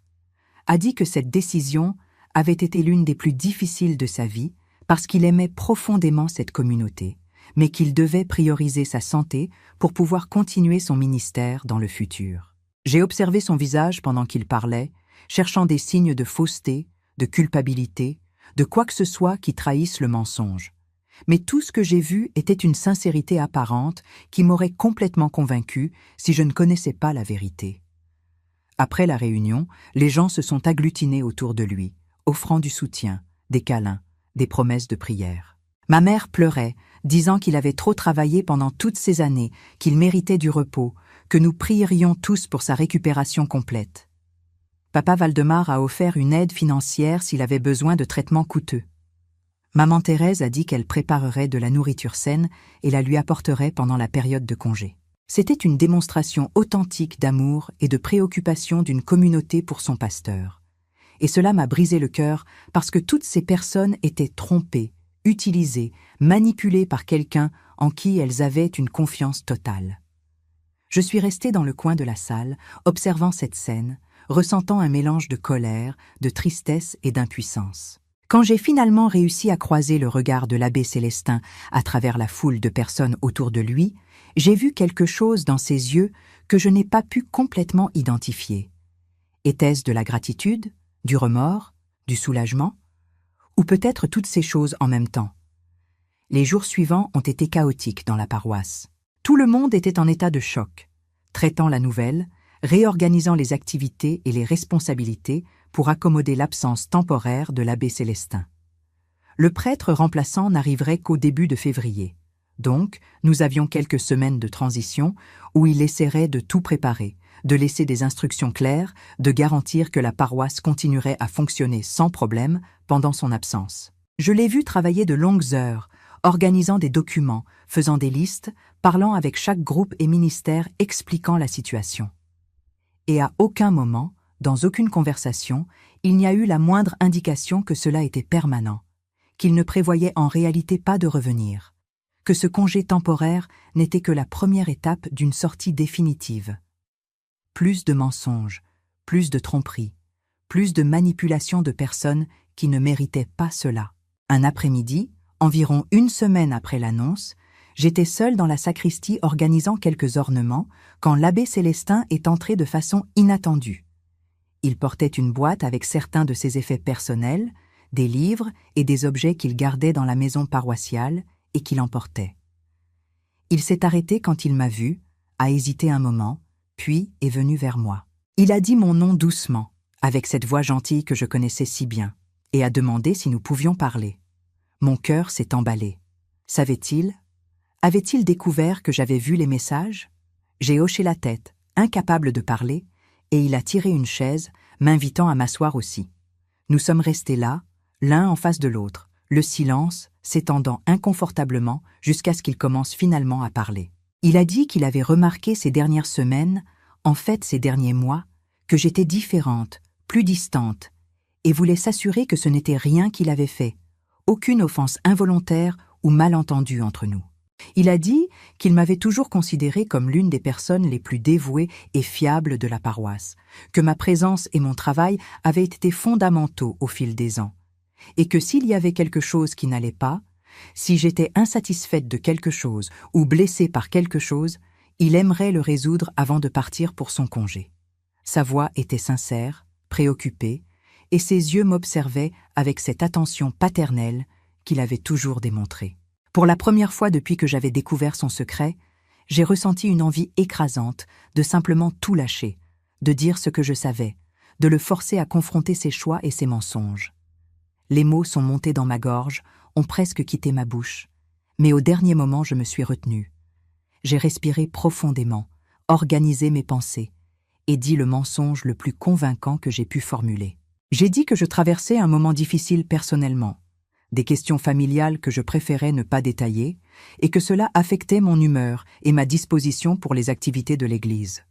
S1: a dit que cette décision avait été l'une des plus difficiles de sa vie parce qu'il aimait profondément cette communauté, mais qu'il devait prioriser sa santé pour pouvoir continuer son ministère dans le futur. J'ai observé son visage pendant qu'il parlait, cherchant des signes de fausseté, de culpabilité, de quoi que ce soit qui trahisse le mensonge. Mais tout ce que j'ai vu était une sincérité apparente qui m'aurait complètement convaincu si je ne connaissais pas la vérité. Après la réunion, les gens se sont agglutinés autour de lui, offrant du soutien, des câlins, des promesses de prière. Ma mère pleurait, disant qu'il avait trop travaillé pendant toutes ces années, qu'il méritait du repos, que nous prierions tous pour sa récupération complète. Papa Valdemar a offert une aide financière s'il avait besoin de traitements coûteux. Maman Thérèse a dit qu'elle préparerait de la nourriture saine et la lui apporterait pendant la période de congé. C'était une démonstration authentique d'amour et de préoccupation d'une communauté pour son pasteur. Et cela m'a brisé le cœur parce que toutes ces personnes étaient trompées, utilisées, manipulées par quelqu'un en qui elles avaient une confiance totale. Je suis restée dans le coin de la salle, observant cette scène, ressentant un mélange de colère, de tristesse et d'impuissance. Quand j'ai finalement réussi à croiser le regard de l'abbé Célestin à travers la foule de personnes autour de lui, j'ai vu quelque chose dans ses yeux que je n'ai pas pu complètement identifier. Était-ce de la gratitude, du remords, du soulagement? Ou peut-être toutes ces choses en même temps? Les jours suivants ont été chaotiques dans la paroisse. Tout le monde était en état de choc, traitant la nouvelle, réorganisant les activités et les responsabilités pour accommoder l'absence temporaire de l'abbé Célestin. Le prêtre remplaçant n'arriverait qu'au début de février. Donc, nous avions quelques semaines de transition où il essaierait de tout préparer, de laisser des instructions claires, de garantir que la paroisse continuerait à fonctionner sans problème pendant son absence. Je l'ai vu travailler de longues heures, organisant des documents, faisant des listes, parlant avec chaque groupe et ministère expliquant la situation. Et à aucun moment, dans aucune conversation, il n'y a eu la moindre indication que cela était permanent, qu'il ne prévoyait en réalité pas de revenir, que ce congé temporaire n'était que la première étape d'une sortie définitive. Plus de mensonges, plus de tromperies, plus de manipulation de personnes qui ne méritaient pas cela. Un après-midi, environ une semaine après l'annonce, j'étais seule dans la sacristie organisant quelques ornements quand l'abbé Célestin est entré de façon inattendue. Il portait une boîte avec certains de ses effets personnels, des livres et des objets qu'il gardait dans la maison paroissiale et qu'il emportait. Il s'est arrêté quand il m'a vu, a hésité un moment, puis est venu vers moi. Il a dit mon nom doucement, avec cette voix gentille que je connaissais si bien, et a demandé si nous pouvions parler. Mon cœur s'est emballé. Savait-il? Avait-il découvert que j'avais vu les messages? J'ai hoché la tête, incapable de parler, et il a tiré une chaise, m'invitant à m'asseoir aussi. Nous sommes restés là, l'un en face de l'autre, le silence s'étendant inconfortablement jusqu'à ce qu'il commence finalement à parler. Il a dit qu'il avait remarqué ces dernières semaines, en fait ces derniers mois, que j'étais différente, plus distante, et voulait s'assurer que ce n'était rien qu'il avait fait, aucune offense involontaire ou malentendue entre nous. Il a dit qu'il m'avait toujours considérée comme l'une des personnes les plus dévouées et fiables de la paroisse, que ma présence et mon travail avaient été fondamentaux au fil des ans, et que s'il y avait quelque chose qui n'allait pas, si j'étais insatisfaite de quelque chose ou blessée par quelque chose, il aimerait le résoudre avant de partir pour son congé. Sa voix était sincère, préoccupée, et ses yeux m'observaient avec cette attention paternelle qu'il avait toujours démontrée. Pour la première fois depuis que j'avais découvert son secret, j'ai ressenti une envie écrasante de simplement tout lâcher, de dire ce que je savais, de le forcer à confronter ses choix et ses mensonges. Les mots sont montés dans ma gorge, ont presque quitté ma bouche, mais au dernier moment je me suis retenue. J'ai respiré profondément, organisé mes pensées, et dit le mensonge le plus convaincant que j'ai pu formuler. J'ai dit que je traversais un moment difficile personnellement, des questions familiales que je préférais ne pas détailler, et que cela affectait mon humeur et ma disposition pour les activités de l'Église.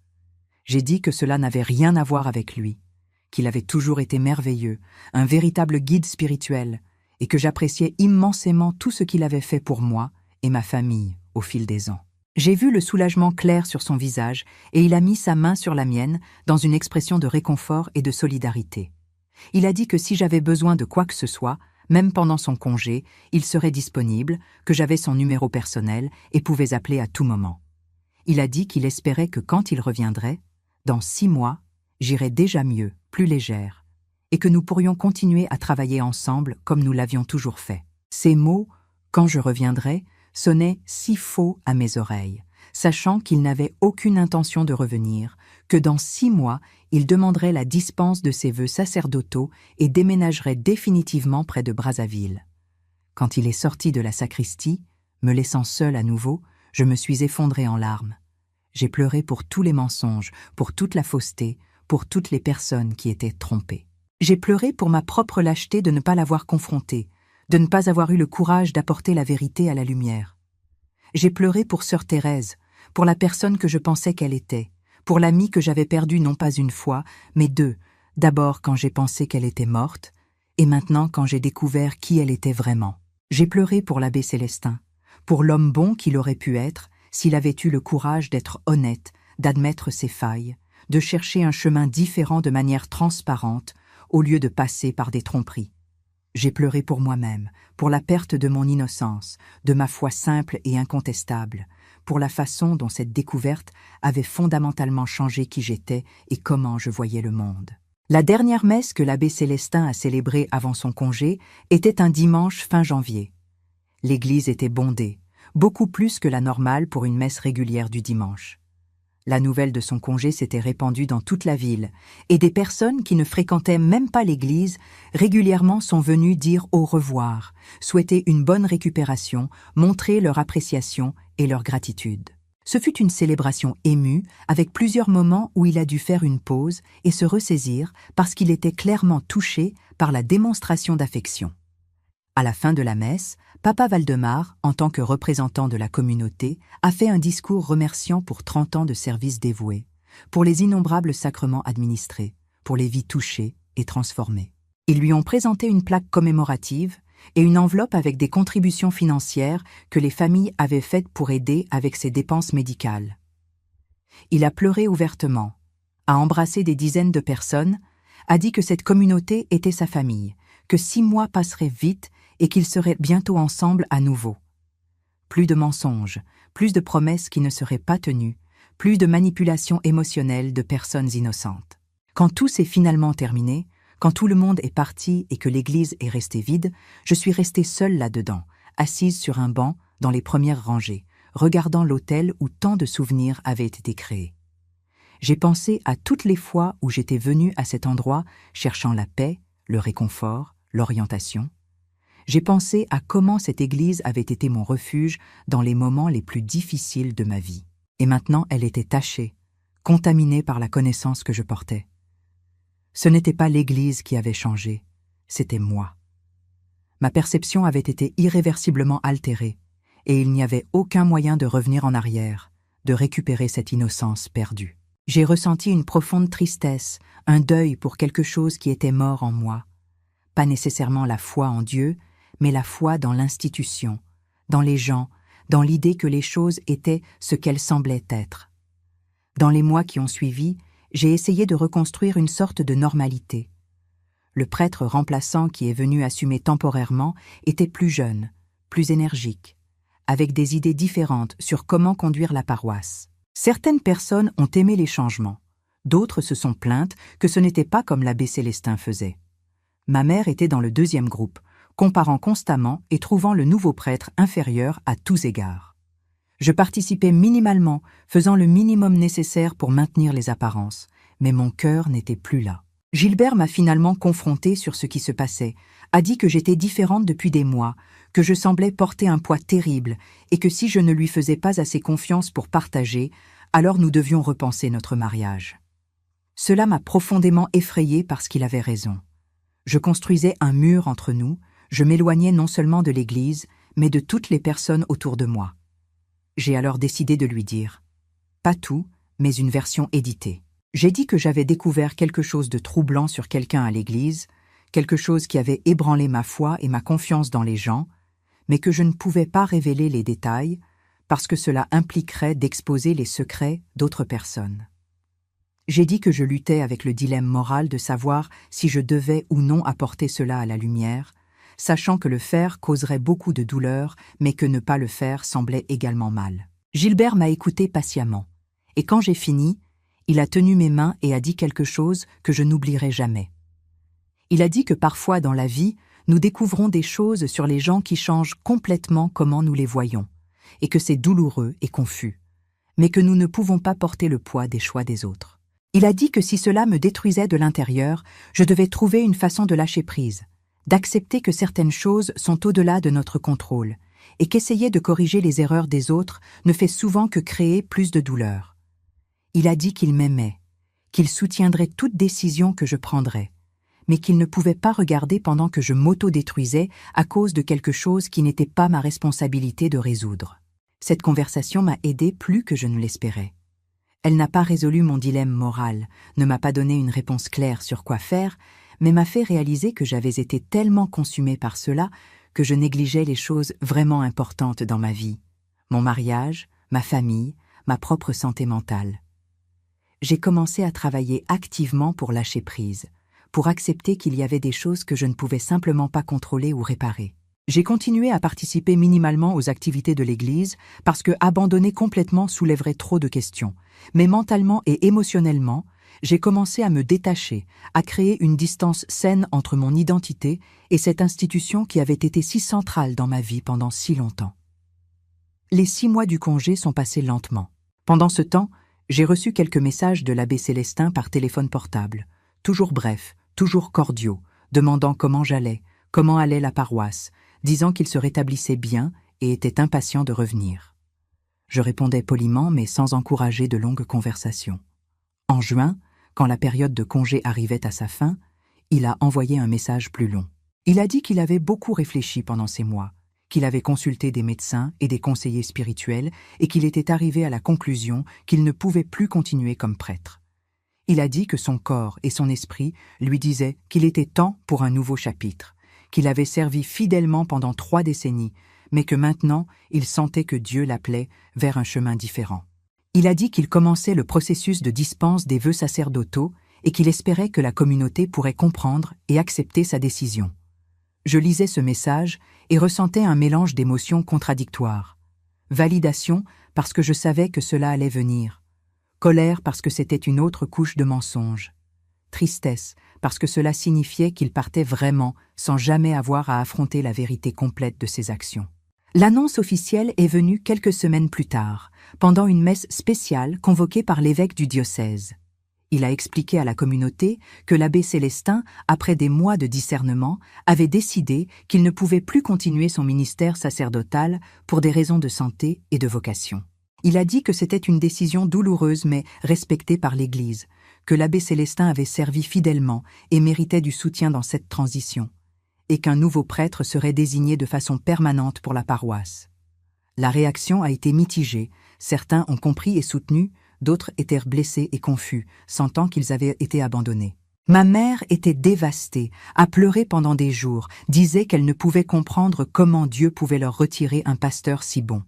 S1: J'ai dit que cela n'avait rien à voir avec lui, qu'il avait toujours été merveilleux, un véritable guide spirituel, et que j'appréciais immensément tout ce qu'il avait fait pour moi et ma famille au fil des ans. J'ai vu le soulagement clair sur son visage, et il a mis sa main sur la mienne dans une expression de réconfort et de solidarité. Il a dit que si j'avais besoin de quoi que ce soit, même pendant son congé, il serait disponible, que j'avais son numéro personnel et pouvais appeler à tout moment. Il a dit qu'il espérait que quand il reviendrait, dans 6 mois, j'irais déjà mieux, plus légère, et que nous pourrions continuer à travailler ensemble comme nous l'avions toujours fait. Ces mots, quand je reviendrai, sonnaient si faux à mes oreilles, sachant qu'il n'avait aucune intention de revenir, que dans 6 mois, il demanderait la dispense de ses vœux sacerdotaux et déménagerait définitivement près de Brazzaville. Quand il est sorti de la sacristie, me laissant seule à nouveau, je me suis effondrée en larmes. J'ai pleuré pour tous les mensonges, pour toute la fausseté, pour toutes les personnes qui étaient trompées. J'ai pleuré pour ma propre lâcheté de ne pas l'avoir confronté, de ne pas avoir eu le courage d'apporter la vérité à la lumière. J'ai pleuré pour sœur Thérèse, pour la personne que je pensais qu'elle était, pour l'amie que j'avais perdue non pas une fois, mais deux, d'abord quand j'ai pensé qu'elle était morte, et maintenant quand j'ai découvert qui elle était vraiment. J'ai pleuré pour l'abbé Célestin, pour l'homme bon qu'il aurait pu être s'il avait eu le courage d'être honnête, d'admettre ses failles, de chercher un chemin différent de manière transparente, au lieu de passer par des tromperies. J'ai pleuré pour moi-même, pour la perte de mon innocence, de ma foi simple et incontestable, pour la façon dont cette découverte avait fondamentalement changé qui j'étais et comment je voyais le monde. La dernière messe que l'abbé Célestin a célébrée avant son congé était un dimanche fin janvier. L'église était bondée, beaucoup plus que la normale pour une messe régulière du dimanche. La nouvelle de son congé s'était répandue dans toute la ville, et des personnes qui ne fréquentaient même pas l'église régulièrement sont venues dire au revoir, souhaiter une bonne récupération, montrer leur appréciation et leur gratitude. Ce fut une célébration émue, avec plusieurs moments où il a dû faire une pause et se ressaisir parce qu'il était clairement touché par la démonstration d'affection. À la fin de la messe, Papa Valdemar, en tant que représentant de la communauté, a fait un discours remerciant pour 30 ans de service dévoué, pour les innombrables sacrements administrés, pour les vies touchées et transformées. Ils lui ont présenté une plaque commémorative et une enveloppe avec des contributions financières que les familles avaient faites pour aider avec ses dépenses médicales. Il a pleuré ouvertement, a embrassé des dizaines de personnes, a dit que cette communauté était sa famille, que 6 mois passeraient vite et qu'ils seraient bientôt ensemble à nouveau. Plus de mensonges, plus de promesses qui ne seraient pas tenues, plus de manipulations émotionnelles de personnes innocentes. Quand tout s'est finalement terminé, quand tout le monde est parti et que l'église est restée vide, je suis restée seule là-dedans, assise sur un banc dans les premières rangées, regardant l'autel où tant de souvenirs avaient été créés. J'ai pensé à toutes les fois où j'étais venue à cet endroit cherchant la paix, le réconfort, l'orientation. J'ai pensé à comment cette église avait été mon refuge dans les moments les plus difficiles de ma vie. Et maintenant, elle était tachée, contaminée par la connaissance que je portais. Ce n'était pas l'église qui avait changé, c'était moi. Ma perception avait été irréversiblement altérée, et il n'y avait aucun moyen de revenir en arrière, de récupérer cette innocence perdue. J'ai ressenti une profonde tristesse, un deuil pour quelque chose qui était mort en moi. Pas nécessairement la foi en Dieu, mais la foi dans l'institution, dans les gens, dans l'idée que les choses étaient ce qu'elles semblaient être. Dans les mois qui ont suivi, j'ai essayé de reconstruire une sorte de normalité. Le prêtre remplaçant qui est venu assumer temporairement était plus jeune, plus énergique, avec des idées différentes sur comment conduire la paroisse. Certaines personnes ont aimé les changements, d'autres se sont plaintes que ce n'était pas comme l'abbé Célestin faisait. Ma mère était dans le deuxième groupe, comparant constamment et trouvant le nouveau prêtre inférieur à tous égards. Je participais minimalement, faisant le minimum nécessaire pour maintenir les apparences, mais mon cœur n'était plus là. Gilbert m'a finalement confrontée sur ce qui se passait, a dit que j'étais différente depuis des mois, que je semblais porter un poids terrible et que si je ne lui faisais pas assez confiance pour partager, alors nous devions repenser notre mariage. Cela m'a profondément effrayée parce qu'il avait raison. Je construisais un mur entre nous, je m'éloignais non seulement de l'Église, mais de toutes les personnes autour de moi. J'ai alors décidé de lui dire « pas tout, mais une version éditée ». J'ai dit que j'avais découvert quelque chose de troublant sur quelqu'un à l'Église, quelque chose qui avait ébranlé ma foi et ma confiance dans les gens, mais que je ne pouvais pas révéler les détails parce que cela impliquerait d'exposer les secrets d'autres personnes. J'ai dit que je luttais avec le dilemme moral de savoir si je devais ou non apporter cela à la lumière, sachant que le faire causerait beaucoup de douleur, mais que ne pas le faire semblait également mal. Gilbert m'a écouté patiemment, et quand j'ai fini, il a tenu mes mains et a dit quelque chose que je n'oublierai jamais. Il a dit que parfois dans la vie, nous découvrons des choses sur les gens qui changent complètement comment nous les voyons, et que c'est douloureux et confus, mais que nous ne pouvons pas porter le poids des choix des autres. Il a dit que si cela me détruisait de l'intérieur, je devais trouver une façon de lâcher prise, d'accepter que certaines choses sont au-delà de notre contrôle, et qu'essayer de corriger les erreurs des autres ne fait souvent que créer plus de douleur. Il a dit qu'il m'aimait, qu'il soutiendrait toute décision que je prendrais, mais qu'il ne pouvait pas regarder pendant que je m'auto-détruisais à cause de quelque chose qui n'était pas ma responsabilité de résoudre. Cette conversation m'a aidé plus que je ne l'espérais. Elle n'a pas résolu mon dilemme moral, ne m'a pas donné une réponse claire sur quoi faire, mais m'a fait réaliser que j'avais été tellement consumée par cela que je négligeais les choses vraiment importantes dans ma vie. Mon mariage, ma famille, ma propre santé mentale. J'ai commencé à travailler activement pour lâcher prise, pour accepter qu'il y avait des choses que je ne pouvais simplement pas contrôler ou réparer. J'ai continué à participer minimalement aux activités de l'Église parce que abandonner complètement soulèverait trop de questions. Mais mentalement et émotionnellement, j'ai commencé à me détacher, à créer une distance saine entre mon identité et cette institution qui avait été si centrale dans ma vie pendant si longtemps. Les 6 mois du congé sont passés lentement. Pendant ce temps, j'ai reçu quelques messages de l'abbé Célestin par téléphone portable, toujours brefs, toujours cordiaux, demandant comment j'allais, comment allait la paroisse, disant qu'il se rétablissait bien et était impatient de revenir. Je répondais poliment mais sans encourager de longues conversations. En juin, quand la période de congé arrivait à sa fin, il a envoyé un message plus long. Il a dit qu'il avait beaucoup réfléchi pendant ces mois, qu'il avait consulté des médecins et des conseillers spirituels et qu'il était arrivé à la conclusion qu'il ne pouvait plus continuer comme prêtre. Il a dit que son corps et son esprit lui disaient qu'il était temps pour un nouveau chapitre, qu'il avait servi fidèlement pendant 3 décennies, mais que maintenant il sentait que Dieu l'appelait vers un chemin différent. Il a dit qu'il commençait le processus de dispense des vœux sacerdotaux et qu'il espérait que la communauté pourrait comprendre et accepter sa décision. Je lisais ce message et ressentais un mélange d'émotions contradictoires. Validation parce que je savais que cela allait venir. Colère parce que c'était une autre couche de mensonge. Tristesse parce que cela signifiait qu'il partait vraiment sans jamais avoir à affronter la vérité complète de ses actions. L'annonce officielle est venue quelques semaines plus tard, pendant une messe spéciale convoquée par l'évêque du diocèse. Il a expliqué à la communauté que l'abbé Célestin, après des mois de discernement, avait décidé qu'il ne pouvait plus continuer son ministère sacerdotal pour des raisons de santé et de vocation. Il a dit que c'était une décision douloureuse mais respectée par l'Église, que l'abbé Célestin avait servi fidèlement et méritait du soutien dans cette transition, et qu'un nouveau prêtre serait désigné de façon permanente pour la paroisse. La réaction a été mitigée, certains ont compris et soutenu, d'autres étaient blessés et confus, sentant qu'ils avaient été abandonnés. Ma mère était dévastée, a pleuré pendant des jours, disait qu'elle ne pouvait comprendre comment Dieu pouvait leur retirer un pasteur si bon.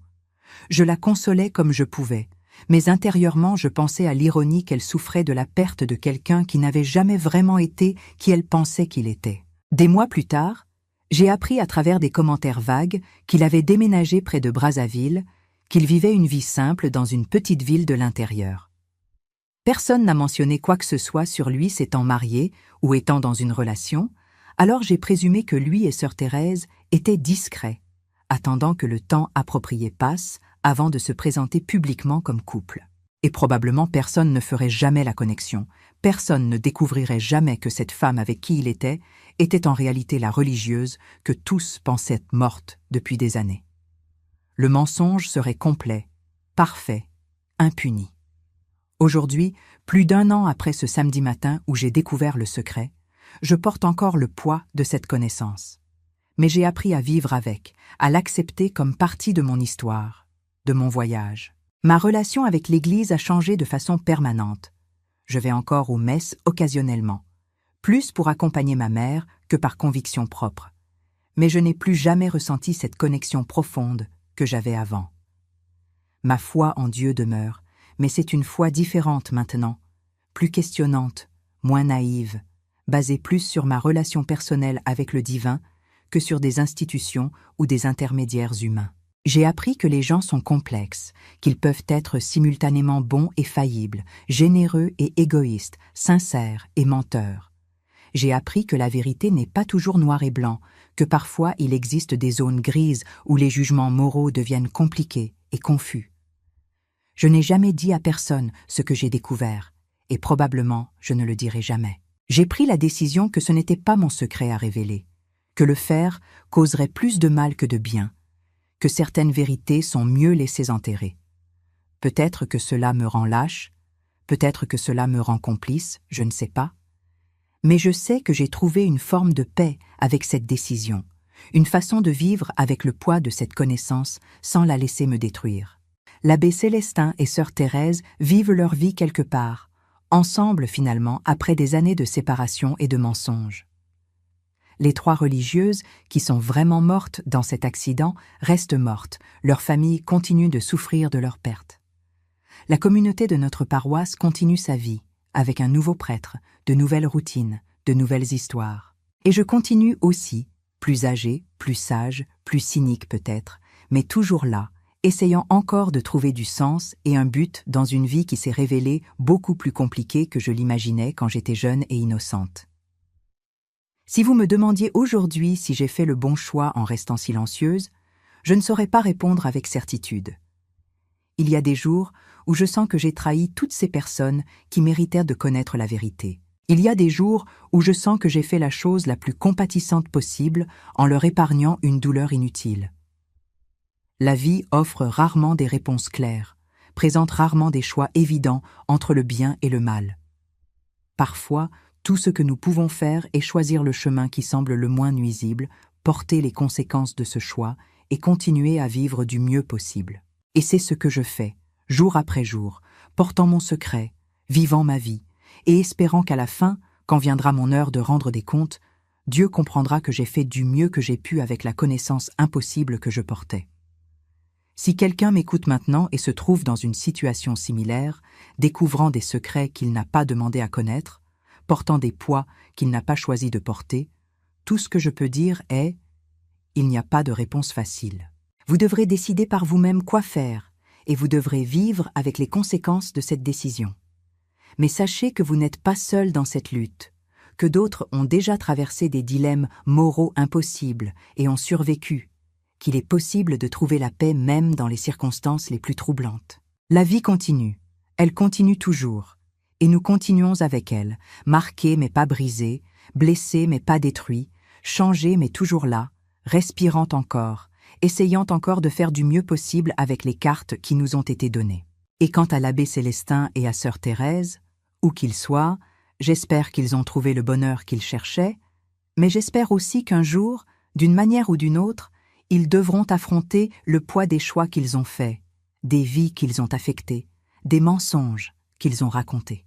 S1: Je la consolais comme je pouvais, mais intérieurement je pensais à l'ironie qu'elle souffrait de la perte de quelqu'un qui n'avait jamais vraiment été qui elle pensait qu'il était. Des mois plus tard, j'ai appris à travers des commentaires vagues qu'il avait déménagé près de Brazzaville, qu'il vivait une vie simple dans une petite ville de l'intérieur. Personne n'a mentionné quoi que ce soit sur lui s'étant marié ou étant dans une relation, alors j'ai présumé que lui et sœur Thérèse étaient discrets, attendant que le temps approprié passe avant de se présenter publiquement comme couple. Et probablement personne ne ferait jamais la connexion, personne ne découvrirait jamais que cette femme avec qui il était en réalité la religieuse que tous pensaient morte depuis des années. Le mensonge serait complet, parfait, impuni. Aujourd'hui, plus d'1 an après ce samedi matin où j'ai découvert le secret, je porte encore le poids de cette connaissance. Mais j'ai appris à vivre avec, à l'accepter comme partie de mon histoire, de mon voyage. Ma relation avec l'Église a changé de façon permanente. Je vais encore aux messes occasionnellement, plus pour accompagner ma mère que par conviction propre. Mais je n'ai plus jamais ressenti cette connexion profonde que j'avais avant. Ma foi en Dieu demeure, mais c'est une foi différente maintenant, plus questionnante, moins naïve, basée plus sur ma relation personnelle avec le divin que sur des institutions ou des intermédiaires humains. J'ai appris que les gens sont complexes, qu'ils peuvent être simultanément bons et faillibles, généreux et égoïstes, sincères et menteurs. J'ai appris que la vérité n'est pas toujours noir et blanc, que parfois il existe des zones grises où les jugements moraux deviennent compliqués et confus. Je n'ai jamais dit à personne ce que j'ai découvert, et probablement je ne le dirai jamais. J'ai pris la décision que ce n'était pas mon secret à révéler, que le faire causerait plus de mal que de bien, que certaines vérités sont mieux laissées enterrer. Peut-être que cela me rend lâche, peut-être que cela me rend complice, je ne sais pas. Mais je sais que j'ai trouvé une forme de paix avec cette décision, une façon de vivre avec le poids de cette connaissance sans la laisser me détruire. L'abbé Célestin et sœur Thérèse vivent leur vie quelque part, ensemble finalement après des années de séparation et de mensonges. Les 3 religieuses, qui sont vraiment mortes dans cet accident, restent mortes, leur famille continue de souffrir de leur perte. La communauté de notre paroisse continue sa vie, avec un nouveau prêtre, de nouvelles routines, de nouvelles histoires. Et je continue aussi, plus âgé, plus sage, plus cynique peut-être, mais toujours là, essayant encore de trouver du sens et un but dans une vie qui s'est révélée beaucoup plus compliquée que je l'imaginais quand j'étais jeune et innocente. Si vous me demandiez aujourd'hui si j'ai fait le bon choix en restant silencieuse, je ne saurais pas répondre avec certitude. Il y a des jours où je sens que j'ai trahi toutes ces personnes qui méritèrent de connaître la vérité. Il y a des jours où je sens que j'ai fait la chose la plus compatissante possible en leur épargnant une douleur inutile. La vie offre rarement des réponses claires, présente rarement des choix évidents entre le bien et le mal. Parfois, tout ce que nous pouvons faire est choisir le chemin qui semble le moins nuisible, porter les conséquences de ce choix et continuer à vivre du mieux possible. Et c'est ce que je fais, jour après jour, portant mon secret, vivant ma vie, et espérant qu'à la fin, quand viendra mon heure de rendre des comptes, Dieu comprendra que j'ai fait du mieux que j'ai pu avec la connaissance impossible que je portais. Si quelqu'un m'écoute maintenant et se trouve dans une situation similaire, découvrant des secrets qu'il n'a pas demandé à connaître, portant des poids qu'il n'a pas choisi de porter, tout ce que je peux dire est « il n'y a pas de réponse facile ». Vous devrez décider par vous-même quoi faire, et vous devrez vivre avec les conséquences de cette décision. Mais sachez que vous n'êtes pas seul dans cette lutte, que d'autres ont déjà traversé des dilemmes moraux impossibles et ont survécu, qu'il est possible de trouver la paix même dans les circonstances les plus troublantes. La vie continue, elle continue toujours, et nous continuons avec elle, marqués mais pas brisés, blessés mais pas détruits, changés mais toujours là, respirant encore, essayant encore de faire du mieux possible avec les cartes qui nous ont été données. Et quant à l'abbé Célestin et à sœur Thérèse, où qu'ils soient, j'espère qu'ils ont trouvé le bonheur qu'ils cherchaient, mais j'espère aussi qu'un jour, d'une manière ou d'une autre, ils devront affronter le poids des choix qu'ils ont faits, des vies qu'ils ont affectées, des mensonges qu'ils ont racontés.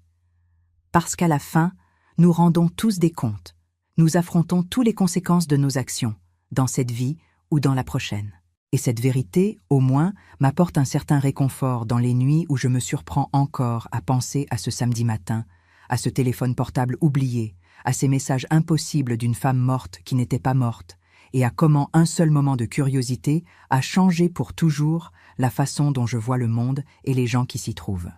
S1: Parce qu'à la fin, nous rendons tous des comptes, nous affrontons toutes les conséquences de nos actions, dans cette vie ou dans la prochaine. Et cette vérité, au moins, m'apporte un certain réconfort dans les nuits où je me surprends encore à penser à ce samedi matin, à ce téléphone portable oublié, à ces messages impossibles d'une femme morte qui n'était pas morte, et à comment un seul moment de curiosité a changé pour toujours la façon dont je vois le monde et les gens qui s'y trouvent.